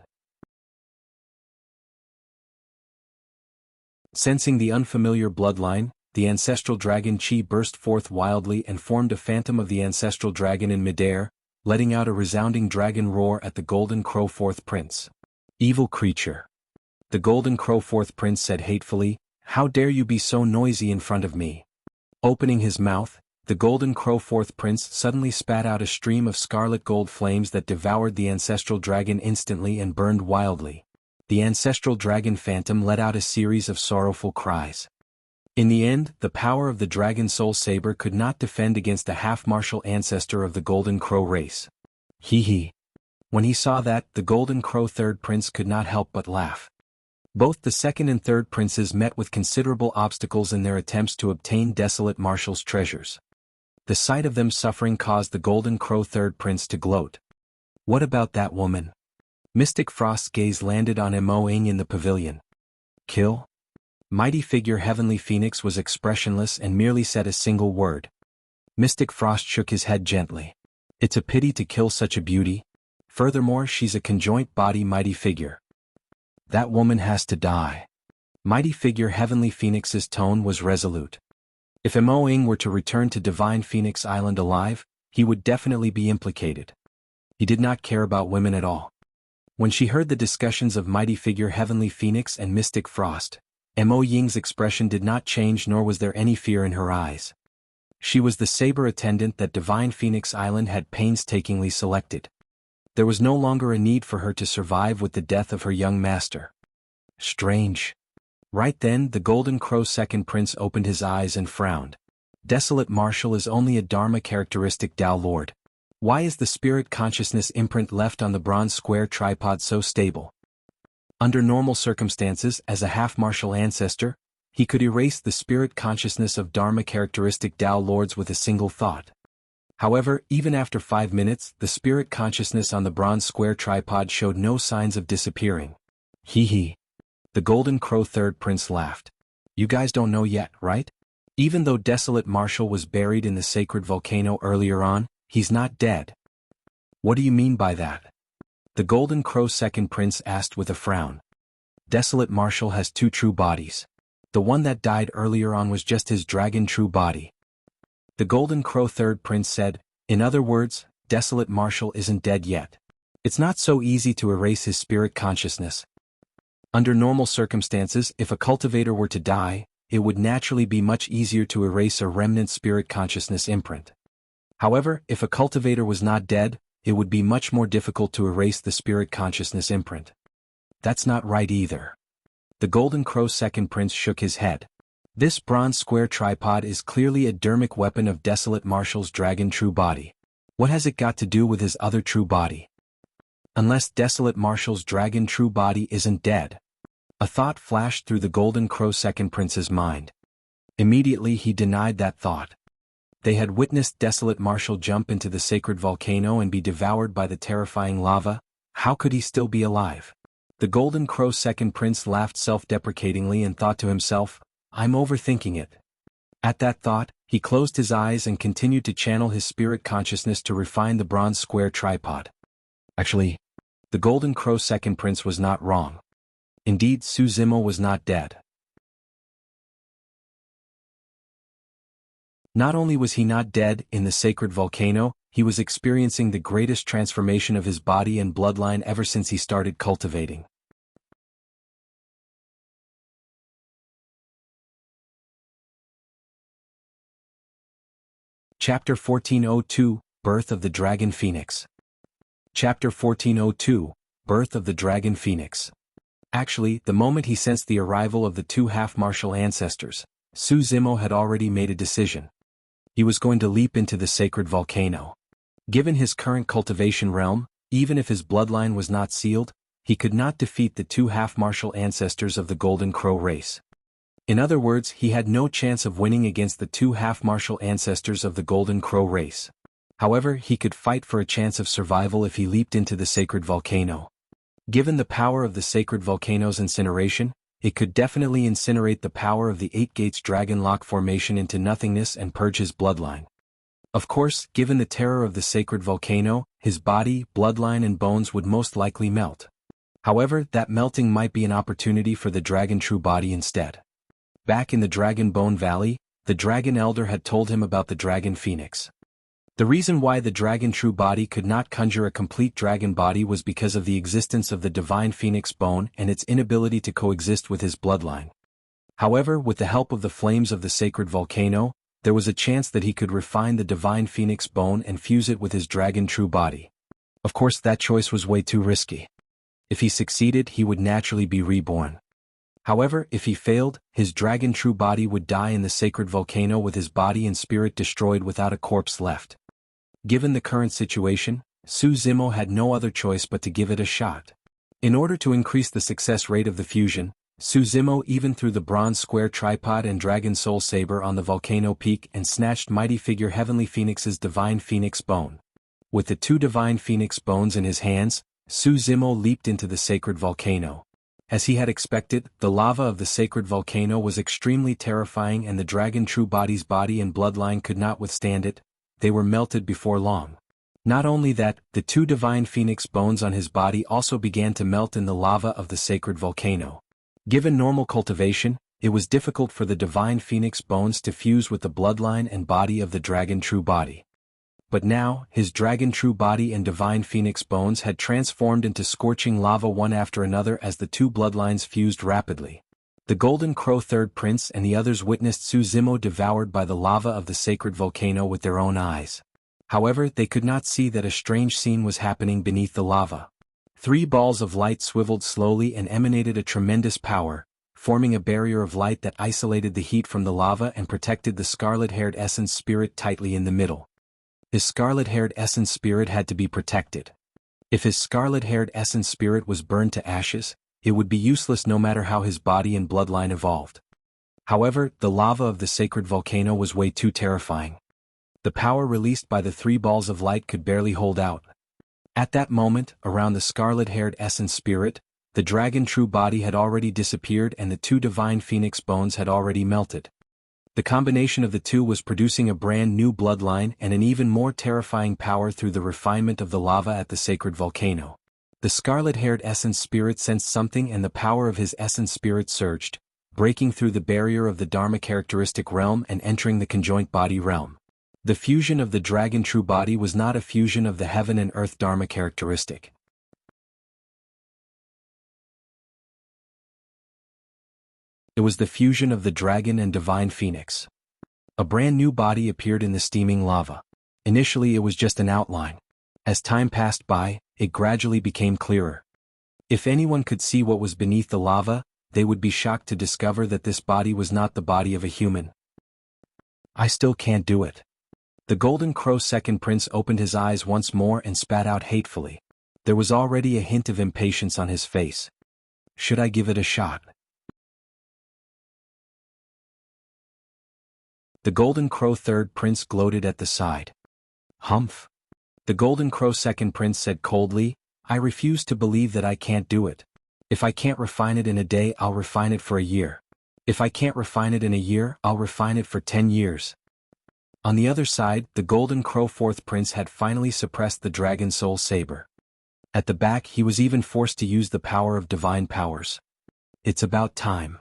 Sensing the unfamiliar bloodline, the ancestral dragon chi burst forth wildly and formed a phantom of the ancestral dragon in midair, letting out a resounding dragon roar at the Golden Crow Fourth Prince. Evil creature! The Golden Crow Fourth Prince said hatefully, "How dare you be so noisy in front of me?" Opening his mouth, the Golden Crow Fourth Prince suddenly spat out a stream of scarlet gold flames that devoured the ancestral dragon instantly and burned wildly. The ancestral dragon phantom let out a series of sorrowful cries. In the end, the power of the Dragon Soul Saber could not defend against a half-martial ancestor of the Golden Crow race. Hee hee. When he saw that, the Golden Crow Third Prince could not help but laugh. Both the second and third princes met with considerable obstacles in their attempts to obtain Desolate Marshal's treasures. The sight of them suffering caused the Golden Crow Third Prince to gloat. What about that woman? Mystic Frost's gaze landed on Mo Ying in the pavilion. Kill? Mighty Figure Heavenly Phoenix was expressionless and merely said a single word. Mystic Frost shook his head gently. It's a pity to kill such a beauty. Furthermore, she's a conjoint body Mighty Figure. That woman has to die. Mighty Figure Heavenly Phoenix's tone was resolute. If Mo Ying were to return to Divine Phoenix Island alive, he would definitely be implicated. He did not care about women at all. When she heard the discussions of Mighty Figure Heavenly Phoenix and Mystic Frost, Mo Ying's expression did not change nor was there any fear in her eyes. She was the saber attendant that Divine Phoenix Island had painstakingly selected. There was no longer a need for her to survive with the death of her young master. Strange. Right then, the Golden Crow Second Prince opened his eyes and frowned. Desolate Marshal is only a Dharma characteristic Tao Lord. Why is the spirit consciousness imprint left on the bronze square tripod so stable? Under normal circumstances, as a half-martial ancestor, he could erase the spirit consciousness of Dharma characteristic Tao Lords with a single thought. However, even after 5 minutes, the spirit consciousness on the bronze square tripod showed no signs of disappearing. Hee hee. The Golden Crow Third Prince laughed. You guys don't know yet, right? Even though Desolate Marshal was buried in the sacred volcano earlier on, he's not dead. What do you mean by that? The Golden Crow Second Prince asked with a frown. Desolate Marshal has two true bodies. The one that died earlier on was just his dragon true body. The Golden Crow Third Prince said, in other words, Desolate Marshal isn't dead yet. It's not so easy to erase his spirit consciousness. Under normal circumstances, if a cultivator were to die, it would naturally be much easier to erase a remnant spirit consciousness imprint. However, if a cultivator was not dead, it would be much more difficult to erase the spirit consciousness imprint. That's not right either. The Golden Crow Second Prince shook his head. This bronze square tripod is clearly a dermic weapon of Desolate Marshal's dragon true body. What has it got to do with his other true body? Unless Desolate Marshal's dragon true body isn't dead. A thought flashed through the Golden Crow Second Prince's mind. Immediately he denied that thought. They had witnessed Desolate Marshal jump into the sacred volcano and be devoured by the terrifying lava. How could he still be alive? The Golden Crow Second Prince laughed self-deprecatingly and thought to himself, I'm overthinking it. At that thought, he closed his eyes and continued to channel his spirit consciousness to refine the bronze square tripod. Actually, the Golden Crow Second Prince was not wrong. Indeed, Su Zimo was not dead. Not only was he not dead in the sacred volcano, he was experiencing the greatest transformation of his body and bloodline ever since he started cultivating. Chapter 1402, Birth of the Dragon Phoenix. Chapter 1402, birth of the Dragon Phoenix. Actually, the moment he sensed the arrival of the two half-martial ancestors, Su Zimo had already made a decision. He was going to leap into the sacred volcano. Given his current cultivation realm, even if his bloodline was not sealed, he could not defeat the two half-martial ancestors of the Golden Crow race. In other words, he had no chance of winning against the two half-martial ancestors of the Golden Crow race. However, he could fight for a chance of survival if he leaped into the sacred volcano. Given the power of the sacred volcano's incineration, it could definitely incinerate the power of the Eight Gates Dragon Lock formation into nothingness and purge his bloodline. Of course, given the terror of the sacred volcano, his body, bloodline and bones would most likely melt. However, that melting might be an opportunity for the Dragon True Body instead. Back in the Dragon Bone Valley, the Dragon Elder had told him about the Dragon Phoenix. The reason why the Dragon True Body could not conjure a complete dragon body was because of the existence of the Divine Phoenix Bone and its inability to coexist with his bloodline. However, with the help of the flames of the sacred volcano, there was a chance that he could refine the Divine Phoenix Bone and fuse it with his Dragon True Body. Of course, that choice was way too risky. If he succeeded, he would naturally be reborn. However, if he failed, his Dragon True Body would die in the sacred volcano with his body and spirit destroyed without a corpse left. Given the current situation, Su Zimo had no other choice but to give it a shot. In order to increase the success rate of the fusion, Su Zimo even threw the bronze square tripod and Dragon Soul Saber on the volcano peak and snatched Mighty Figure Heavenly Phoenix's Divine Phoenix Bone. With the two Divine Phoenix Bones in his hands, Su Zimo leaped into the sacred volcano. As he had expected, the lava of the sacred volcano was extremely terrifying and the Dragon True Body's body and bloodline could not withstand it. They were melted before long. Not only that, the two Divine Phoenix Bones on his body also began to melt in the lava of the sacred volcano. Given normal cultivation, it was difficult for the Divine Phoenix Bones to fuse with the bloodline and body of the Dragon True Body. But now, his Dragon True Body and Divine Phoenix Bones had transformed into scorching lava one after another as the two bloodlines fused rapidly. The Golden Crow Third Prince and the others witnessed Su Zimo devoured by the lava of the sacred volcano with their own eyes. However, they could not see that a strange scene was happening beneath the lava. Three balls of light swiveled slowly and emanated a tremendous power, forming a barrier of light that isolated the heat from the lava and protected the scarlet-haired essence spirit tightly in the middle. His scarlet-haired essence spirit had to be protected. If his scarlet-haired essence spirit was burned to ashes, it would be useless no matter how his body and bloodline evolved. However, the lava of the sacred volcano was way too terrifying. The power released by the three balls of light could barely hold out. At that moment, around the scarlet-haired essence spirit, the Dragon True Body had already disappeared and the two Divine Phoenix Bones had already melted. The combination of the two was producing a brand new bloodline and an even more terrifying power through the refinement of the lava at the sacred volcano. The scarlet-haired essence spirit sensed something and the power of his essence spirit surged, breaking through the barrier of the Dharma characteristic realm and entering the conjoint body realm. The fusion of the Dragon True Body was not a fusion of the heaven and earth Dharma characteristic. It was the fusion of the Dragon and Divine Phoenix. A brand new body appeared in the steaming lava. Initially it was just an outline. As time passed by, it gradually became clearer. If anyone could see what was beneath the lava, they would be shocked to discover that this body was not the body of a human. I still can't do it. The Golden Crow Second Prince opened his eyes once more and spat out hatefully. There was already a hint of impatience on his face. Should I give it a shot? The Golden Crow Third Prince gloated at the side. Humph. The Golden Crow Second Prince said coldly, I refuse to believe that I can't do it. If I can't refine it in a day, I'll refine it for a year. If I can't refine it in a year, I'll refine it for 10 years. On the other side, the Golden Crow Fourth Prince had finally suppressed the Dragon Soul Saber. At the back, he was even forced to use the power of divine powers. It's about time.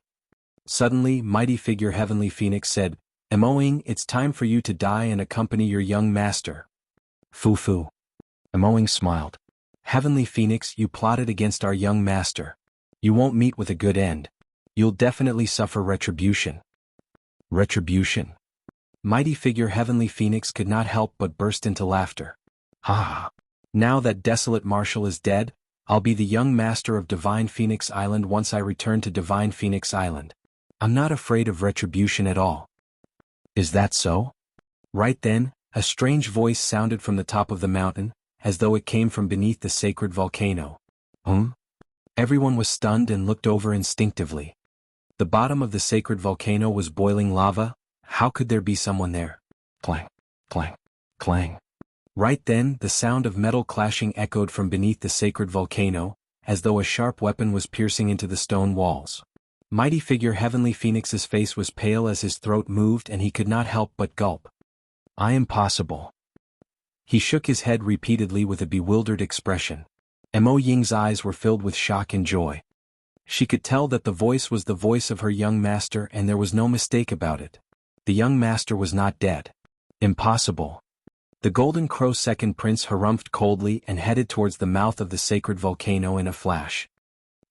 Suddenly, Mighty Figure Heavenly Phoenix said, Emoing, it's time for you to die and accompany your young master. Foo-foo. Emoing smiled. Heavenly Phoenix, you plotted against our young master. You won't meet with a good end. You'll definitely suffer retribution. Retribution? Mighty Figure Heavenly Phoenix could not help but burst into laughter. Ha! Now that Desolate Marshal is dead, I'll be the young master of Divine Phoenix Island once I return to Divine Phoenix Island. I'm not afraid of retribution at all. Is that so? Right then, a strange voice sounded from the top of the mountain, as though it came from beneath the sacred volcano. Everyone was stunned and looked over instinctively. The bottom of the sacred volcano was boiling lava. How could there be someone there? Clang, clang, clang. Right then, the sound of metal clashing echoed from beneath the sacred volcano, as though a sharp weapon was piercing into the stone walls. Mighty figure Heavenly Phoenix's face was pale as his throat moved and he could not help but gulp. I am possible. He shook his head repeatedly with a bewildered expression. Mo Ying's eyes were filled with shock and joy. She could tell that the voice was the voice of her young master and there was no mistake about it. The young master was not dead. Impossible. The Golden Crow second prince harumphed coldly and headed towards the mouth of the sacred volcano in a flash.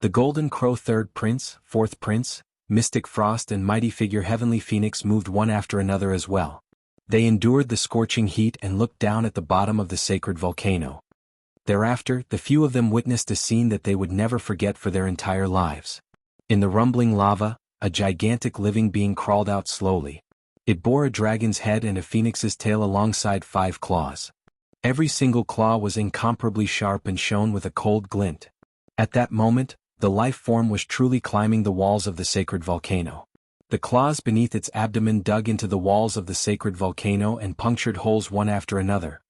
The Golden Crow third prince, fourth prince, Mystic Frost and mighty figure Heavenly Phoenix moved one after another as well. They endured the scorching heat and looked down at the bottom of the sacred volcano. Thereafter, the few of them witnessed a scene that they would never forget for their entire lives. In the rumbling lava, a gigantic living being crawled out slowly. It bore a dragon's head and a phoenix's tail alongside 5 claws. Every single claw was incomparably sharp and shone with a cold glint. At that moment, the life form was truly climbing the walls of the sacred volcano. The claws beneath its abdomen dug into the walls of the sacred volcano and punctured holes one after another.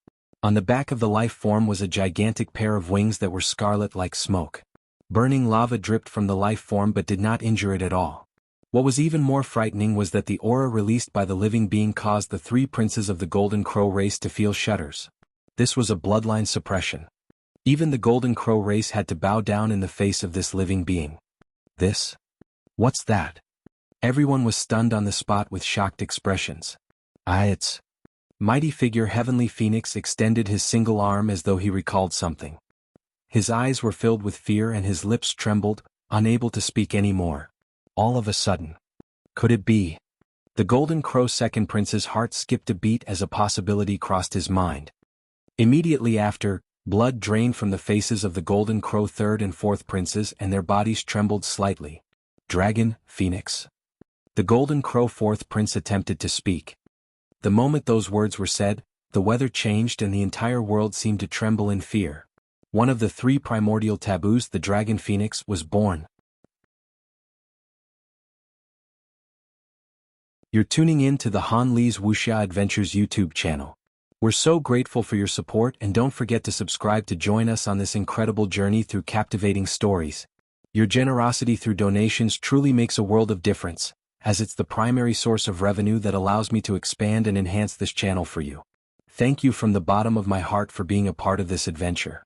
On the back of the life form was a gigantic pair of wings that were scarlet like smoke. Burning lava dripped from the life form but did not injure it at all. What was even more frightening was that the aura released by the living being caused the 3 princes of the Golden Crow race to feel shudders. This was a bloodline suppression. Even the Golden Crow race had to bow down in the face of this living being. This? What's that? Everyone was stunned on the spot with shocked expressions. It's... Mighty figure Heavenly Phoenix extended his single arm as though he recalled something. His eyes were filled with fear and his lips trembled, unable to speak anymore. All of a sudden. Could it be? The Golden Crow second prince's heart skipped a beat as a possibility crossed his mind. Immediately after, blood drained from the faces of the Golden Crow third and fourth princes and their bodies trembled slightly. Dragon, Phoenix. The Golden Crow fourth prince attempted to speak. The moment those words were said, the weather changed and the entire world seemed to tremble in fear. One of the 3 primordial taboos, the Dragon Phoenix, was born. You're tuning in to the Han Li's Wuxia Adventures YouTube channel. We're so grateful for your support and don't forget to subscribe to join us on this incredible journey through captivating stories. Your generosity through donations truly makes a world of difference, as it's the primary source of revenue that allows me to expand and enhance this channel for you. Thank you from the bottom of my heart for being a part of this adventure.